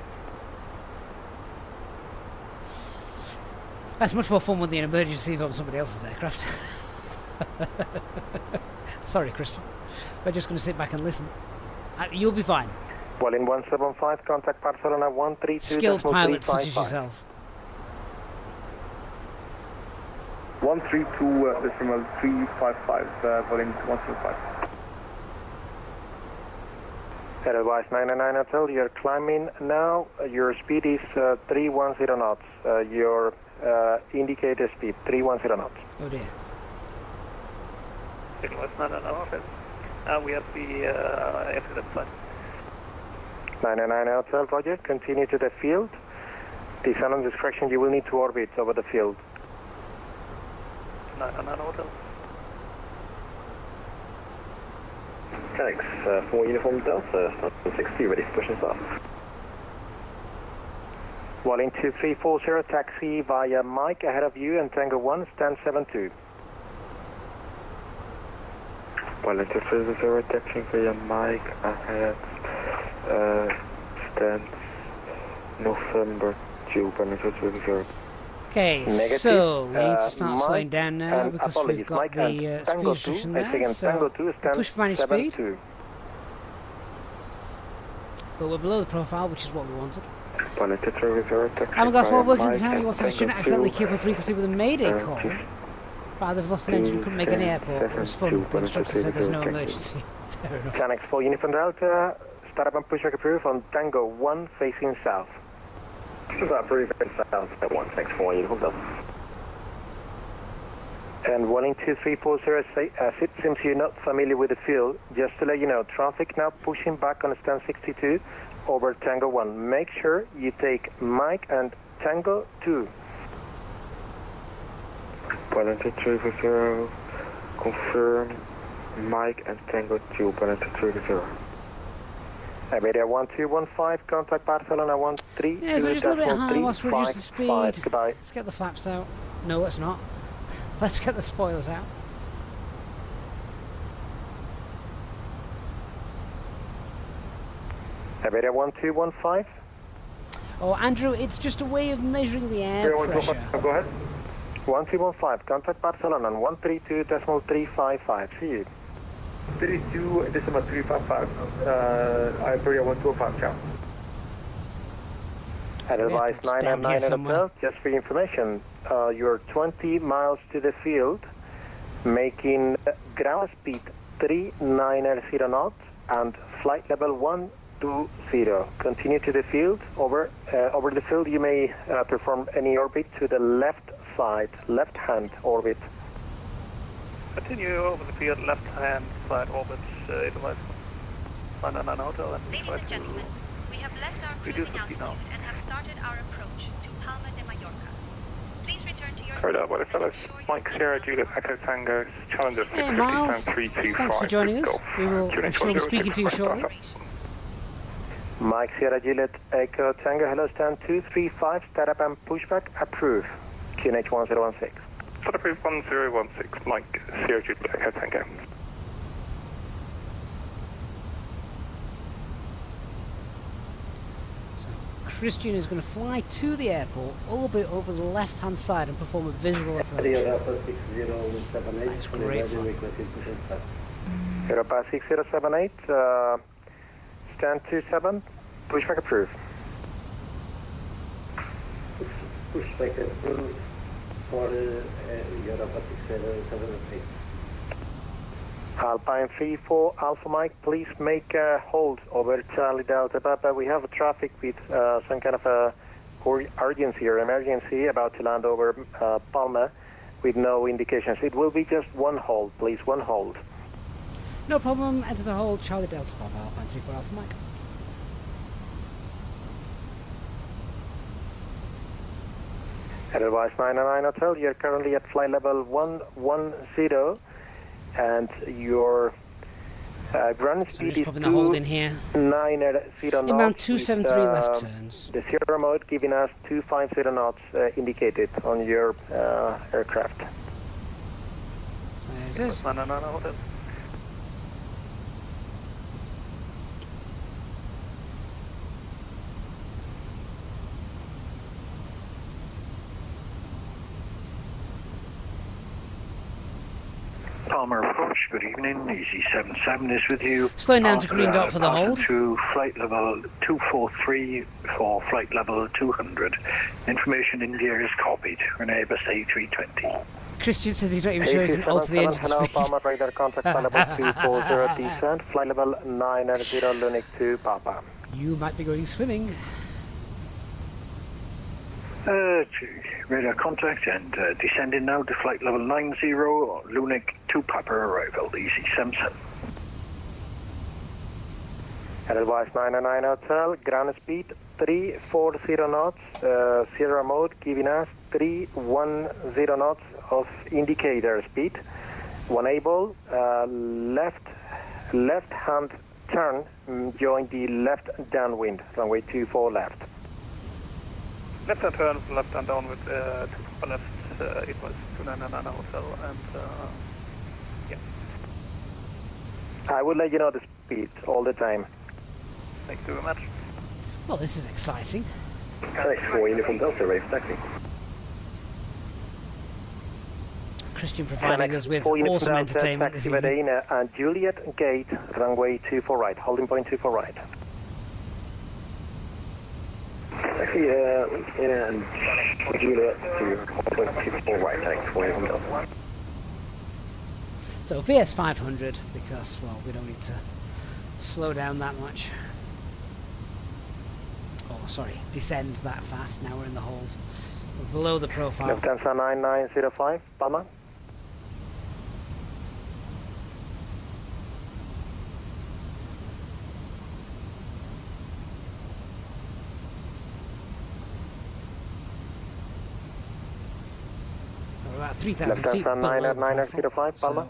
That's much more fun when the emergency is on somebody else's aircraft. Sorry, Christian. We're just going to sit back and listen. You'll be fine. Well, in 175, contact Barcelona 132. Skilled pilot such as yourself. 132.355, volume 125. Advice 999 Hotel, you're climbing now. Your speed is 310 knots. Your indicator speed 310 knots. Oh dear. Advice 999 Hotel. We have the FSLTL side. 999 Hotel, Roger. Continue to the field. Descend on discretion, you will need to orbit over the field. 999 Hotel. Fenix 4 Uniform Delta, 60, ready for push and start. Walling 2340, taxi via Mike ahead of you and Tango 1, stand 72. Walling 2340, taxi via Mike ahead, stand November 2, Walling 2340. Okay, negative. So we need to start Mike, slowing down now because we've got Mike the speed restriction there. So push for managed speed. But we're below the profile, which is what we wanted. And guys, while working this out, you want to shouldn't accidentally keep a frequency with a mayday call. But they've lost an engine, couldn't make an airport. It was fun. The instructor said there's no emergency. Fair enough. Fenix 4 Uniform Delta, start up and pushback approved on Tango 1 facing south. Approved south at 1, Fenix 4 Uniform Delta. And Walling 2340, it seems you're not familiar with the field. Just to let you know, traffic now pushing back on stand 62 over Tango 1. Make sure you take Mike and Tango 2. Walling 2340, confirm Mike and Tango 2, Walling 2340. Iberia 1215, contact Barcelona 13. Yeah, so just a little bit high whilst we reduce the speed. Goodbye. Let's get the flaps out. No, let's not. Let's get the spoilers out. Iberia 1215. Oh, Andrew, it's just a way of measuring the air pressure. Go ahead. 1215, contact Barcelona on 132.355. See you. 32.355, Iberia 125, ciao. Advice 999 Hotel, just for your information, you're 20 miles to the field, making ground speed 390 knots and flight level 120. Continue to the field. Over the field, you may perform any orbit to the left side, left-hand orbit. Continue over the field, left-hand side orbit, Advice 999 Hotel. Ladies and gentlemen, we have left our cruising altitude and have started our approach to Palma de Mallorca. Please return to your seats. Right, fellas. Mike Sierra Juliet Echo Tango, Challenger 650, Miles, 325. thanks for joining us. I'm sure we'll be speaking to you shortly. Mike Sierra Juliet Echo Tango, hello, stand 235, start up and pushback, approve. QNH 1016. Start approved 1016, Mike Sierra Juliet Echo Tango. Christian is going to fly to the airport, orbit over the left-hand side and perform a visual approach. That's great fun. Europa 6078, stand 27, pushback approved. Pushback approved for Europa 6078. Alpine 3-4 Alpha Mike, please make a hold over Charlie Delta Papa. We have a traffic with some kind of a urgency or emergency about to land over Palma with no indications. It will be just one hold, please, one hold. No problem, enter the hold, Charlie Delta Papa, Alpine 3-4 Alpha Mike. Advice 909 Hotel, you're currently at flight level 110 and your ground speed is 290 knots. Inbound 273 left turns. The zero mode giving us 250 knots indicated on your aircraft. So there it is. Palma approach, good evening, Easy77 is with you. Slowing down to green dot for the hold. To flight level 243 for flight level 200. Information in the air is copied. Fenix A320. Christian says he's not even sure he can alter the engine hello, speed. Palma radar contact flight level 240 descent, flight level 990 Lunic 2 Papa. You might be going swimming. Radar contact and descending now to flight level 90, Lunic 2 Papa arrival, Easy77. Advice 909 Hotel, ground speed 340 knots, zero mode giving us 310 knots of indicator speed. When able, left hand turn, join the left downwind, runway 24 left. Left hand turn, left hand down with 2 left, it was 299 hotel and yeah. I will let you know the speed all the time. Thank you very much. Well, this is exciting. Thanks for Uniform Delta, Rave taxi. Christian providing us with awesome entertainment this evening. And Juliet Gate, runway 24 right, holding point 24 right. Taxi, and Juliet to point 24 right, thanks for Uniform Delta. So VS 500 because, well, we don't need to slow down that much. Oh, sorry, descend that fast. Now we're in the hold. We're below the profile. Lufthansa 9905, Palma. We're about 3,000 feet below the 9905, Palma.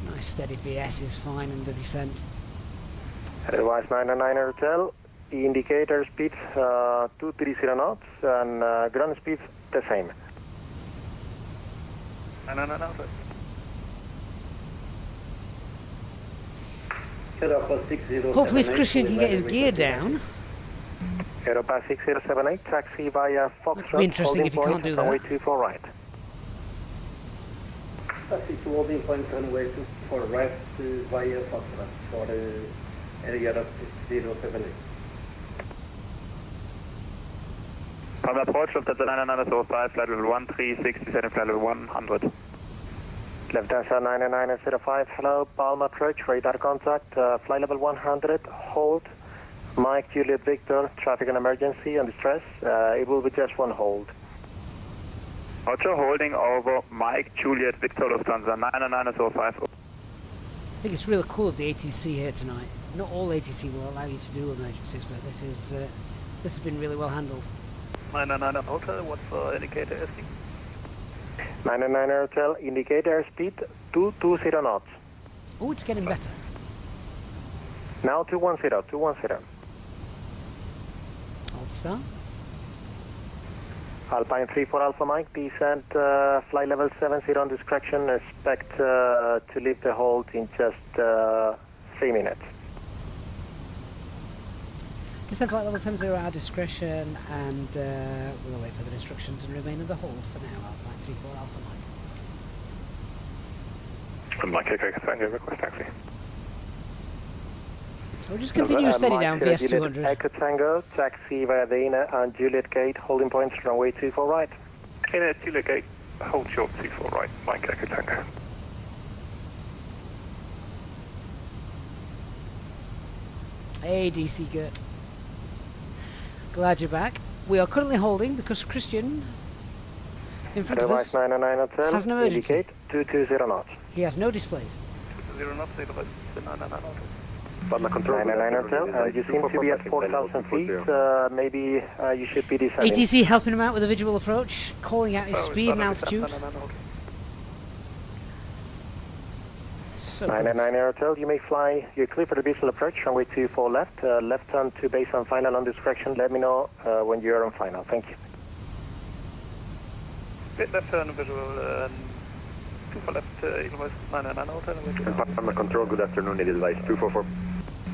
So nice steady VS is fine in the descent. Advice 909 Hotel, indicator speed 230 knots and ground speed the same. No. Hopefully if Christian can get his gear down. Aeropass 6078, taxi via Foxtrot. It'd be interesting if you can't do that. Runway 24 right. Taxi to holding point runway 24 right via Foxtrot for area of 078. Palma approach, Lufthansa 9905, flight level 1367, flight level 100. Lufthansa 9905, hello, Palma approach, radar contact, flight level 100, hold. Mike, Juliet, Victor, traffic and emergency and distress. It will be just one hold. Roger, holding over Mike, Juliet, Victor, Lufthansa 99905. I think it's really cool of the ATC here tonight. Not all ATC will allow you to do emergencies, but this has been really well handled. 999 Hotel, what's indicator speed? 999 Hotel, indicator speed 220 knots. Oh, it's getting better. Now 210. Hold start. Alpine 34 Alpha Mike, descent flight level 70 on discretion. Expect to leave the hold in just 3 minutes. Descent flight level 70 at our discretion, and we'll await further instructions and remain in the hold for now. Alpine 34 Alpha Mike. Mike, okay, Tango, request taxi. So we'll just continue steady down VS 200. Echo Tango, taxi via the inner and Juliet Gate, holding points runway 24 right. Inner Juliet Gate, hold short 24 right, Mike Echo Tango. Hey, DC Gert. Glad you're back. We are currently holding because Christian in front of us 99 Hotel, has an emergency. indicate 220 knots. He has no displays. 0 knots, Edelweiss 99 Hotel. Palma control. 99 Hotel, you seem to be at 4,000 feet. Maybe you should be descending. ATC helping him out with a visual approach, calling out his speed and altitude. So 99 Hotel, you may fly. You're clear for the visual approach. Runway 24 left. Left turn to base on final on this correction. Let me know when you're on final. Thank you. Left turn visual. 24 left, Edelweiss 99 Hotel. Palma control, good afternoon, Edelweiss 244,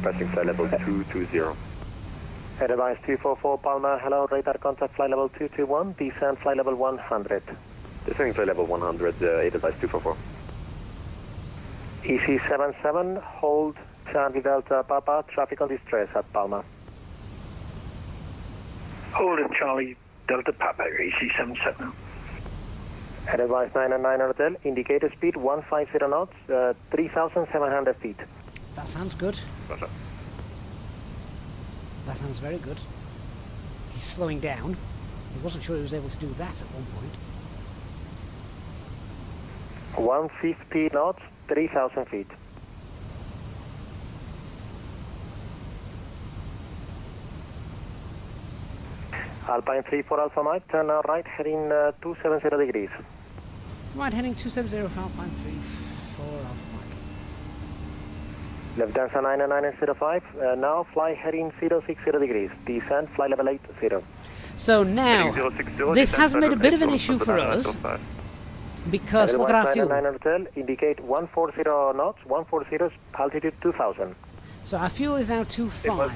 passing flight level 220. Edelweiss 244, Palma, hello, radar contact flight level 221, descend flight level 100. Descending flight level 100, Edelweiss 244. EC77, hold Charlie Delta Papa, traffic on distress at Palma. Hold it, Charlie Delta Papa, EC77. Edelweiss 99 Hotel, indicator speed 150 knots, 3,700 feet. That sounds good. That sounds very good. He's slowing down. He wasn't sure he was able to do that at one point. 150 knots, 3,000 feet. Alpine 34 Alpha Mike, turn right, heading 270 degrees. Right, heading 270 for Alpine 34 Alpha Mike. Left Delta 9905, now fly heading 060 degrees. Descend, fly level 80. So now, this has made a bit of an issue for us, because look at our fuel. 99 Hotel, indicate 140 knots, 140 altitude 2000. So our fuel is now 25.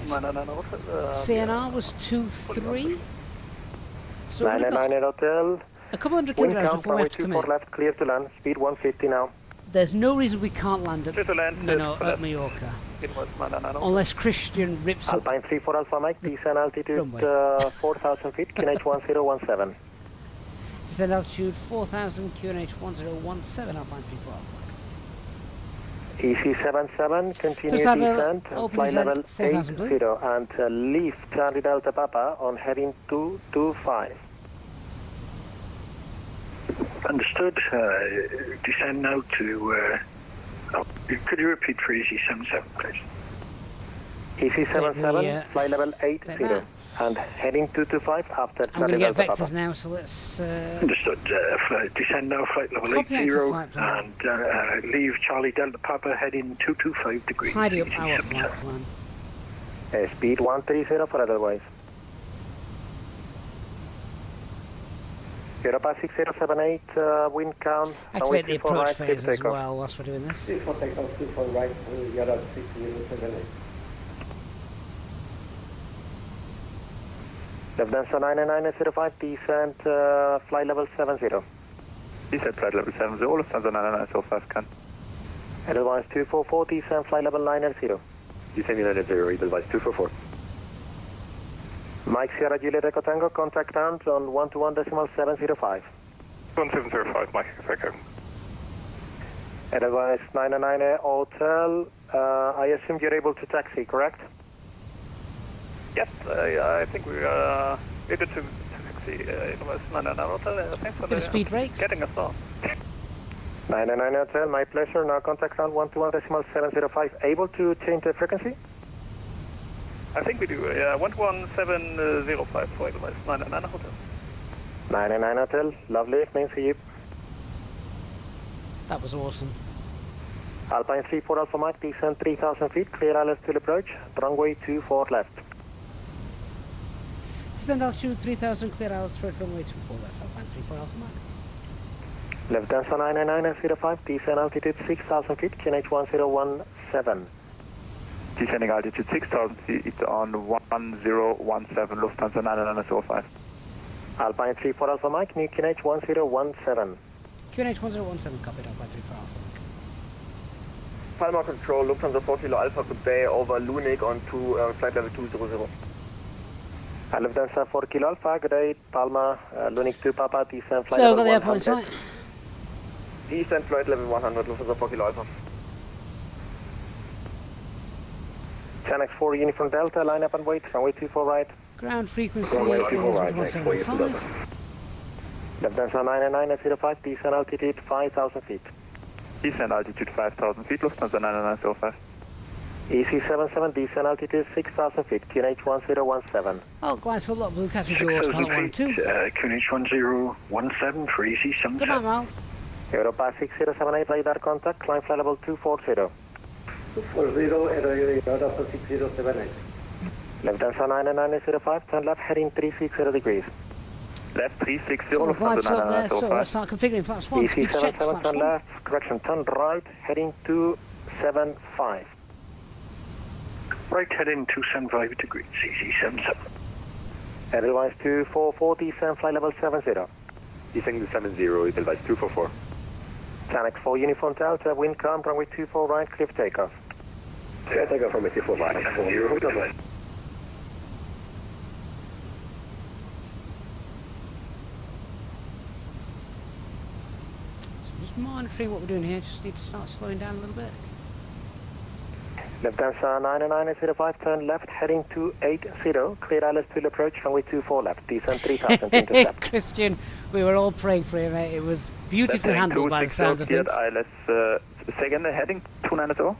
CNR was 23. So we've got 99 Hotel. a couple hundred Wind kilometers count before we have to come in. left, clear to land, speed 150 now. There's no reason we can't land at, at Mallorca. Unless Christian rips up. Alpine 34 Alpha Mike, descend altitude 4,000 feet, QNH 1017. Descend altitude 4,000, QNH 1017, Alpine 34 Alpha Mike. EC77, continue Just have a descent, open flight descent, level 4,000 80, and leave Charlie Delta Papa on heading 225. Understood. Descend now to... could you repeat for EC77, please? EC77, flight level 80, and heading 225 after I'm going to Charlie get Delta vectors Papa. now, so let's... Understood. Descend now, flight level Copy 80, out to flight plan. and leave Charlie Delta Papa heading 225 degrees. Tidy up our flight plan. Speed 130 for otherwise. Europa 6078, wind count. Activate the approach right, phase as takeoff. well whilst we're doing this. For takeoff, 24 right, Europa 6078. Left Delta 9905, descent flight level 70. Descent flight level 70, all of Lufthansa 9905 can. Edelweiss 244, descent flight level 90. Descend 90, Edelweiss 244. Mike Sierra Juliet Echo Tango, contact ground on 121.705. 1705, Mike, Echo. Edelweiss 99 Hotel, I assume you're able to taxi, correct? Yes, I think we are able to taxi Edelweiss 99 Hotel. Thanks for Bit of speed brakes. getting us on. 99 Hotel, my pleasure. Now contact ground 121.705. Able to change the frequency? I think we do. 11705 for Edelweiss 99 Hotel. 99 Hotel, lovely evening to you. That was awesome. Alpine 34 Alpha Mike, descend 3,000 feet, clear ILS to approach, runway 24 left. Descend altitude 3,000, clear out spread runway 24 left, Alpine 34 Alpha Mike. Left Delta 9905, descend altitude 6,000 feet, QNH 1017. Descending altitude 6,000 feet on 1017, Lufthansa 9905. Alpine 34 Alpha Mike, new QNH 1017. QNH 1017, copied Alpine 34 Alpha Mike. Palma control, Lufthansa 4 Kilo Alpha, good day, over Lunik on to flight level 200. Lufthansa 4 Kilo Alpha, good day, Palma, Lunik 2 Papa, descend flight So, level got the 100. airport in sight. Descend flight level 100, Lufthansa 4 Kilo Alpha. Channel 4 Uniform Delta, line up and wait, runway 24 right. Ground frequency Runway is 24 right, 175. Lufthansa 99905, descent altitude 5,000 feet. Descent altitude 5,000 feet, Lufthansa 99905. EC77, descent altitude 6,000 feet, QNH 1017. Oh, glide so lot, Blue Catherine George, pilot 1 2. QNH 1017 for EC77. Good night, Miles. Europa 6078, radar contact, climb flight level 240. 240, radar 6078. Lufthansa 99905, turn left, heading 360 degrees. Left 360, So the glide's Lufthansa up there, so 99905. let's start configuring flaps 1. Speed check, EC77, flaps turn 1. left, correction, turn right, heading 275. Right heading 275 degrees, EC77. Edelweiss 244, descent flight level 70. Descending to 70, Edelweiss 244. Channel 4 Uniform Delta, wind calm, runway 24 right, clear for takeoff. Clear takeoff from 24 right, 40. Just monitoring what we're doing here, just need to start slowing down a little bit. Lufthansa 99905, turn left, heading 280, clear ILS to approach, runway 24 left, descent 3000 to intercept. Christian, we were all praying for you, mate. It was beautifully handled by the sounds of things. ILS, second heading 290.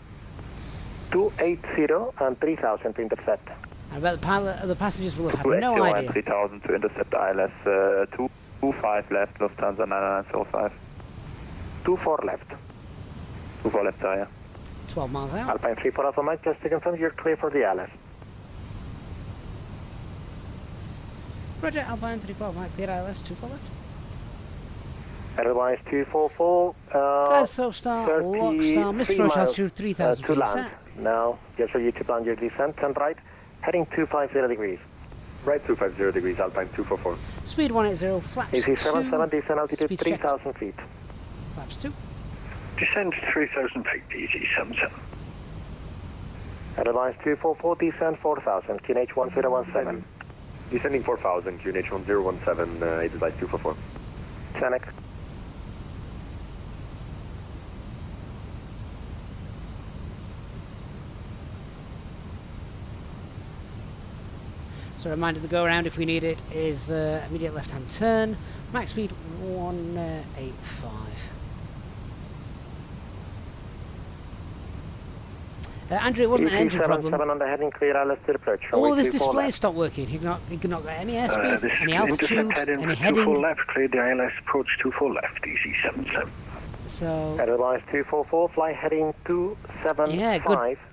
280 and 3000 to intercept. I bet the passengers will have had no 280 idea. and 3000 to intercept ILS 225 left, Lufthansa 99905. 24 left. 24 left, yeah. 12 miles out. Alpine 34 Alpha Mike, just to confirm you're clear for the ILS. Roger, Alpine 34 Mike, clear ILS, 24 left. Edelweiss 244, Guys, so start, lock, star, Mr. Roach, altitude 3000 to feet, land. set. Now, just for you to plan your descent, turn right, heading 250 degrees. Right 250 degrees, Alpine 244. Speed 180, flaps EC77, 2. descent altitude Speed 3000 feet. Flaps 2. Descend 3,000 feet, EC77. Edelweiss 244, descent 4000, QNH 1017. Descending 4000, QNH 1017, Edelweiss 244. Channel. So a reminder to go around if we need it is immediate left-hand turn, max speed 185. Andrew, it wasn't an engine problem. On the heading, clear ILS to approach. All of his displays stopped working. He could not get any airspeed, any altitude, any heading. 24 left, clear the ILS approach 24 left, EC77. So Edelweiss 244, fly heading 275. Yeah,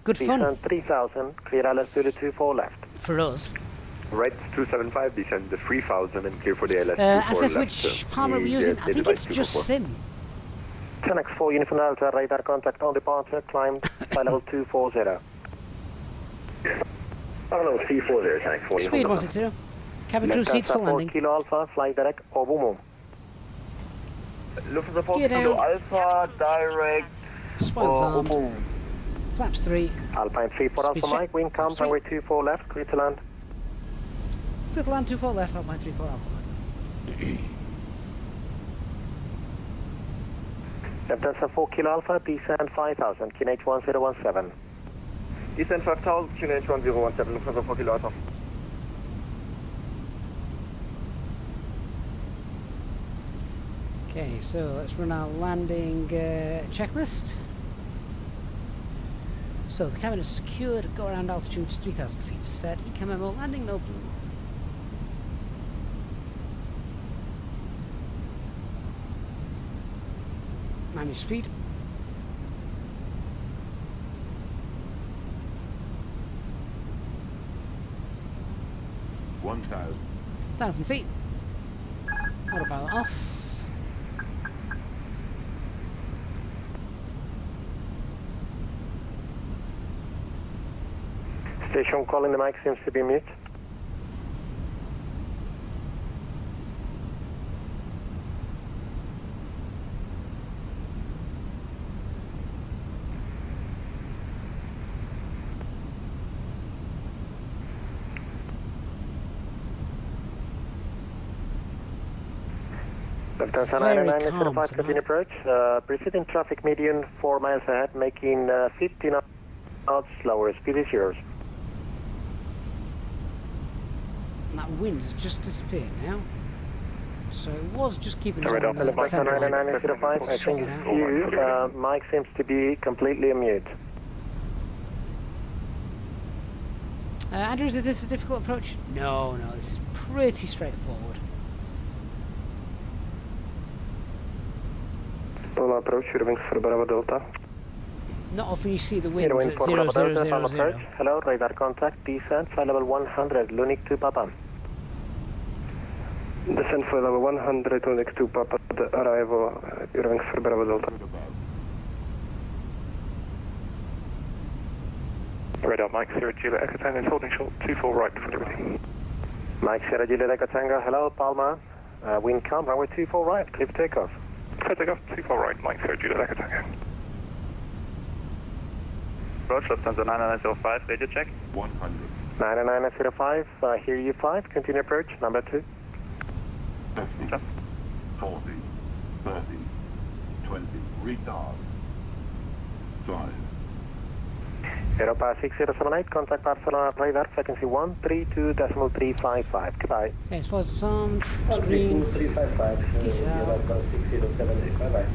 good fun. Descent 3000, clear ILS to the 24 left. For us. Right 275, descend the 3000 and clear for the LS. As if which Palma are we using? I think it's just SIM. Channel 4 Uniform Delta, radar contact on departure, climb flight level 240. Oh no, 340, Channel 4. Speed 160. Cabin crew seats for landing. 4 Kilo Alpha, fly direct, Obumu. Lufthansa 4 Gear Kilo down. Alpha, direct, Spoils armed. Obumu. Flaps 3. Alpine 34 Alpha Speed check. Mike, wind calm, runway 24 left, clear to land. Clear to land 24 left, Alpine 34 Alpha. Lufthansa 4 Kilo Alpha, descend 5000, QNH 1017. Descend 5000, QNH 1017, Lufthansa 4 Kilo Alpha. Okay, so let's run our landing checklist. So the cabin is secured, go around altitudes 3000 feet set, ECAMMO landing no blue. Mind your speed. 1,000 feet. Autopilot off. Station calling, the mic seems to be mute. Lufthansa 99905, continue approach. Preceding traffic median 4 miles ahead, making 50 knots slower. Speed is yours. And that wind's just disappeared now. So it was just keeping us Right on off the centre line. 9905, I Sort think it out. you, Mike seems to be completely on mute. Andrews, is this a difficult approach? No, this is pretty straightforward. Palma approach, you're wings for Bravo Delta. Not often you see the winds Wind at for 0, Bravo 0, Delta, 0, Palma 0. approach. Hello, radar contact, descent, flight level 100, Lunik to Papa. Descent flight level 100, Lunik to Papa, arrival, you're wings for Bravo Delta. Radar Mike 0 Juliet Echo Tango is holding short 24 right for liberty. Mike 0 Juliet Echo Tango, hello, Palma. Wind calm, runway 24 right, clear for takeoff. Clear takeoff 24 right, Mike 0 Juliet Echo Tango. Approach, Lufthansa 9905, radio check. 100. 9905, hear you 5, continue approach, number 2. 50, 40, 30, 20, retard. 5. Europa 6078, contact Barcelona radar, frequency 132.355, goodbye. Okay, suppose on screen. 355, Descent. 6078, bye bye.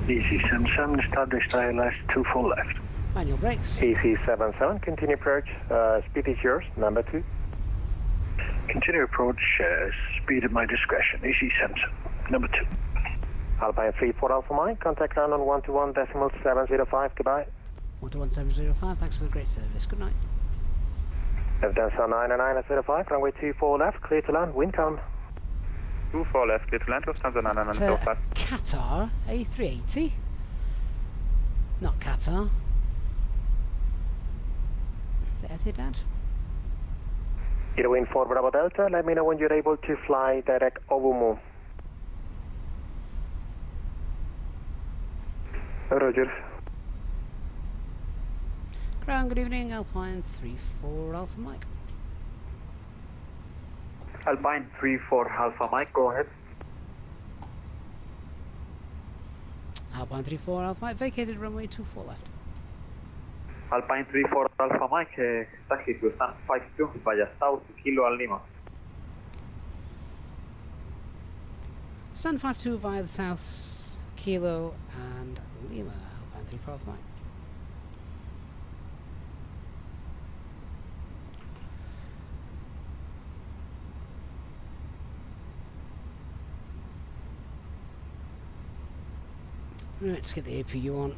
EC77, established ILS 24 left. Manual brakes. EC77, continue approach, speed is yours, number 2. Continue approach, speed at my discretion, EC77, number 2. Alpine 34 Alpha Mike, contact ground on 121.705, goodbye. 121.705, thanks for the great service, good night. Lufthansa 9905, runway 24 left, clear to land, wind calm. 24 left, clear to land, Lufthansa 9905. Qatar A380. Not Qatar. Is it Etihad? You're wind 4 Bravo Delta, let me know when you're able to fly direct Obumu. Roger. Ground, good evening, Alpine 34 Alpha Mike. Alpine 34 Alpha Mike, go ahead. Alpine 34 Alpha Mike, vacated runway 24 left. Alpine 34 Alpha Mike, taxi to stand 52, via south, Kilo al Lima. Stand 52 via the south, Kilo and Lima, Alpine 34 Alpha Mike. Let's get the APU on.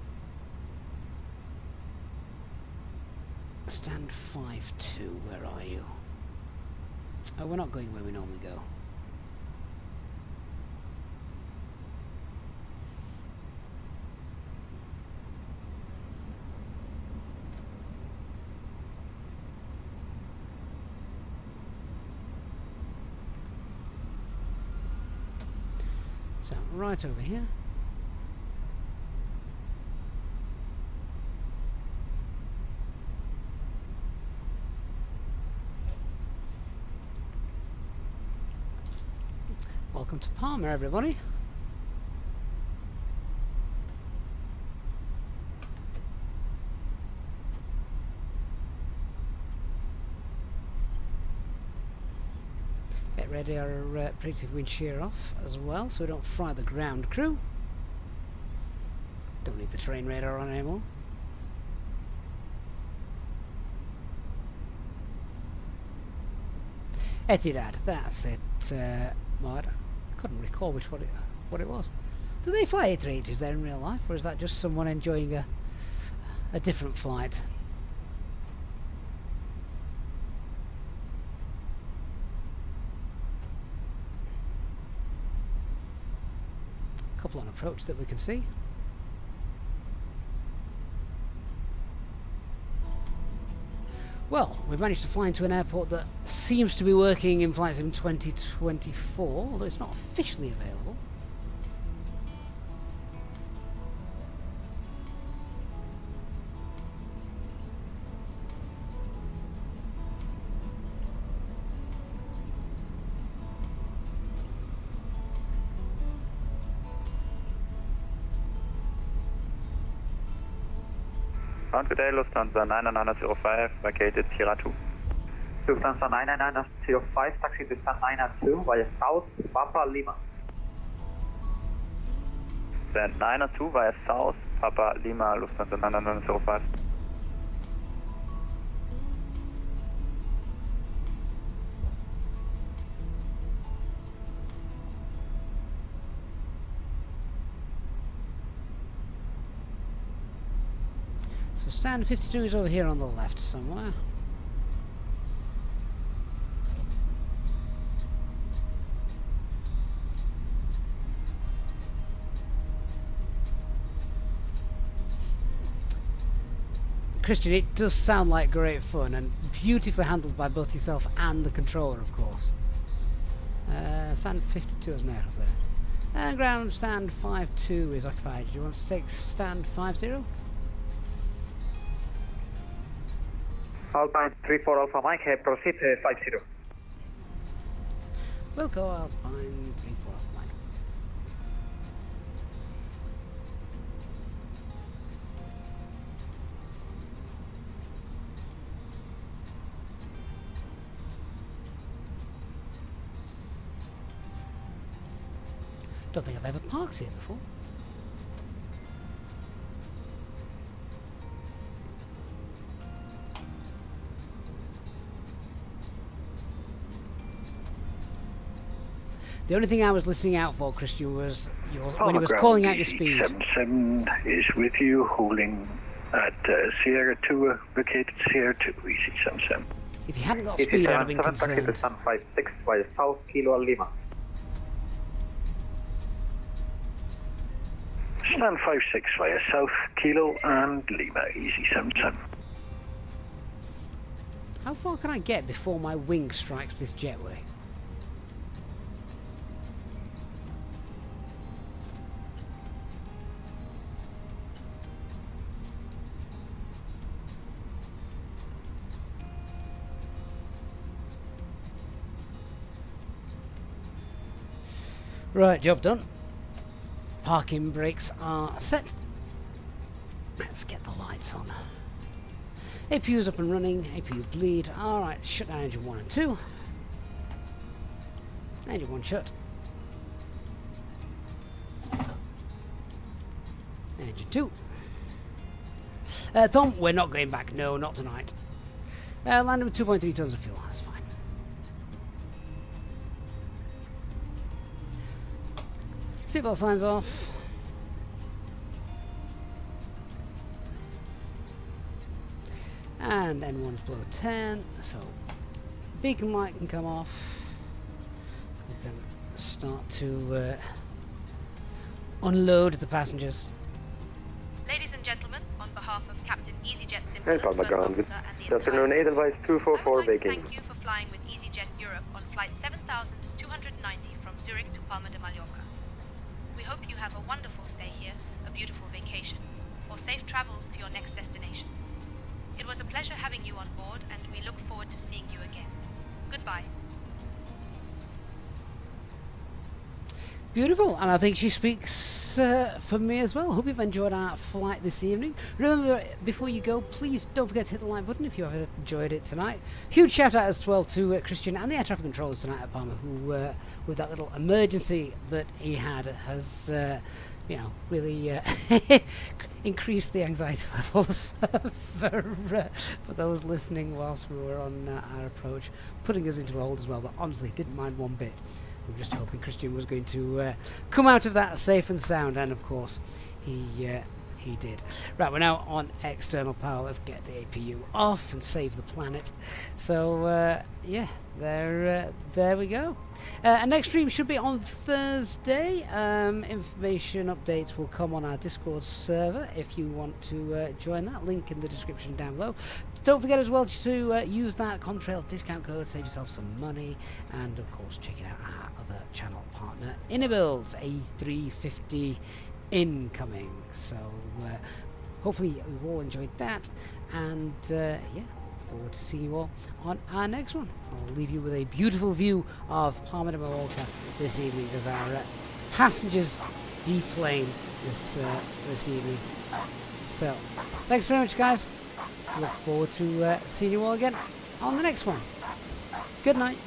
Stand 5-2, where are you? Oh, we're not going where we normally go. So, right over here. Welcome to Palma, everybody. Get ready our predictive wind shear off as well, so we don't fry the ground crew. Don't need the terrain radar on anymore. Etihad, that's it, Mod. Couldn't recall what it was. Do they fly A380s there in real life, or is that just someone enjoying a different flight? A couple on approach that we can see. Well, we've managed to fly into an airport that seems to be working in Flight Sim 2024, although it's not officially available. Ground good day, Lufthansa 99905, vacated Sierra 2. Lufthansa 99905, taxi to stand 902 via South, Papa Lima. Stand 902 via South, Papa Lima, Lufthansa 99905. So stand 52 is over here on the left somewhere. Christian, it does sound like great fun and beautifully handled by both yourself and the controller, of course. Stand 52 is now of there. And ground stand 52 is occupied. Do you want to take stand 50? Alpine 34 Alpha Mike, proceed 50. We'll go Alpine 34 Alpha Mike. Don't think I've ever parked here before. The only thing I was listening out for, Christian, was when he was calling out your speed. 77 is with you, holding at Sierra 2, vacated Sierra 2, Easy 77. If you hadn't got speed, I'd have been concerned. Taxi to stand 56 via South, Kilo Lima. Stand 56 via South, Kilo and Lima, Easy 77. How far can I get before my wing strikes this jetway? Right, job done. Parking brakes are set. Let's get the lights on. APU's up and running. APU bleed. Alright, shut down engine 1 and 2. Engine 1 shut. Engine 2. Tom, we're not going back. No, not tonight. Landing with 2.3 tons of fuel. That's fine. Seatbelt signs off. And N1's below 10, so beacon light can come off. We can start to unload the passengers. Ladies and gentlemen, on behalf of Captain Easyjet Sim, Hey, Palma ground. Officer and the Good afternoon, Edelweiss 244 vacating. thank you for flying with Easyjet Europe on flight 7290 from Zurich to Palma de Mallorca. We hope you have a wonderful stay here, a beautiful vacation, or safe travels to your next destination. It was a pleasure having you on board, and we look forward to seeing you again. Goodbye. Beautiful, and I think she speaks for me as well. Hope you've enjoyed our flight this evening. Remember, before you go, please don't forget to hit the like button if you have enjoyed it tonight. Huge shout out as well to Christian and the air traffic controllers tonight at Palma, who, with that little emergency that he had, has, you know, really increased the anxiety levels for those listening whilst we were on our approach, putting us into a hold as well. But honestly, didn't mind one bit. We were just hoping Christian was going to come out of that safe and sound, and of course he did. Right, we're now on external power. Let's get the APU off and save the planet. So yeah, there we go. Our next stream should be on Thursday. Information updates will come on our Discord server if you want to join that. Link in the description down below. Don't forget as well to use that Contrail discount code, save yourself some money, and of course check it out our other channel partner, Innobuilds A350 incoming. So hopefully you've all enjoyed that, and yeah, look forward to seeing you all on our next one. I'll leave you with a beautiful view of Palma de Mallorca this evening as our passengers deplane this evening. So, thanks very much, guys. Look forward to seeing you all again on the next one. Good night.